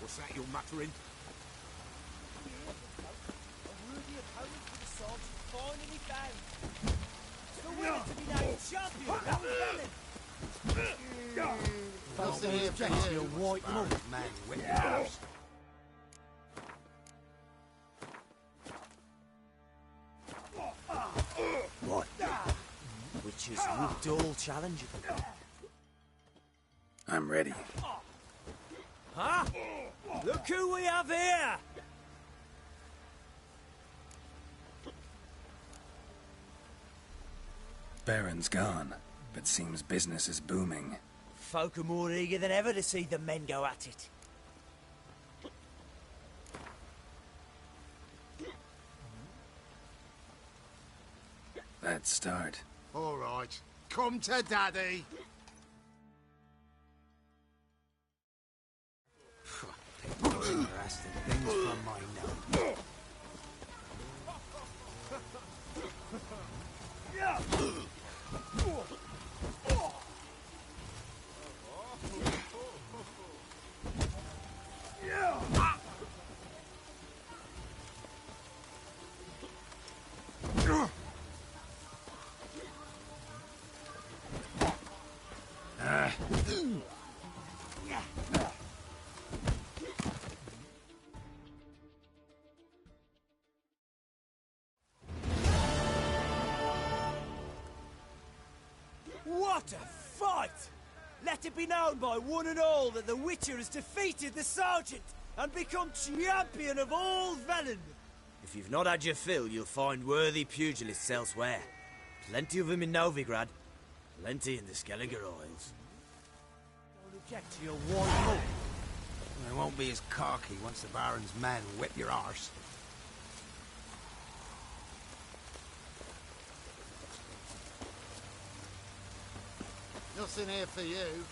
What's that you're muttering? A worthy opponent for the swords finally found. The winner to be named champion. Nothing here for your white mug, man. What? Which is whooped all challenging. I'm ready. Huh? Look who we have here! Baron's gone, but seems business is booming. Folk are more eager than ever to see the men go at it. Let's start. All right, come to Daddy. Interesting things from my note. What a fight! Let it be known by one and all that the Witcher has defeated the Sergeant and become champion of all Velen. If you've not had your fill, you'll find worthy pugilists elsewhere. Plenty of them in Novigrad, plenty in the Skelliger Isles. Don't object to your white look. They won't be as cocky once the Baron's men whip your arse. Nothing here for you.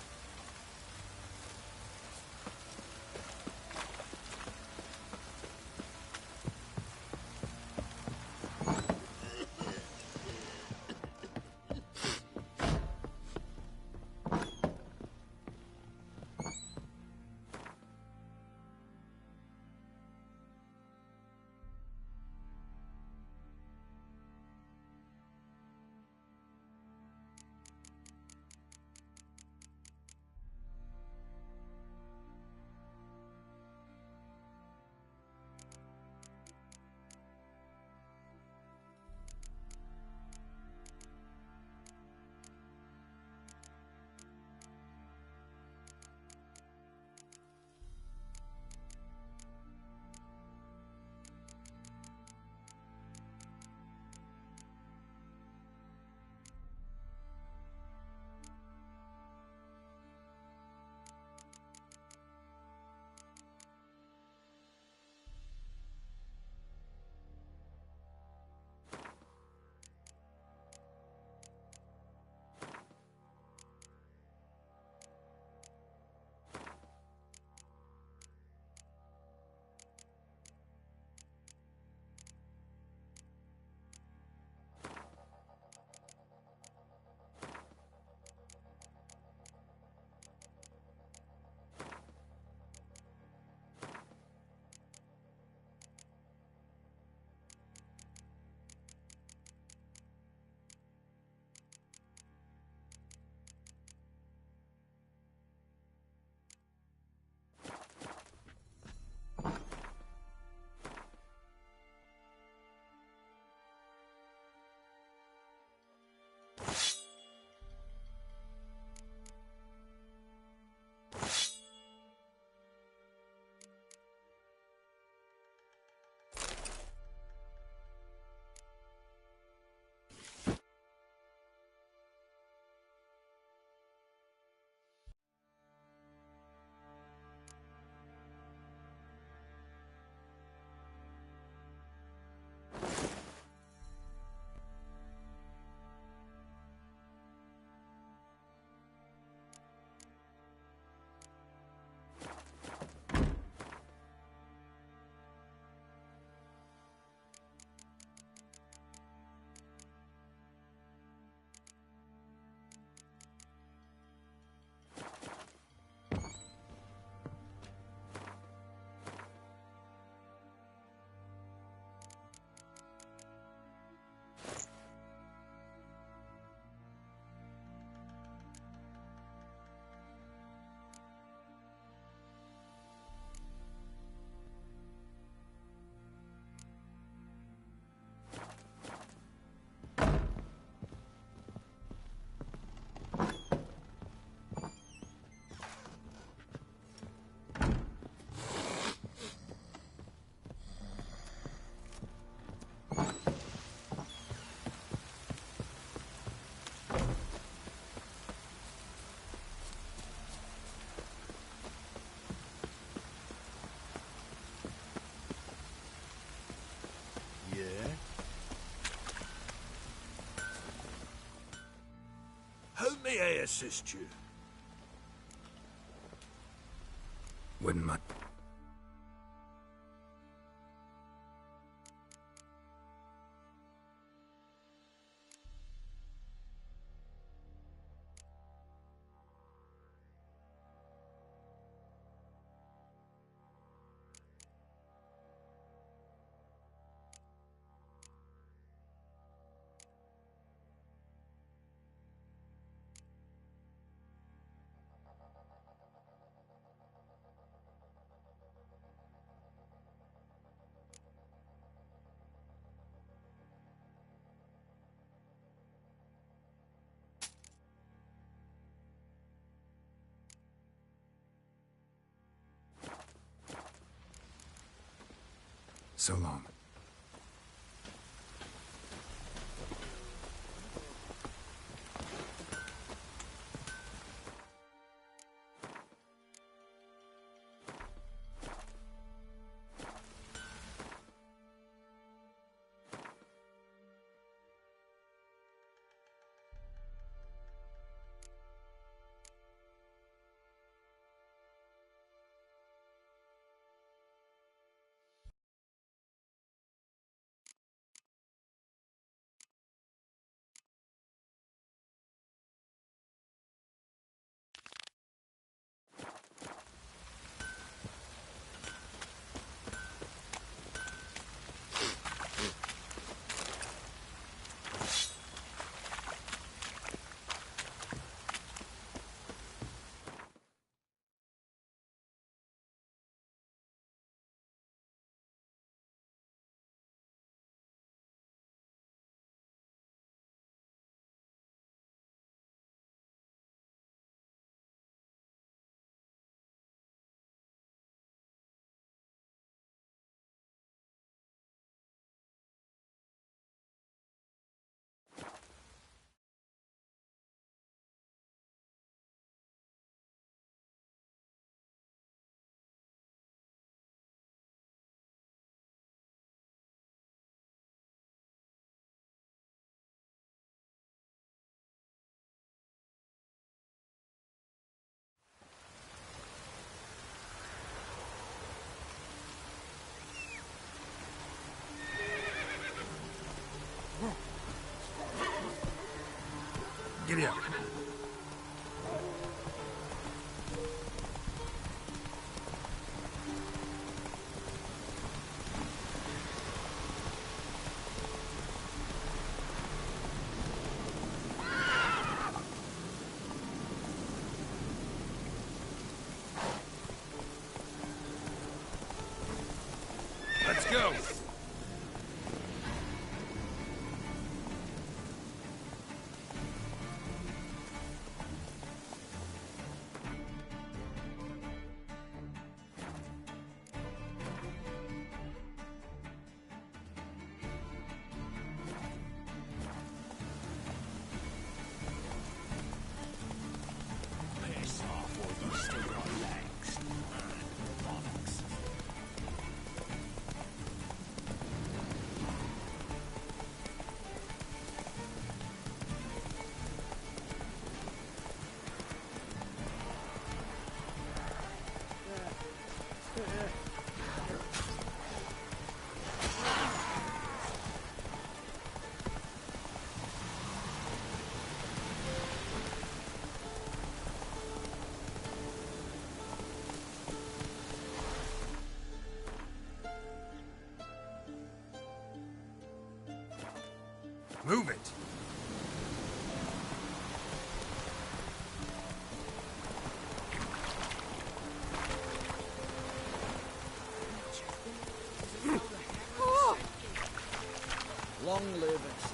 How may I assist you? Wouldn't mind. So long. Giddy up. Let's go. Piss off, or you still got legs. Bollocks. Move it. Long live it.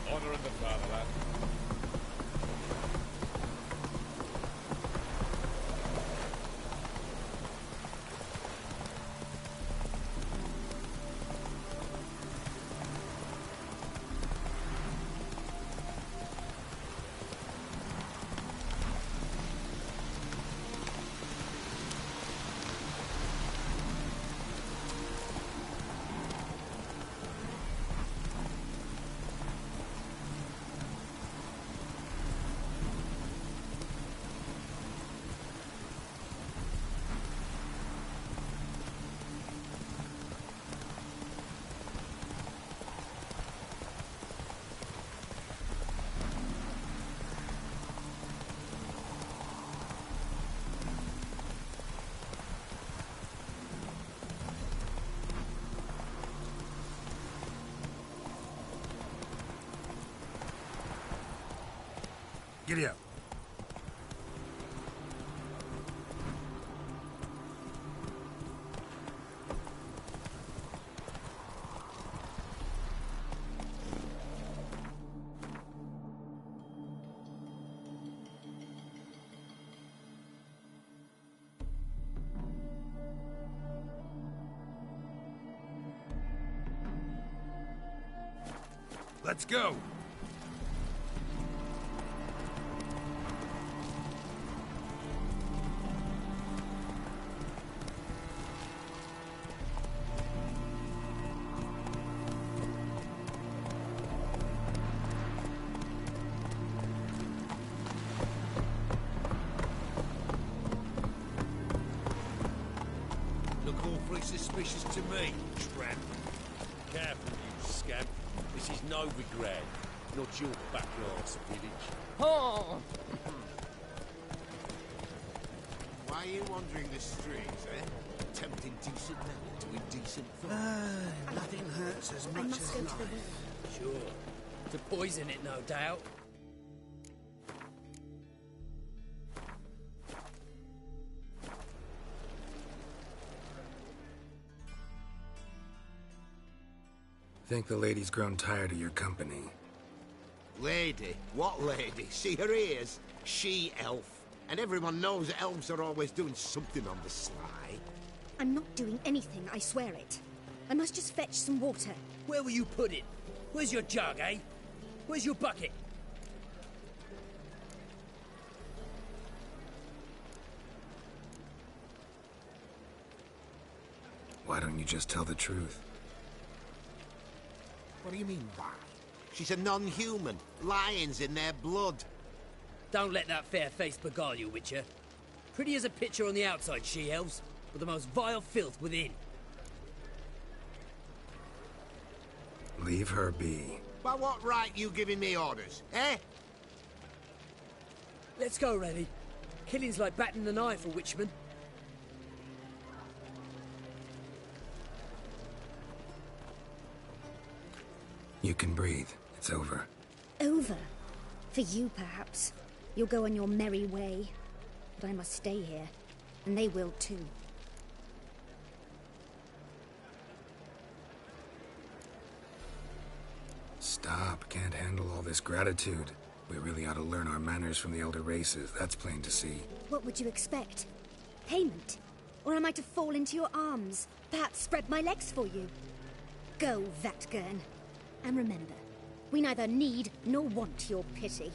Honor in the fatherland. Giddy up. Let's go. Look awfully suspicious to me, tramp. Careful, you scamp. This is no regret, not your backyard's village. Oh! Why are you wandering the streets, eh? Tempting decent men to indecent folk. Nothing hurts as I much must as go to the life. river. Sure. To poison it, no doubt. Think the lady's grown tired of your company. Lady? What lady? See her ears? She-elf. And everyone knows elves are always doing something on the sly. I'm not doing anything, I swear it. I must just fetch some water. Where will you put it? Where's your jug, eh? Where's your bucket? Why don't you just tell the truth? What do you mean, why? She's a non-human. Lions in their blood. Don't let that fair face beguile you, Witcher. Pretty as a picture on the outside, she-elves, but the most vile filth within. Leave her be. By what right you giving me orders, eh? Let's go, Rennie. Killing's like batting an eye for witchmen. You can breathe. It's over. Over? For you, perhaps. You'll go on your merry way. But I must stay here. And they will too. Stop. Can't handle all this gratitude. We really ought to learn our manners from the elder races. That's plain to see. What would you expect? Payment? Or am I to fall into your arms? Perhaps spread my legs for you? Go, Vatgern. And remember, we neither need nor want your pity.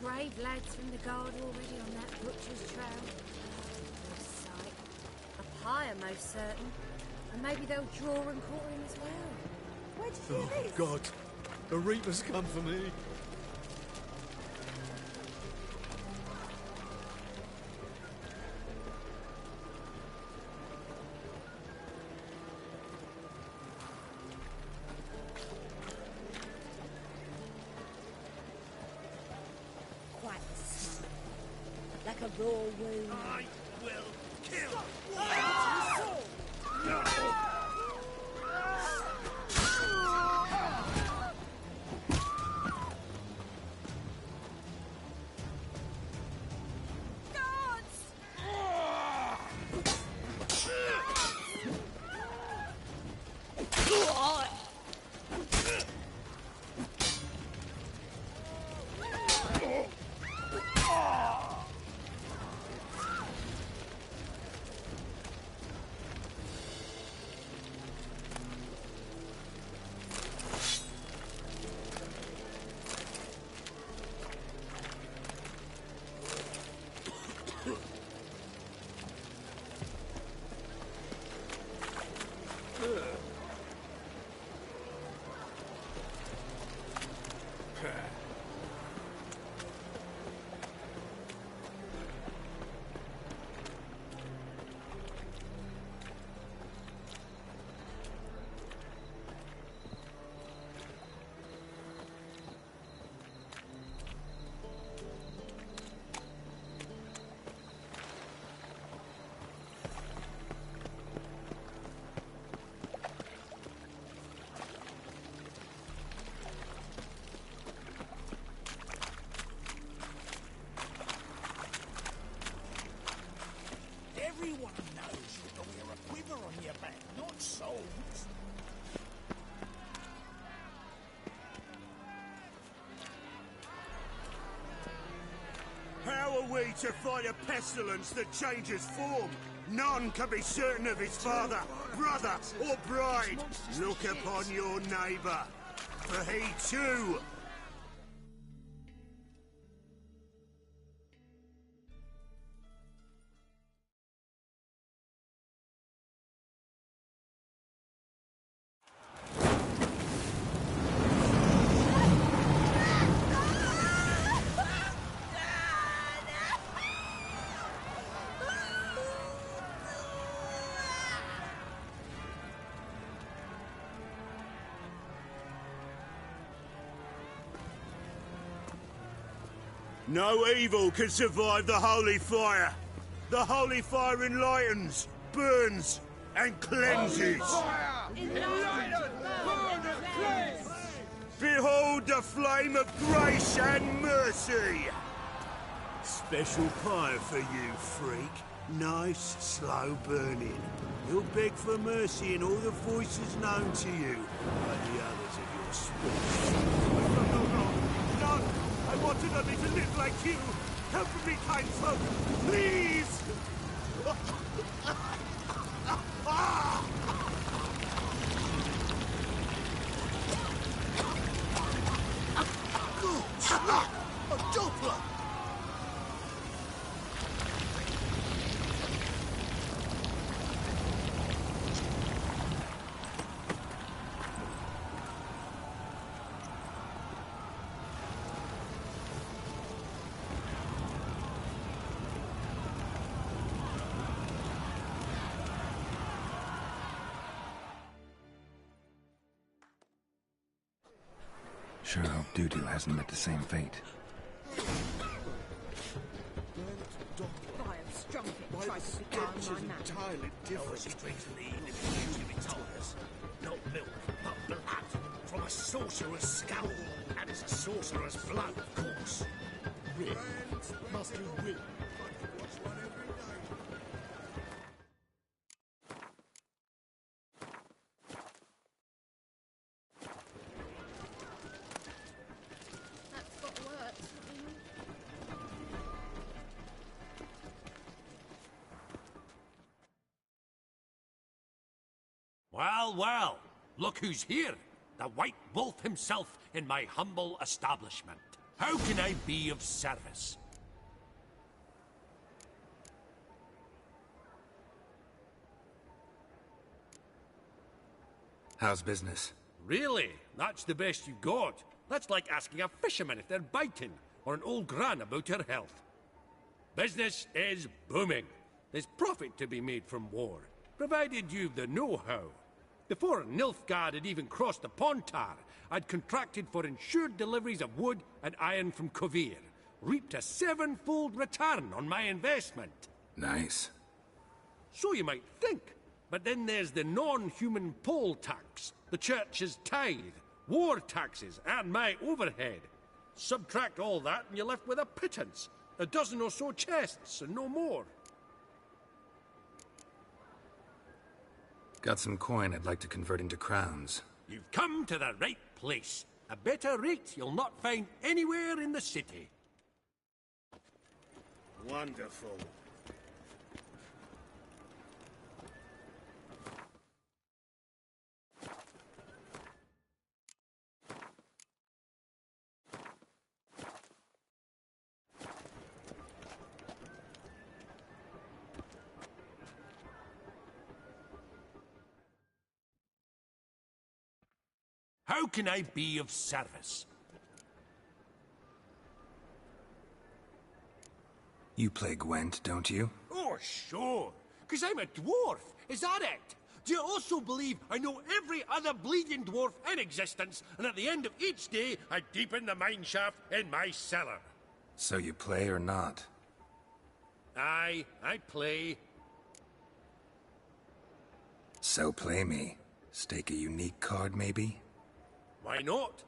Brave lads from the guard already on that butcher's trail. Good sight. A pyre, most certain. And maybe they'll draw and quarter him as well. Where'd you hear this? God, the Reaper's come for me. Quite a smile. Like a raw wound. I will kill. to fight a pestilence that changes form. None can be certain of his father, brother, or bride. Look upon your neighbour, for he too... No evil can survive the holy fire. The holy fire enlightens, burns, and cleanses. Behold the flame of grace and mercy. Special fire for you, freak. Nice, slow burning. You'll beg for mercy in all the voices known to you by the others of your species. No! I wanted only to live like you! Help me, kind folk! Please! A doppler! Sure hope Dudu hasn't met the same fate. Vile strumpet tries to beguile my man. Entirely different. She drinks lean and refused to be told us. Not milk, but blood. From a sorcerer's skull. And it's a sorcerer's blood, of course. Will. Must you will? That's got worked. Well, well, look who's here. The White Wolf himself in my humble establishment. How can I be of service? How's business? Really? That's the best you got? That's like asking a fisherman if they're biting, or an old gran about her health. Business is booming. There's profit to be made from war, provided you've the know-how. Before Nilfgaard had even crossed the Pontar, I'd contracted for insured deliveries of wood and iron from Kovir, reaped a 7-fold return on my investment. Nice. So you might think. But then there's the non-human poll tax, the church's tithe, war taxes, and my overhead. Subtract all that and you're left with a pittance. A dozen or so chests, and no more. Got some coin I'd like to convert into crowns. You've come to the right place. A better rate you'll not find anywhere in the city. Wonderful. How can I be of service? You play Gwent, don't you? Oh, sure. 'Cause I'm a dwarf. Is that it? Do you also believe I know every other bleeding dwarf in existence, and at the end of each day, I deepen the mine shaft in my cellar? So you play or not? Aye, I play. So play me. Stake a unique card, maybe? Why not?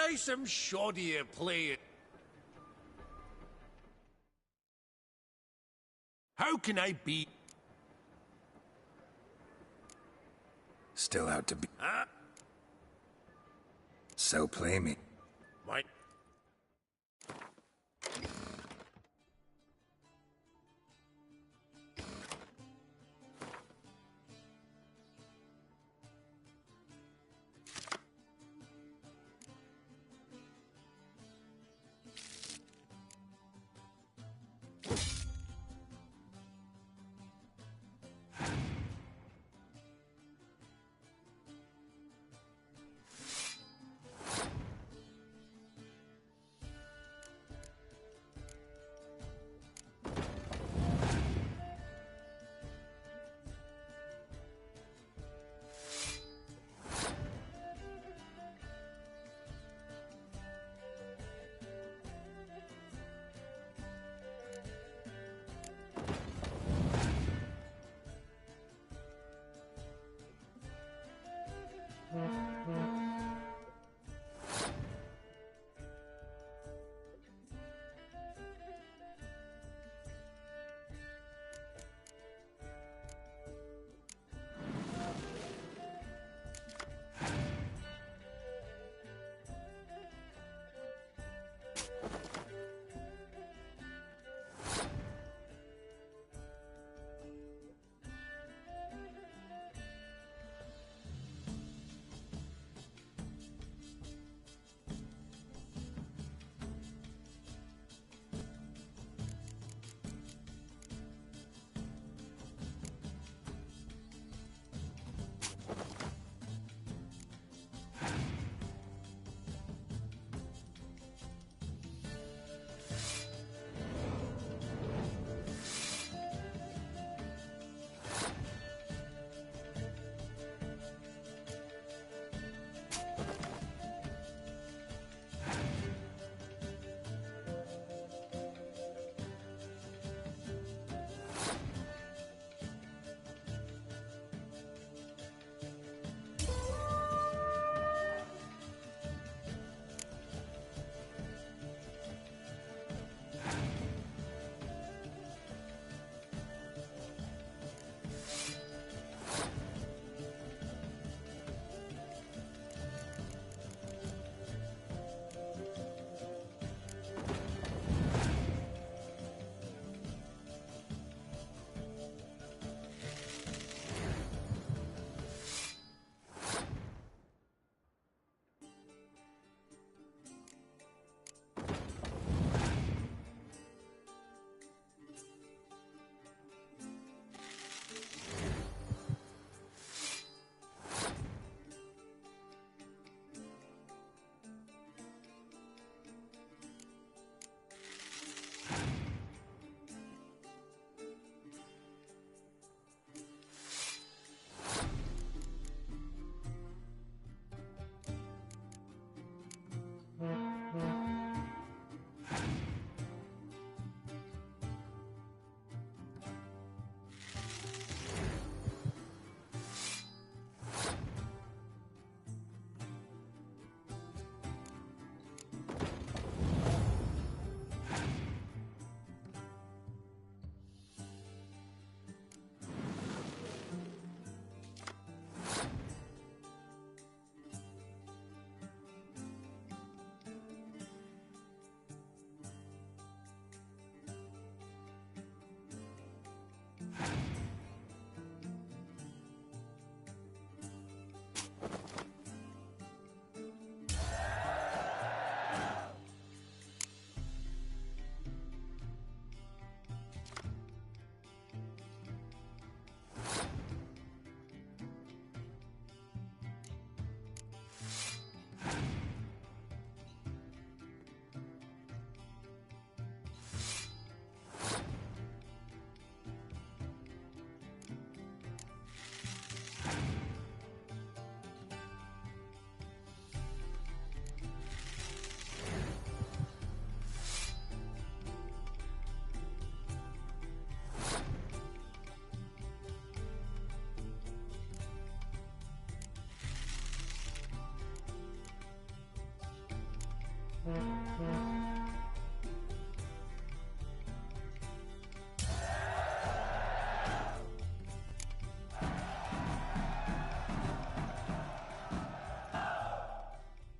Play some shoddier play. How can I be? Still out to be. So play me. What?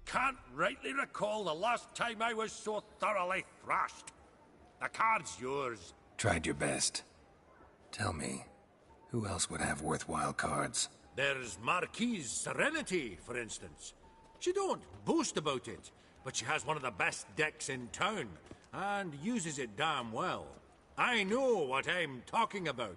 Can't rightly recall the last time I was so thoroughly thrashed. The card's yours. Tried your best. Tell me, who else would have worthwhile cards? There's Marquise Serenity, for instance. She don't boast about it, but she has one of the best decks in town, and uses it damn well. I know what I'm talking about.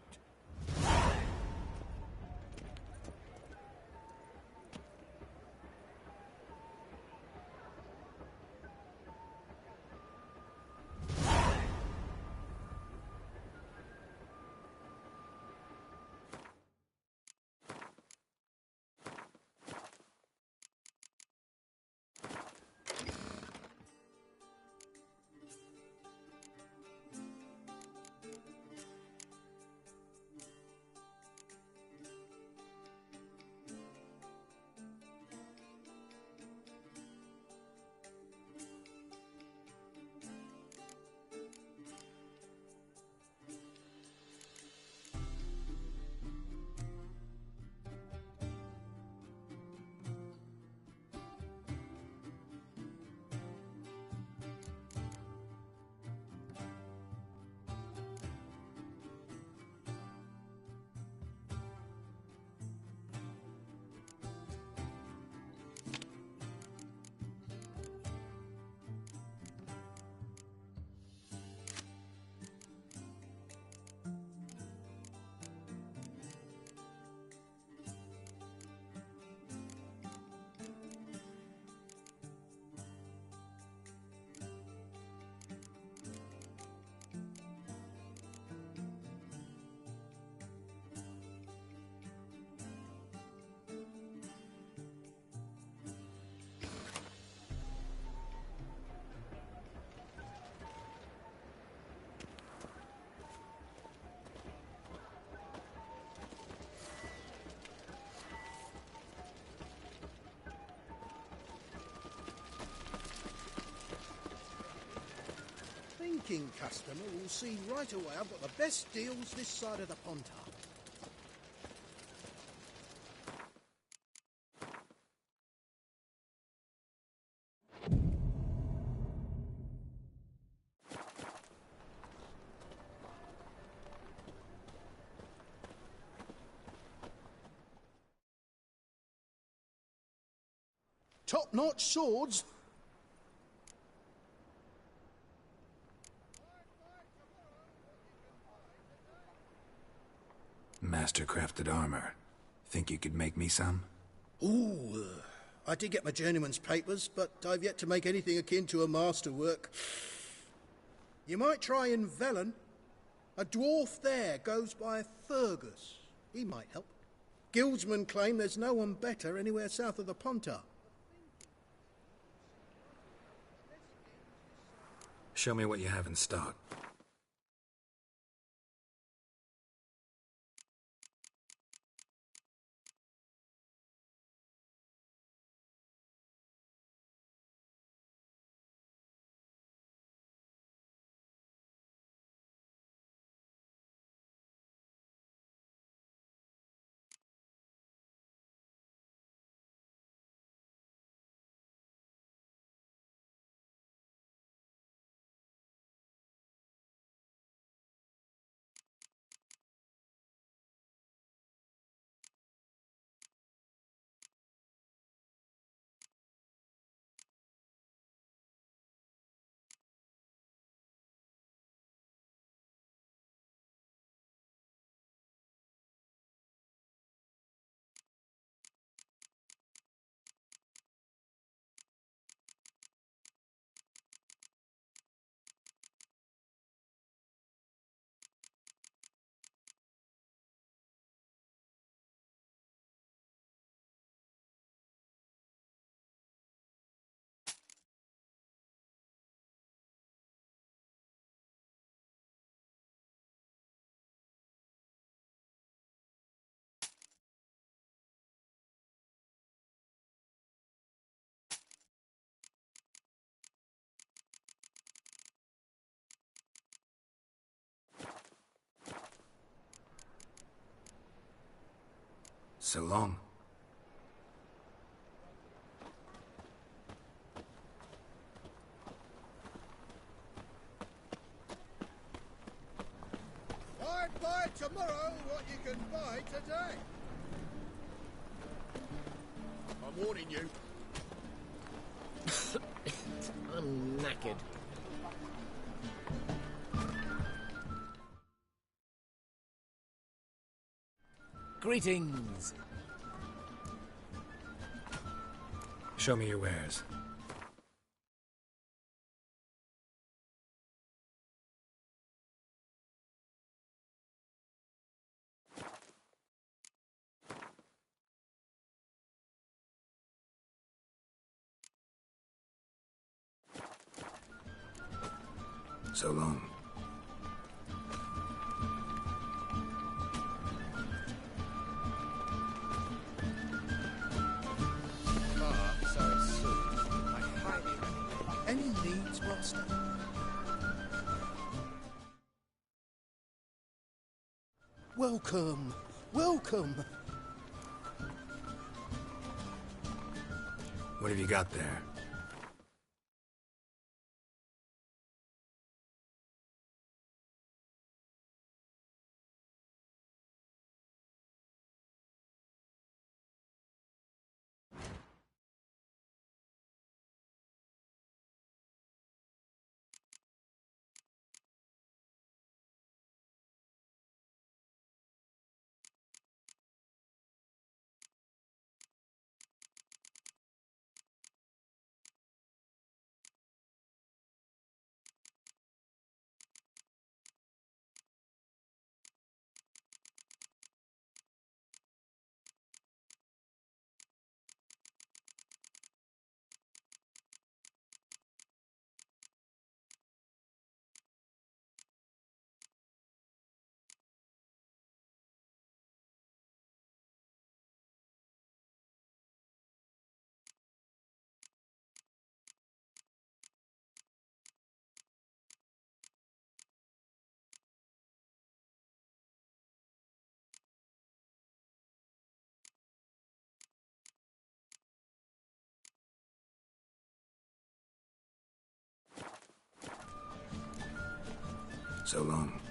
Thinking customer will see right away I've got the best deals this side of the Pontar. Top-notch swords. Master-crafted armor. Think you could make me some? Ooh, I did get my journeyman's papers, but I've yet to make anything akin to a masterwork. You might try in Velen. A dwarf there goes by Fergus. He might help. Guildsmen claim there's no one better anywhere south of the Pontar. Show me what you have in stock. So long. Buy tomorrow what you can buy today. I'm warning you. I'm knackered. Greetings. Show me your wares. So long. Any needs, Master? Welcome, welcome. What have you got there? So long.